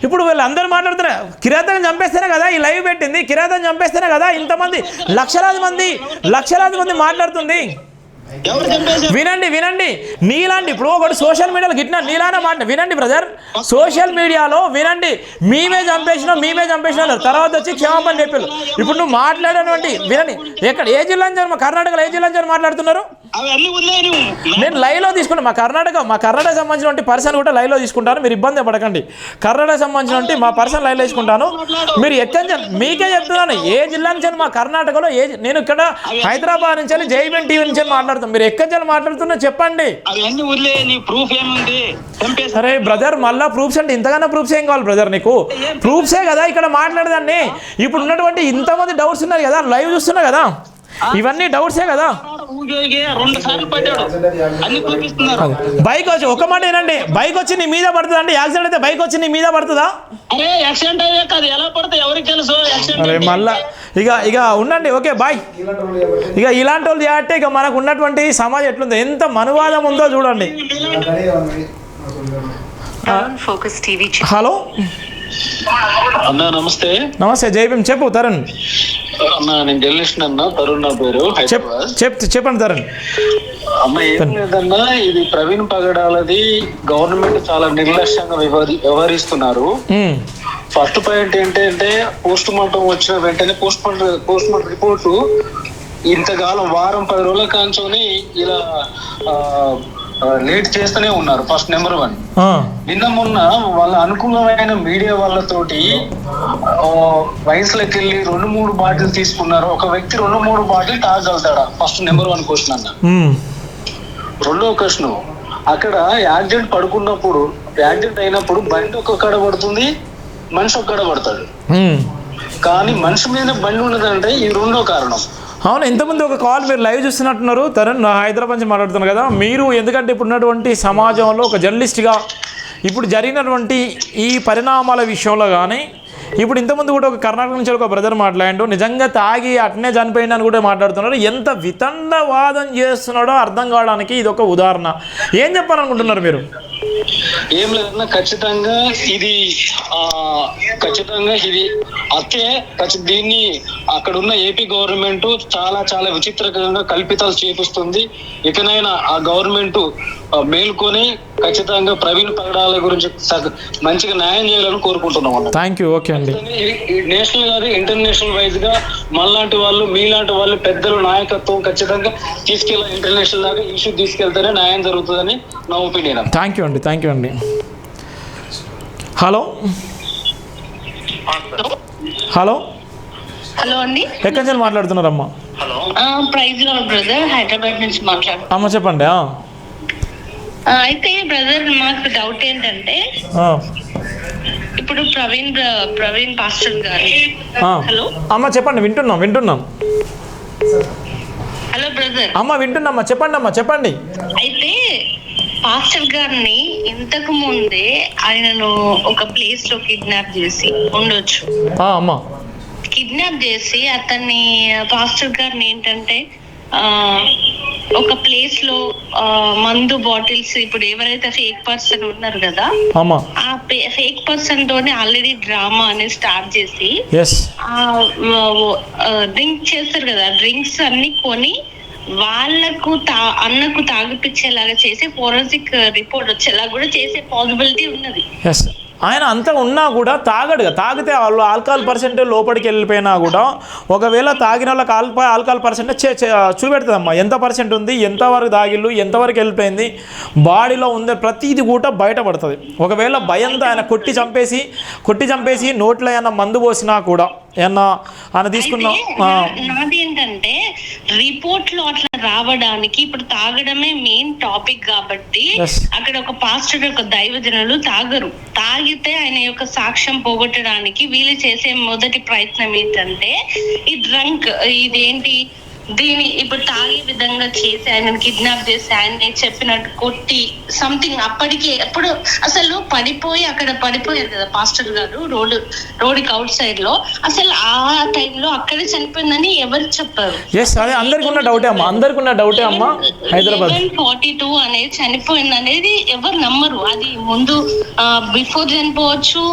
ఇప్పుడు వీళ్ళందరూ మాట్లాడుతున్నారు, కిరాతకం చంపేస్తేనే కదా ఈ లైవ్ పెట్టింది, కిరాతకం చంపేస్తేనే కదా ఇంతమంది లక్షలాది మంది మాట్లాడుతుంది. వినండి నీలాంటి ఇప్పుడు ఒకటి సోషల్ మీడియాలో గిట్టిన నీలానే మాట వినండి బ్రదర్. సోషల్ మీడియాలో వినండి, మేమే చంపేసినా తర్వాత వచ్చి క్షమాపణ చెప్పారు. ఇప్పుడు నువ్వు మాట్లాడేటువంటి వినండి. ఎక్కడ ఏ జిల్లా నుంచి, కర్ణాటకలో ఏ జిల్లా నుంచి మాట్లాడుతున్నారు? నేను లైవ్ లో తీసుకున్నాను. మా కర్ణాటక సంబంధించిన పర్సన్ కూడా లైవ్ లో తీసుకుంటాను. మీరు ఇబ్బంది పడకండి. కర్ణాటక సంబంధించిన మా పర్సన్ లైవ్ లో తీసుకుంటాను. మీరు ఎక్కడి మీకే చెప్తున్నాను, ఏ జిల్లా నుంచి మా కర్ణాటకలో నేను ఇక్కడ హైదరాబాద్ నుంచి జైబెన్ టీవీ నుంచి మాట్లాడుతాను. మీరు ఎక్కడి నుంచి మాట్లాడుతున్నా చెప్పండి. సరే బ్రదర్, మళ్ళా ప్రూఫ్స్ అంటే ఇంతకన్నా ప్రూఫ్స్ ఏం కావాలి బ్రదర్? నీకు ప్రూఫ్సే కదా ఇక్కడ మాట్లాడదాన్ని. ఇప్పుడు ఉన్నటువంటి ఇంతమంది డౌట్స్ ఉన్నారు కదా, లైవ్ చూస్తున్నా కదా. ఇవన్నీ డౌట్సే కదా. 2 సార్లు పడ్డాడు, అన్ని చూపిస్తున్నారు. బైక్ వచ్చి ఒక మాట ఏంటండి, బైక్ వచ్చి నీ మీద పడుతుందా అండి? యాక్సిడెంట్ అయితే బైక్ వచ్చి నీ మీద పడుతుందా? అరే యాక్సిడెంట్ అయ్యే కాదు, ఎలా పడితే ఎవరికి తెలుసు యాక్సిడెంట్. అరే మళ్ళా ఇక ఉండండి. Okay bye. ఇక ఇలాంటి వాళ్ళు చేస్తే ఇక మనకు ఉన్నటువంటి సమాజం ఎట్లుందో, ఎంత మనువాదం ఉందో చూడండి. హలో అన్న, నమస్తే. నమస్తే జైభీం. చెప్పు తరుణ్. అన్న నేను జర్నలిస్ట్ అన్న, తరుణ్ నా పేరు, హైదరాబాద్. చెప్పండి తరుణ్. అన్న ఏం లేదన్నా, ఇది ప్రవీణ్ పగడాలది గవర్నమెంట్ చాలా నిర్లక్ష్యంగా వ్యవహరిస్తున్నారు. ఫస్ట్ పాయింట్ ఏంటంటే పోస్ట్ మార్టం వచ్చిన వెంటనే పోస్ట్ మార్టం రిపోర్టు ఇంతకాలం వారం 10 రోజుల కాంచోని ఇలా లేట్ చేస్తూనే ఉన్నారు. First number 1. నిన్న మొన్న వాళ్ళ అనుకూలమైన మీడియా వాళ్ళతోటి వయసులోకి వెళ్ళి 2-3 బాటిల్ తీసుకున్నారు. ఒక వ్యక్తి 2-3 బాటిల్ తాగలుగుతాడా? ఫస్ట్ నెంబర్ 1 క్వశ్చన్ అన్న. రెండో క్వశ్చన్, అక్కడ యాక్సిడెంట్ పడుకున్నప్పుడు, యాక్సిడెంట్ అయినప్పుడు బండి ఒక కడ పడుతుంది, మనిషి ఒక కడ పడతాడు. కానీ మనిషి మీద బండి ఉన్నదంటే ఇది రెండో కారణం. అవును, ఇంతకుముందు ఒక కాల్ మీరు లైవ్ చూస్తున్నట్టున్నారు తరుణ్. హైదరాబాద్ నుంచి మాట్లాడుతున్నారు కదా మీరు. ఎందుకంటే ఇప్పుడున్నటువంటి సమాజంలో ఒక జర్నలిస్ట్గా ఇప్పుడు జరిగినటువంటి ఈ పరిణామాల విషయంలో కానీ, ఇప్పుడు ఇంతకుముందు కూడా ఒక కర్ణాటక నుంచి ఒక బ్రదర్ మాట్లాడాడు, నిజంగా తాగి అట్నే చనిపోయిందని కూడా మాట్లాడుతున్నారు. ఎంత వితండవాదం చేస్తున్నాడో అర్థం కావడానికి ఇది ఒక ఉదాహరణ. ఏం చెప్పాలనుకుంటున్నారు మీరు? ఏం లేదన్నా, ఖచ్చితంగా ఇది హత్యే. దీన్ని అక్కడ ఉన్న ఏపీ గవర్నమెంట్ చాలా చాలా విచిత్రంగా కల్పితాలు చేపిస్తుంది. ఇకనైనా ఆ గవర్నమెంట్ మేల్కొని ఖచ్చితంగా ప్రవీణ్ పగడాల గురించి మంచిగా న్యాయం చేయాలని కోరుకుంటున్నాం. Thank you. ఓకే అండి. నేషనల్ గారు ఇంటర్నేషనల్ వైజ్ గా మనలాంటి వాళ్ళు, మీలాంటి వాళ్ళు పెద్దలు నాయకత్వం ఖచ్చితంగా తీసుకెళ్ళి ఇంటర్నేషనల్ దాకా ఇష్యూ తీసుకెళ్తేనే న్యాయం జరుగుతుందని నా ఒపీనియన్. థ్యాంక్ యూ అండి. థ్యాంక్ యూ అండి. హలో హలో హలో అండి, ఎక్కడి నుంచి మాట్లాడుతున్నారమ్మా? ప్రైజ్ లార్డ్ బ్రదర్, హైదరాబాద్ నుంచి మాట్లాడుతున్నాను. అమ్మ చెప్పండి. అయితే బ్రదర్, మాకు డౌట్ ఏంటంటే ఇప్పుడు ప్రవీణ్ పాస్టర్ గారు. హలో అమ్మ చెప్పండి, వింటున్నాం. Hello brother. అమ్మ వింటున్నామ్మా, చెప్పండి. అయితే పాస్టర్ గారిని ఇంతకు ముందే ఆయనను ఒక ప్లేస్ లో కిడ్నాప్ చేసి ఉండొచ్చు. అమ్మా కిడ్నాప్ చేసి అతన్ని, పాస్టర్ గారిని ఏంటంటే ఒక ప్లేస్ లో మందు బాటిల్స్, ఇప్పుడు ఎవరైతే ఫేక్ పర్సన్ ఉన్నారు కదా, ఆ ఫేక్ పర్సన్ తోనే ఆల్రెడీ డ్రామా అనేది స్టార్ట్ చేసి డ్రింక్ చేస్తారు కదా, డ్రింక్స్ అన్ని కొని వాళ్ళకు అన్నకు తాగిపించేలాగా చేసి ఫోరెన్సిక్ రిపోర్ట్ వచ్చేలా కూడా చేసే పాసిబిలిటీ ఉన్నది. ఆయన అంతా ఉన్నా కూడా తాగడు. తాగితే వాళ్ళు ఆల్కహాల్ పర్సెంటేజ్ లోపలికి వెళ్ళిపోయినా కూడా, ఒకవేళ తాగిన వాళ్ళకి ఆల్కహాల్ పర్సెంటేజ్ చూపెడుతుందమ్మా. ఎంత పర్సెంట్ ఉంది, ఎంతవరకు తాగిళ్ళు, ఎంతవరకు వెళ్ళిపోయింది, బాడీలో ఉంది, ప్రతిది కూడా బయటపడుతుంది. ఒకవేళ భయంతో ఆయన కొట్టి చంపేసి నోట్లో ఏమన్నా మందు పోసినా కూడా ఏమన్నా ఆయన తీసుకున్నాం. నాది ఏంటంటే రిపోర్ట్ లో అట్లా రావడానికి, ఇప్పుడు తాగడమే మెయిన్ టాపిక్ కాబట్టి అక్కడ ఒక పాస్టర్, ఒక దైవజనులు తాగితే ఆయన యొక్క సాక్ష్యం పోగొట్టడానికి వీళ్ళు చేసే మొదటి ప్రయత్నం ఏంటంటే ఈ డ్రంక్, ఇదేంటి దీని ఇప్పుడు తాగే విధంగా చేసి ఆయనను కిడ్నాప్ చేసి ఆయన చెప్పినట్టు కొట్టి సంథింగ్. అప్పటికి ఎప్పుడు అసలు అక్కడ పడిపోయారు కదా పాస్టర్ గారు రోడ్డుకి అవుట్ సైడ్ లో. అసలు ఆ టైంలో అక్కడే చనిపోయిందని ఎవరు చెప్పారు? అందరికి ఉన్న డౌటే అమ్మా. హైదరాబాద్ 42 అనేది చనిపోయింది అనేది ఎవరు నమ్మరు. అది ముందు బిఫోర్ చనిపోవచ్చు.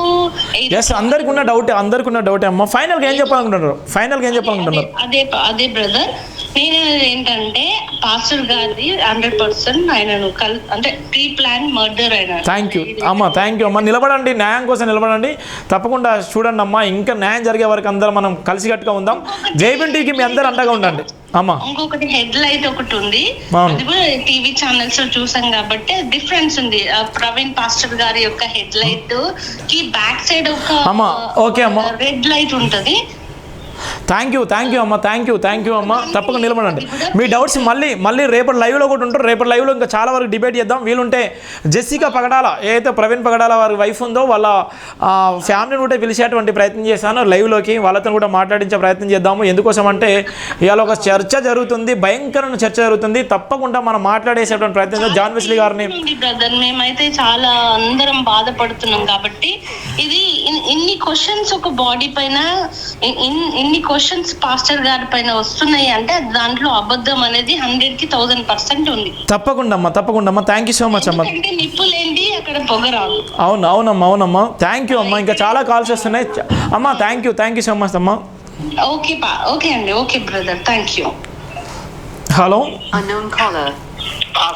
అందరికి ఉన్న డౌటే అమ్మా. ఫైనల్ గా ఏం చెప్పాలనుకుంటున్నారు? అదే బ్రదర్, నేను ఏంటంటే పాస్టర్ గారిది 100% ఆయనను అంటే ప్రీ ప్లాన్ మర్డర్ అయినా. థ్యాంక్ యూ అమ్మా. నిలబడండి, న్యాయం కోసం నిలబడండి. తప్పకుండా చూడండి అమ్మా, ఇంకా న్యాయం జరిగే వరకు అందరం మనం కలిసికట్టుగా ఉందాం. జైబింటికి మీ అందరూ అండగా ఉండండి అమ్మా. ఇంకొకటి హెడ్ లైట్ ఒకటి ఉంది, అది కూడా టీవీ ఛానల్స్ లో చూసాం కాబట్టి డిఫరెన్స్ ఉంది. ప్రవీణ్ పాస్టర్ గారి యొక్క హెడ్ లైట్ కి బ్యాక్ సైడ్ ఒక రెడ్ లైట్ ఉంటది. థ్యాంక్ యూ అమ్మ, థ్యాంక్ యూ అమ్మ. తప్పకుండా నిలబడండి. మీ డౌట్స్ మళ్ళీ రేపటి లైవ్లో కూడా ఉంటారు. రేపటి లైవ్లో ఇంకా చాలా వరకు డిబేట్ చేద్దాం. వీలుంటే జెస్సికా పగడాల, ఏదైతే ప్రవీణ్ పగడాల వారి వైఫ్ ఉందో వాళ్ళ ఫ్యామిలీని కూడా పిలిచేటువంటి ప్రయత్నం చేశాను లైవ్లోకి. వాళ్ళతో కూడా మాట్లాడించే ప్రయత్నం చేద్దాము. ఎందుకోసం అంటే ఇవాళ ఒక చర్చ జరుగుతుంది, భయంకరమైన చర్చ జరుగుతుంది. తప్పకుండా మనం మాట్లాడేసేటువంటి ప్రయత్నం జాన్ వెస్లీ గారిని. బ్రదర్, మేమైతే చాలా అందరం బాధపడుతున్నాం కాబట్టి ఇది ఇన్ని క్వశ్చన్స్ ఒక బాడీ పైన, ఇన్ని క్వశ్చన్స్ పాస్టర్ గారి పైన వస్తున్నాయి అంటే దాంట్లో అబద్ధం అనేది 100కి 1000% ఉంది. తప్పకుండా అమ్మా. థ్యాంక్ యూ సో మచ్ అమ్మ. నిప్పులేంటి అక్కడ పొగరాదు. అవునమ్మా. థ్యాంక్ యూ అమ్మా. ఇంకా చాలా కాల్స్ వస్తున్నాయి అమ్మా. థ్యాంక్ యూ సో మచ్ అమ్మా. ఓకే అండి. Okay brother, thank you. Hello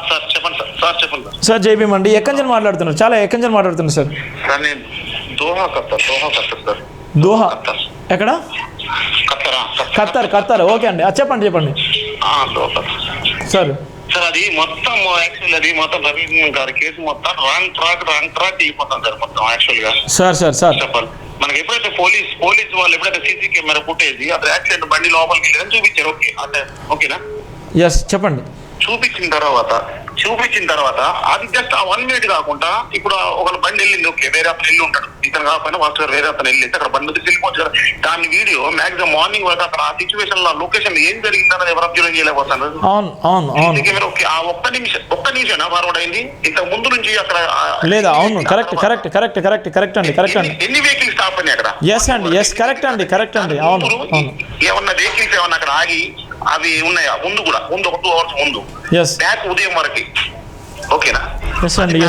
sir చెప్పండి సార్. సార్ జైబీఎం అండి. ఎక్కడి నుంచి మాట్లాడుతున్నారు? చాలా ఎక్కడి నుంచి మాట్లాడుతున్నారు సార్? సార్ నేను దోహా కత్తర్ సార్. దోహా ఎక్కడ? ఖత్తర్. ఓకే అండి, చెప్పండి. సార్ అది మొత్తం యాక్చువల్ అది మొత్తం ప్రవీణ్ గారి కేసు మొత్తం రాంగ్ ట్రాక్ వెళ్ళిపోతాం సార్ మొత్తం యాక్చువల్ గా. సార్ చెప్పాలి. మనకి ఎప్పుడైతే పోలీస్ వాళ్ళు ఎప్పుడైతే సీసీ కెమెరా ఫుటేజ్ అది యాక్సిడెంట్ బండి లోపలికి వెళ్ళదని చూపించారు. ఓకేనా? ఎస్, చెప్పండి. చూపించిన తర్వాత అది జస్ట్ ఆ 1 minute కాకుండా ఇప్పుడు ఒక బండి వెళ్ళింది. ఓకే, వేరే అతను వెళ్ళి ఉంటాడు, ఇతను కాకపోయినా ఫస్ట్ వేరే అతను వెళ్ళి అక్కడ బండి వెళ్ళిపోవచ్చు కదా. దాని వీడియో మాక్సిమం మార్నింగ్ వరకు అక్కడ ఆ సిచ్యువేషన్ లో లొకేషన్ ఏం జరిగిందని ఎవరు అబ్జర్వ్ చేయలేకపోతున్నారు. ఓకే, ఆ ఒక్క నిమిషం ఫార్వర్డ్ అయింది. ఇంతకు ముందు నుంచి అక్కడ లేదా? అవును, కరెక్ట్ అండి. ఎన్ని వెహికల్స్ స్టాప్ అయినాయి అక్కడ? ఎస్, కరెక్ట్ అండి. అవును. ఏమన్నా వెహికల్స్ ఏమన్నా అక్కడ ఆగి అవి ఉన్నాయా? ముందు ఒక 2 hours ముందు బ్యాక్ ఉదయం వరకు. ఓకేనా? ఎస్ అండి.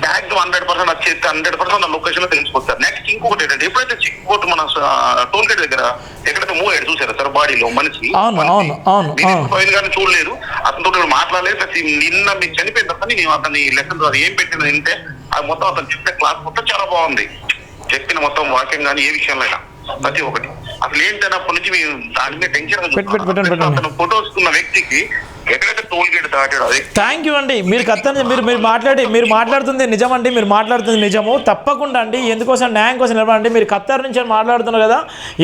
బ్యాక్ 100% వచ్చేస్తే 100% లొకేషన్ లో తెలిసిపోతారు. నెక్స్ట్ ఇంకొకటి ఏంటంటే ఎప్పుడైతే చెక్ పోర్ట్ మన టోల్ గేట్ దగ్గర ఎక్కడైతే మూవ్ అయ్యాడు చూసారా సార్ బాడీలో మనిషి? ప్రవీణ్ గారిని చూడలేదు, అతనితో మాట్లాడలేదు. నిన్న మీకు చనిపోయిన తర్వాత నేను అతని లెక్కలు అది ఏం పెట్టిన వింటే అది మొత్తం అతను చెప్పే క్లాస్ మొత్తం చాలా బాగుంది. చెప్పిన మొత్తం వాక్యం కానీ ఏ విషయంలో అయినా ప్రతి ఒక్కటి అసలు ఏంటన్నప్పటి నుంచి మేము దాని మీద టెన్షన్ అతను ఫోటోస్ ఉన్న వ్యక్తికి ఎక్కడైతే టోల్ గేట్ దాటాడు అది. థ్యాంక్ యూ అండి. మీరు మాట్లాడుతుంది నిజం అండి. మీరు మాట్లాడుతుంది నిజము. తప్పకుండా అండి. ఎందుకోసం న్యాయం కోసం నిలబడండి. మీరు ఖత్తర్ నుంచి మాట్లాడుతున్నారు కదా,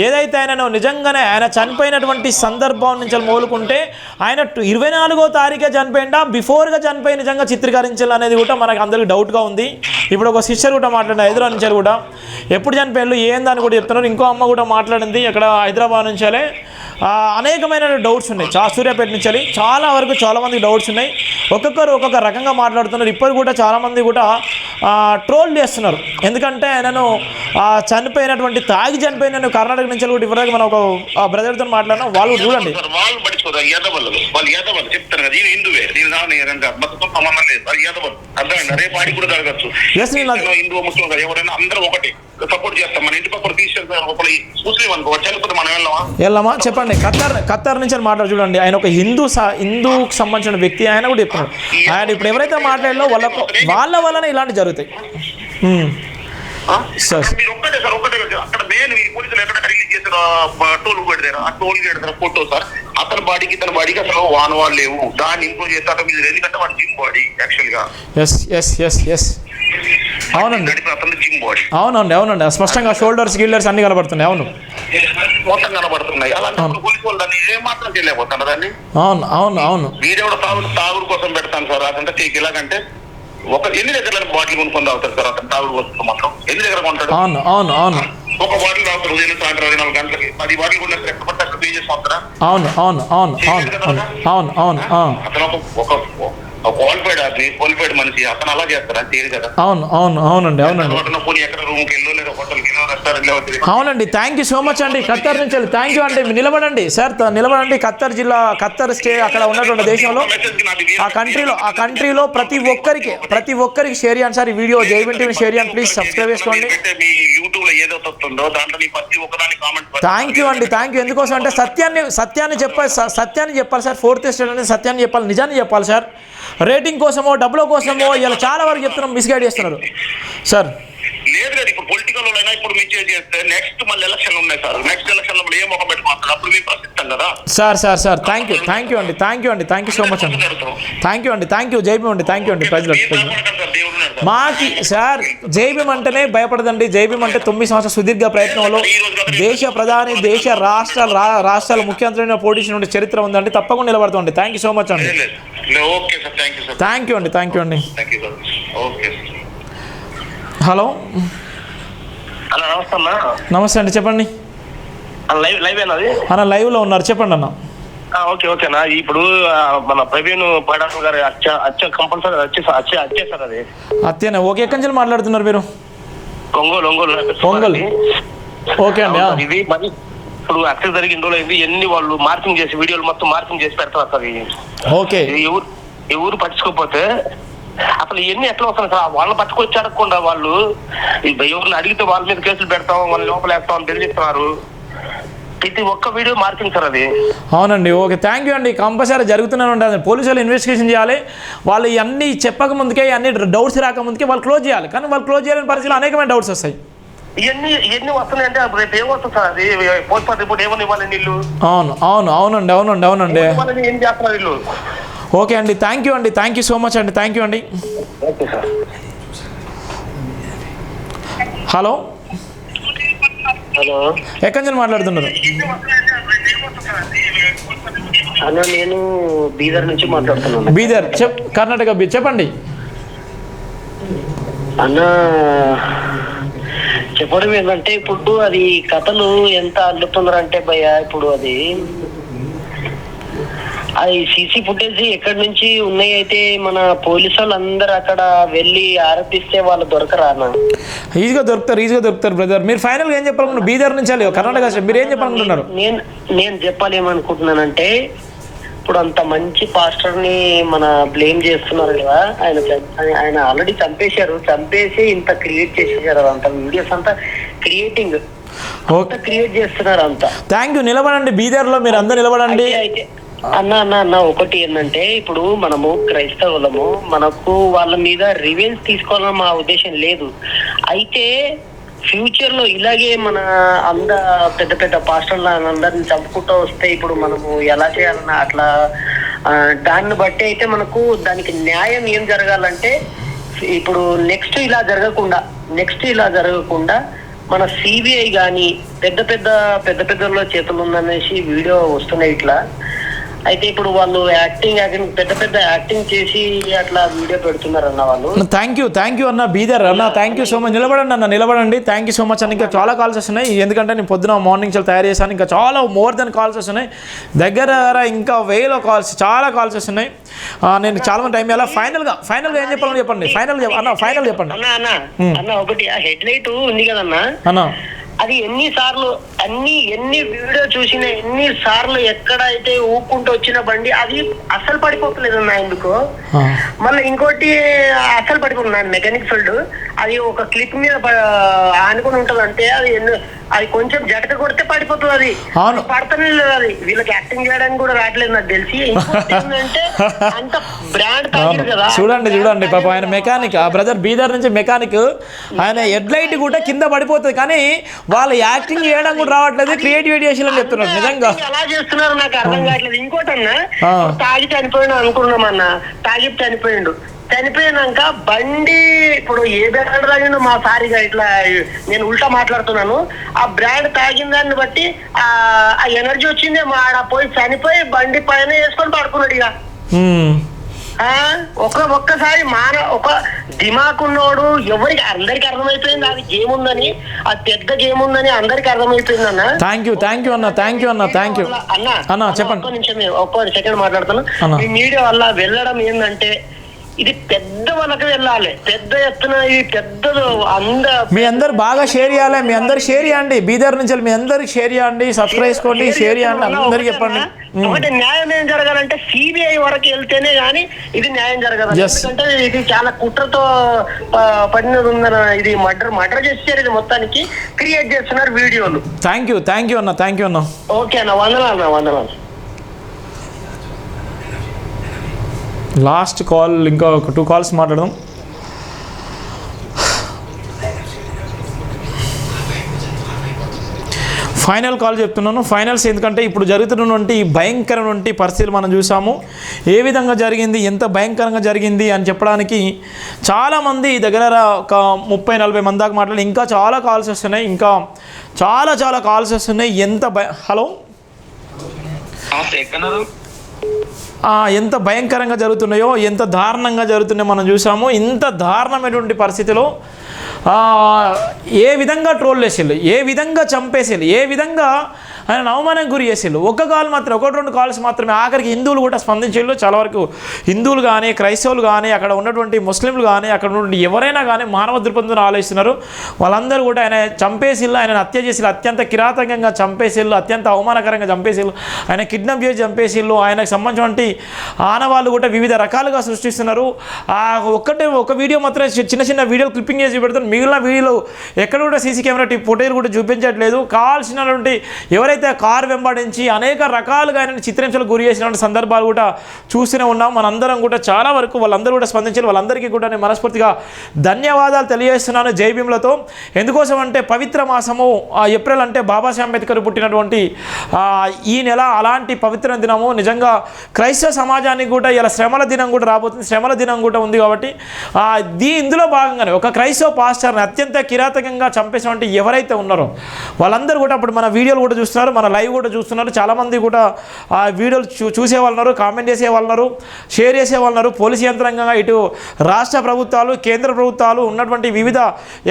ఏదైతే ఆయనను నిజంగానే ఆయన చనిపోయినటువంటి సందర్భం నుంచి మొదలుకుంటే ఆయన 24వ తారీఖే చనిపోయిందా, బిఫోర్గా చనిపోయి నిజంగా చిత్రీకరించాలనేది కూడా మనకు అందరికీ డౌట్గా ఉంది. ఇప్పుడు ఒక సిస్టర్ కూడా మాట్లాడిన హైదరాబాద్ నుంచి కూడా ఎప్పుడు చనిపోయారు ఏందని కూడా చెప్తున్నారు. ఇంకో అమ్మ కూడా మాట్లాడింది అక్కడ హైదరాబాద్ నుంచే. అనేకమైన డౌట్స్ ఉన్నాయి. సూర్యాపేట నుంచి చాలా వరకు చాలామంది డౌట్స్ ఉన్నాయి. ఒక్కొక్కరు ఒక్కొక్క రకంగా మాట్లాడుతున్నారు. ఇప్పుడు కూడా చాలామంది కూడా ట్రోల్ చేస్తున్నారు. ఎందుకంటే నేను చనిపోయినటువంటి తాగి చనిపోయిన కర్ణాటక నుంచి కూడా ఇప్పటిదాకా మనం ఒక బ్రదర్తో మాట్లాడినా వాళ్ళు చూడండి. వాళ్ళు పట్టించుకోరు, వాళ్ళు చెప్తారు కదా హిందువే సంబంధం లేదు, వాళ్ళు యాదవలు అర్థమైంది. రేపు ఆడి కూడా జరగచ్చు. హిందూ ముస్లిం ఎవరైనా అందరూ ఒకటి సపోర్ట్ చేస్తాం. మన ఇంటి పక్కన తీసుకెళ్తారు ముస్లిం అనుకో చనిపోతే మనం వెళ్ళామా? చెప్పండి. ఖత్తర్ నుంచి మాట్లాడు చూడండి. ఆయన ఒక హిందూకి సంబంధించిన వ్యక్తి. ఆయన కూడా చెప్తున్నాడు. ఆయన ఇప్పుడు ఎవరైతే మాట్లాడాలో వాళ్ళ వల్లనే ఇలాంటి జరుగుతాయి. మీరు ఒక్కటే అక్కడ మెయిన్ పోలీసులు ఎక్కడ రిలీజ్ చేసిన టోల్ గేట్ దగ్గర ఆ టోల్ గేట్ దగ్గర ఫోటో సార్ అతని బాడీకి ఇతని బాడీకి అసలు వానవాళ్ళు లేవు. దాన్ని ఇంప్రూవ్ చేస్తే అతను మీరు ఎందుకంటే వాడు జిమ్ బాడీ యాక్చువల్ గా. అవునండి. స్పష్టంగా షోల్డర్స్ గిల్డర్స్ అన్ని కనబడుతున్నాయి. అవును, మొత్తం కనబడుతున్నాయి. అలాంటి పోలీసు వాళ్ళు దాన్ని ఏ మాత్రం చేయలేకపోతున్నారు దాన్ని. అవును. వీడే కూడా తాగుడు కోసం పెడతాను సార్. అదంతా తీసి ఎలాగంటే ఎన్ని దగ్గర బాటిల్ కొనుక్కొని తాగుతారు సార్ అతను తాగుడు కోసం మొత్తం ఎన్ని దగ్గర కొంటాడు? అవును. ఒక బాటిల్ తాగుతారు ఉదయం సాయంత్రం 24 గంటలకి 10 బాటిల్ కొన్నప్పుడు ఎక్కడ పడితే అక్కడ పే చేసుకుంటారా? అవును. అతను క్వాలిఫైడ్ క్వాలిఫైడ్ మనిషి అతను అలా చేస్తారా? చేయరు కదా. అవునండి. ఎక్కడ రూమ్కి వెళ్ళో లేదా హోటల్కి వెళ్ళో రెస్టారెంట్. అవునండి. థ్యాంక్ యూ సో మచ్ అండి. ఖత్తర్ నుంచి థ్యాంక్ యూ అండి. నిలబడండి సార్, నిలబడండి. ఖత్తర్ జిల్లా, ఖత్తర్ స్టే అక్కడ ఉన్నటువంటి దేశంలో ఆ కంట్రీలో ప్రతి ఒక్కరికి షేర్ చేయండి సార్. ఈ వీడియో జైబీఎం టీవీ షేర్ చేయండి ప్లీజ్. సబ్స్క్రైబ్ చేసుకోండి. థ్యాంక్ యూ అండి. ఎందుకోసం అంటే సత్యాన్ని చెప్పాలి సార్. 4th estate అనేది సత్యాన్ని చెప్పాలి, నిజాన్ని చెప్పాలి సార్. రేటింగ్ కోసమో డబ్బుల కోసమో ఇలా చాలా వరకు చెప్తున్నాం, మిస్గైడ్ చేస్తున్నారు సార్. లేదు కదా ఇప్పుడు పొలిటికల్ అయినా ఇప్పుడు మిస్గైడ్ చేస్తే నెక్స్ట్ మళ్ళీ ఎలక్షన్లు ఉన్నాయి సార్. నెక్స్ట్ ఎలక్షన్ లో ఏ మొక్క పెట్టుకుంటారు అప్పుడు మేము ప్రసిద్ధం కదా సార్. థ్యాంక్ యూ అండి. థ్యాంక్ యూ సో మచ్ అండి. థ్యాంక్ యూ జైబీఎం అండి. థ్యాంక్ యూ అండి. ప్రైజ్ మాకి సార్ జైభీం అంటేనే భయపడదండి. జైభీం అంటే 9 సంవత్సరాల సుదీర్ఘ ప్రయత్నంలో దేశ ప్రధాని, దేశ రాష్ట్రాల ముఖ్యమంత్రి పోటీ నుండి చరిత్ర ఉందండి. తప్పకుండా నిలబడుతుంది. థ్యాంక్ యూ సో మచ్ అండి. ఓకే సార్, థ్యాంక్ యూ అండి. థ్యాంక్ యూ అండి. ఓకే. హలో అన్న నమస్తే అన్న. నమస్తే అండి, చెప్పండి లైవ్ ఏనాది అన్న? లైవ్లో ఉన్నారు, చెప్పండి అన్న. ఓకే ఓకేనా. ఇప్పుడు మన ప్రవీణ్ పడాన్ గారు కంపల్సరీ వచ్చేసారు. అది అత్తేనా? ఓకే. ఎక్కడి నుంచి మాట్లాడుతున్నారు మీరు? ఒంగోలు. ఓకే అండి. ఇది మరి ఇప్పుడు యాక్సిడెంట్ జరిగి 2 రోజులు అయింది. ఎన్ని వాళ్ళు మార్కింగ్ చేసి వీడియోలు మొత్తం మార్కింగ్ చేసి పెడతారు సార్. ఓకే. ఎవరు పట్టించుకోకపోతే అసలు ఇవన్నీ ఎట్లా వస్తాయి సార్? వాళ్ళని పట్టుకొచ్చి అడగకుండా వాళ్ళు ఎవరిని అడిగితే వాళ్ళ మీద కేసులు పెడతాం, వాళ్ళని లోపలేస్తాం అని తెలియజేస్తున్నారు. ప్రతి ఒక్క వీడియో మార్కింగ్ సార్ అది. అవునండి. ఓకే, థ్యాంక్ యూ అండి. కంపల్సరీ జరుగుతూనే ఉంటుంది. పోలీసులు ఇన్వెస్టిగేషన్ చేయాలి. వాళ్ళు ఇవన్నీ చెప్పక ముందుకే, అన్ని డౌట్స్ రాకముందుకే వాళ్ళు క్లోజ్ చేయాలి. కానీ వాళ్ళు క్లోజ్ చేయలేని పరిస్థితుల్లో అనేకమైన డౌట్స్ వస్తాయి. ఇవన్నీ వస్తున్నాయంటే రేపు ఏమొస్తుంది సార్? అది పోస్ట్ మార్టం రిపోర్ట్ ఏమని ఇవ్వాలి నీళ్ళు? అవునండి. ఏం చేస్తున్నారు వీళ్ళు? ఓకే అండి, థ్యాంక్ యూ అండి. థ్యాంక్ యూ సో మచ్ అండి. థ్యాంక్ యూ అండి. Okay sir. హలో హలో, ఎక్కడి నుంచి మాట్లాడుతున్నారు? అన్న నేను బీదర్ నుంచి మాట్లాడుతున్నాను. బీదర్, కర్ణాటక. చెప్పండి అన్న. చెప్పడం ఏంటంటే ఇప్పుడు అది కథలు ఎంత అల్లుతున్నారంటే భయ్య, ఇప్పుడు అది సీసీ ఫుటేజ్ ఎక్కడి నుంచి ఉన్నాయి. అయితే మన పోలీసు వాళ్ళు అందరు అక్కడ వెళ్ళి ఆరోపిస్తే వాళ్ళు దొరకరా అన్న? ఈజీగా దొరుకుతారు బ్రదర్. మీరు ఫైనల్గా ఏం చెప్పాలనుకుంటున్నారు? బీదర్ నుంచి కర్ణాటక మీరు ఏం చెప్పాలనుకుంటున్నారు? నేను చెప్పాలేమనుకుంటున్నానంటే, ఇప్పుడు అంత మంచి పాస్టర్ ని మన బ్లేమ్ చేస్తున్నారు కదా. ఆయన ఆల్రెడీ చంపేసి ఇంత క్రియేట్ చేసేసారు. అంత వీడియోస్ అంతా క్రియేట్ చేస్తున్నారు అంతా. Thank you. నిలబడండి బీదర్లో, మీరు అందరు నిలబడండి. అన్న ఒకటి ఏంటంటే, ఇప్పుడు మనము క్రైస్తవులము, మనకు వాళ్ళ మీద రివెంజ్ తీసుకోవాలని మా ఉద్దేశం లేదు. అయితే ఫ్యూచర్ లో ఇలాగే మన పెద్ద పాస్టర్లు అందరిని చంపుకుంటూ వస్తే ఇప్పుడు మనము ఎలా చేయాలన్నా అట్లా దాన్ని బట్టి అయితే మనకు దానికి న్యాయం ఏం జరగాలంటే, ఇప్పుడు నెక్స్ట్ ఇలా జరగకుండా మన సిబిఐ కానీ పెద్ద చేతులు ఉందనేసి వీడియో వస్తున్నాయి ఇట్లా. అయితే ఇప్పుడు వాళ్ళు పెద్ద యాక్టింగ్ చేసి అట్లా వీడియో పెడుతున్నారు అన్న వాళ్ళు. థ్యాంక్ యూ అన్న బీదర్ అన్న. Thank you so much. నిలబడండి. థ్యాంక్ యూ సో మచ్ అన్న. ఇంకా చాలా కాల్స్ వస్తున్నాయి, ఎందుకంటే నేను పొద్దున మార్నింగ్ చాలా తయారు చేశాను. ఇంకా చాలా మోర్ దెన్ కాల్స్ వస్తున్నాయి. దగ్గర ఇంకా 1000 కాల్స్, చాలా కాల్స్ వస్తున్నాయి. నేను చాలా మంది టైం ఎలా ఫైనల్గా ఏం చెప్పాలని చెప్పండి. ఫైనల్ చెప్పండి అన్న. ఒకటి హెడ్ లైట్ ఉంది కదన్నా అన్న, అది ఎన్ని వీడియో చూసినా ఎన్నిసార్లు ఎక్కడైతే ఊపుకుంటూ వచ్చిన బండి అది అస్సలు పడిపోతలేదన్నా. ఎందుకో మళ్ళీ ఇంకోటి అస్సలు పడిపోతుంది మెకానిక్ ఫీల్డ్. అది ఒక క్లిప్ మీద ఆనుకొని ఉంటది అంటే అది కొంచెం జటక కొడితే పడిపోతుంది. అది పడతానే లేదు. అది వీళ్ళకి యాక్టింగ్ చేయడానికి కూడా రావట్లేదు నాకు తెలిసి. ఏంటంటే అంత బ్రాండ్ తాగిడు కదా. చూడండి పాప, ఆయన మెకానిక్, ఆ బ్రదర్ బీదర్ నుంచి మెకానిక్. ఆయన హెడ్ లైట్ కూడా కింద పడిపోతుంది, కానీ వాళ్ళు యాక్టింగ్ చేయడం కూడా రావట్లేదు. క్రియేటివిటీ చేసి చెప్తున్నారు. నిజంగా ఎలా చేస్తున్నారు నాకు అర్థం కావట్లేదు. ఇంకోటన్నా, తాగి చనిపోయినా అనుకున్నామన్నా, తాగి చనిపోయినాక బండి ఇప్పుడు ఏ బ్రాండ్ తాగిందో మా సారిగా ఇట్లా నేను ఉల్టా మాట్లాడుతున్నాను. ఆ బ్రాండ్ తాగిన దాన్ని బట్టి ఆ ఎనర్జీ వచ్చింది. ఆడ పోయి చనిపోయి బండి పైన వేసుకొని పడుకున్నాడు. ఇక ఒక్కసారి ఒక దిమాకున్నోడు అందరికి అర్థమైపోయింది అది గేమ్ ఉందని, అది పెద్ద గేమ్ ఉందని అందరికి అర్థమైపోయింది అన్న. థ్యాంక్ యూ అన్న. చెప్పండి. ఒక్క సెకండ్ మాట్లాడుతాను. ఈ మీడియా వల్ల వెళ్ళడం ఏంటంటే, ఇది పెద్ద వాళ్ళకి వెళ్ళాలి, పెద్ద ఎత్తున. ఇది పెద్దది. మీ అందరు బాగా షేర్ చేయాలి. మీ అందరు షేర్ చేయండి. బీదర్ నుంచి మీ అందరికి షేర్ చేయండి. సబ్స్క్రైబ్ చేసుకోండి, షేర్ చేయండి, అందరికి చెప్పండి. ఒకటి న్యాయం ఏం జరగాలంటే సిబిఐ వరకు వెళ్తేనే గానీ ఇది న్యాయం జరగదు. ఎందుకంటే ఇది చాలా కుట్రతో పడినది ఉందన్న. ఇది మర్డర్ చేశారు. ఇది మొత్తానికి క్రియేట్ చేస్తున్నారు వీడియోలు. థ్యాంక్ యూ అన్న. ఓకే అన్న, వందనాలు. లాస్ట్ కాల్, ఇంకా ఒక 2 కాల్స్ మాట్లాడదాం. ఫైనల్ కాల్ చెప్తున్నాను, ఫైనల్స్. ఎందుకంటే ఇప్పుడు జరుగుతున్నటువంటి భయంకరమైన పరిస్థితులు మనం చూసాము. ఏ విధంగా జరిగింది, ఎంత భయంకరంగా జరిగింది అని చెప్పడానికి చాలామంది దగ్గర ఒక 30-40 మంది దాకా మాట్లాడి, ఇంకా చాలా కాల్స్ వస్తున్నాయి, ఇంకా చాలా కాల్స్ వస్తున్నాయి. హలో, ఎంత భయంకరంగా జరుగుతున్నాయో, ఎంత దారుణంగా జరుగుతున్నాయో మనం చూసాము. ఇంత దారుణమైనటువంటి పరిస్థితిలో ఏ విధంగా ట్రోల్ చేసేళ్ళు, ఏ విధంగా చంపేసేళ్ళు, ఏ విధంగా ఆయన అవమానం గురి చేసేళ్ళు. ఒకటి 2 కాల్స్ మాత్రమే. ఆఖరికి హిందువులు కూడా స్పందించేళ్ళు. చాలా వరకు హిందువులు కానీ, క్రైస్తవులు కానీ, అక్కడ ఉన్నటువంటి ముస్లింలు కానీ, అక్కడ ఉన్నటువంటి ఎవరైనా కానీ మానవ దృక్పథంతో ఆలోచిస్తున్నారు. వాళ్ళందరూ కూడా ఆయన చంపేసిళ్ళు, ఆయన హత్య చేసిళ్ళు, అత్యంత కిరాతకంగా చంపేసిళ్ళు, అత్యంత అవమానకరంగా చంపేసిళ్ళు, ఆయన కిడ్నాప్ చేసి చంపేసిళ్ళు. ఆయనకు సంబంధించినటువంటి ఆనవాళ్ళు కూడా వివిధ రకాలుగా సృష్టిస్తున్నారు. ఒక వీడియో మాత్రం చిన్న వీడియోలు క్లిప్పింగ్ చేసి పెడుతున్నారు. మిగిలిన వీడియోలు ఎక్కడ కూడా సీసీ కెమెరా ఫుటేజ్ కూడా చూపించట్లేదు. కావాల్సినటువంటి ఎవరైతే కారు వెంబడించి అనేక రకాలుగా ఆయన చిత్రహింసలకు గురి చేసినటువంటి సందర్భాలు కూడా చూస్తూనే ఉన్నాం. మనందరం కూడా చాలా వరకు వాళ్ళందరూ కూడా స్పందించారు. వాళ్ళందరికీ కూడా నేను మనస్ఫూర్తిగా ధన్యవాదాలు తెలియజేస్తున్నాను జై భీమ్లతో. ఎందుకోసం అంటే పవిత్ర మాసము ఏప్రిల్ అంటే బాబాసాహెబ్ అంబేద్కర్ పుట్టినటువంటి ఈ నెల, అలాంటి పవిత్ర దినము. నిజంగా క్రైస్తవ సమాజానికి కూడా ఇలా శ్రమల దినం కూడా రాబోతుంది, శ్రమల దినం కూడా ఉంది. కాబట్టి ఇందులో భాగంగానే ఒక క్రైస్తవ పాస్టర్ని అత్యంత కిరాతకంగా చంపేసినటువంటి ఎవరైతే ఉన్నారో వాళ్ళందరూ కూడా అప్పుడు మన వీడియోలు కూడా చూస్తున్నారు, మన లైవ్ కూడా చూస్తున్నారు. చాలామంది కూడా ఆ వీడియోలు చూసేవాళ్ళన్నారు, కామెంట్ చేసేవాళ్ళన్నారు, షేర్ చేసేవాళ్ళన్నారు. పోలీసు యంత్రాంగంగా ఇటు రాష్ట్ర ప్రభుత్వాలు, కేంద్ర ప్రభుత్వాలు ఉన్నటువంటి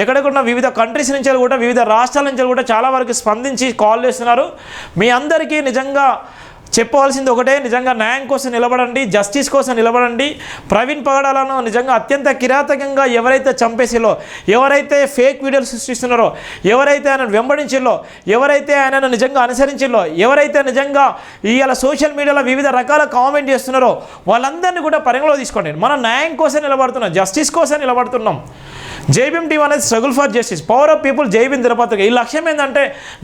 ఎక్కడెక్కడ వివిధ కంట్రీస్ నుంచి కూడా, వివిధ రాష్ట్రాల నుంచి కూడా చాలా వరకు స్పందించి కాల్ చేస్తున్నారు. మీ అందరికీ నిజంగా చెప్పవలసింది ఒకటే, నిజంగా న్యాయం కోసం నిలబడండి, జస్టిస్ కోసం నిలబడండి. ప్రవీణ్ పగడాలను నిజంగా అత్యంత కిరాతకంగా ఎవరైతే చంపేసిలో, ఎవరైతే ఫేక్ వీడియోలు సృష్టిస్తున్నారో, ఎవరైతే ఆయనను వెంబడించిల్లో, ఎవరైతే ఆయనను నిజంగా అనుసరించిల్లో, ఎవరైతే నిజంగా ఇవాళ సోషల్ మీడియాలో వివిధ రకాల కామెంట్ చేస్తున్నారో వాళ్ళందరినీ కూడా పరిగణలో తీసుకోండి. మనం న్యాయం కోసం నిలబడుతున్నాం, జస్టిస్ కోసం నిలబడుతున్నాం. జై భీమ్ టీమ్ అనేది struggle for justice, power of people, జై భీమ్ దినపత్రిక. ఈ లక్ష్యం ఏంటంటే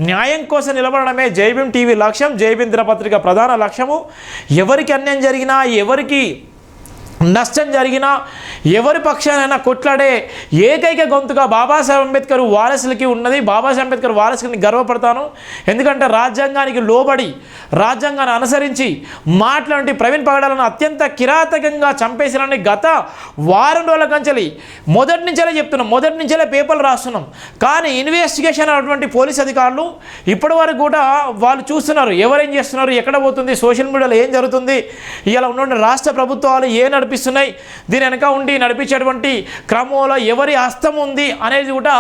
న్యాయం కోసం నిలబడడమే జై భీమ్ టీవీ లక్ష్యం, జై భీమ్ దినపత్రిక ప్రధాన లక్ష్యము. ఎవరికి అన్యాయం జరిగినా, ఎవరికి నష్టం జరిగినా, ఎవరి పక్షానైనా కొట్లాడే ఏకైక గొంతుగా బాబాసాహెబ్ అంబేద్కర్ వారసులకి ఉన్నది. బాబాసాహెబ్ అంబేద్కర్ వారసులని గర్వపడతాను. ఎందుకంటే రాజ్యాంగానికి లోబడి, రాజ్యాంగాన్ని అనుసరించి మాట్లాడి ప్రవీణ్ పగడాలను అత్యంత కిరాతకంగా చంపేసినని గత వారం రోజుల కంచెలి మొదటి నుంచే పేపర్లు రాస్తున్నాం. కానీ ఇన్వెస్టిగేషన్ అటువంటి పోలీస్ అధికారులు ఇప్పటి వరకు కూడా వాళ్ళు చూస్తున్నారు ఎవరేం చేస్తున్నారు, ఎక్కడ పోతుంది, సోషల్ మీడియాలో ఏం జరుగుతుంది, ఇలా ఉన్న రాష్ట్ర ప్రభుత్వాలు నడిపిస్తున్నాయి, దీని వెనక ఉండి నడిపించేటువంటి క్రమంలో ఎవరి హస్తం ఉంది అనేది కూడా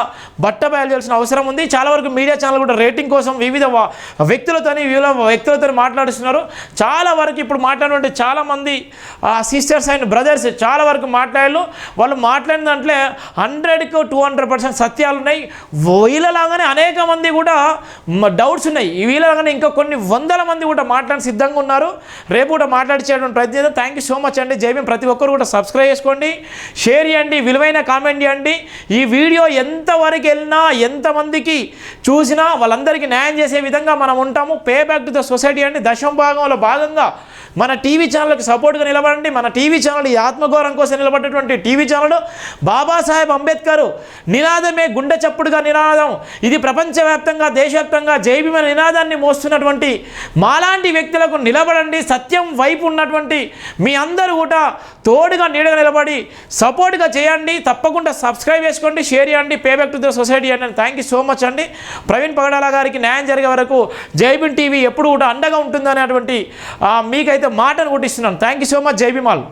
బట్టబయలు చేయాల్సిన అవసరం ఉంది. చాలా వరకు మీడియా ఛానల్ కూడా రేటింగ్ కోసం వివిధ వ్యక్తులతో మాట్లాడుతున్నారు. చాలా వరకు ఇప్పుడు మాట్లాడినటువంటి చాలామంది సిస్టర్స్ అండ్ బ్రదర్స్ చాలా వరకు మాట్లాడారు. వాళ్ళు మాట్లాడిన దాంట్లో 100కు 200% సత్యాలు ఉన్నాయి. వీళ్ళలాగానే అనేక మంది కూడా డౌట్స్ ఉన్నాయి. వీళ్ళలాగానే ఇంకా కొన్ని వందల మంది కూడా మాట్లాడి సిద్ధంగా ఉన్నారు. రేపు కూడా మాట్లాడించేటువంటి ప్రయత్నం. థ్యాంక్ యూ సో మచ్ అండి. జై భీమ్. ప్రతి ఒక్కరు కూడా సబ్స్క్రైబ్ చేసుకోండి, షేర్ చేయండి, విలువైన కామెంట్ చేయండి. ఈ వీడియో ఎంతవరకు వెళ్ళినా, ఎంతమందికి చూసినా వాళ్ళందరికీ న్యాయం చేసే విధంగా మనం ఉంటాము. Pay back to the society అండి. దశమ భాగంలో భాగంగా మన టీవీ ఛానల్కి సపోర్ట్గా నిలబడండి. మన టీవీ ఛానల్ ఈ ఆత్మగౌరవం కోసం నిలబడేటువంటి టీవీ ఛానల్ బాబాసాహెబ్ అంబేద్కర్ నినాదమే గుండె చప్పుడుగా నినాదం. ఇది ప్రపంచవ్యాప్తంగా, దేశవ్యాప్తంగా జై భీమ్ నినాదాన్ని మోస్తున్నటువంటి మాలాంటి వ్యక్తులకు నిలబడండి. సత్యం వైపు ఉన్నటువంటి మీ అందరూ కూడా తోడుగా, నీడగా నిలబడి సపోర్ట్గా చేయండి. తప్పకుండా సబ్స్క్రైబ్ చేసుకోండి, షేర్ చేయండి. Pay back to the society అండి. థ్యాంక్ యూ సో మచ్ అండి. ప్రవీణ్ పగడాల గారికి న్యాయం జరిగే వరకు జై భీమ్ టీవీ ఎప్పుడు కూడా అండగా ఉంటుందనేటువంటి మీకైతే మాటను కొట్టిస్తున్నాను. Thank you so much. జై భీమ్ ఆల్.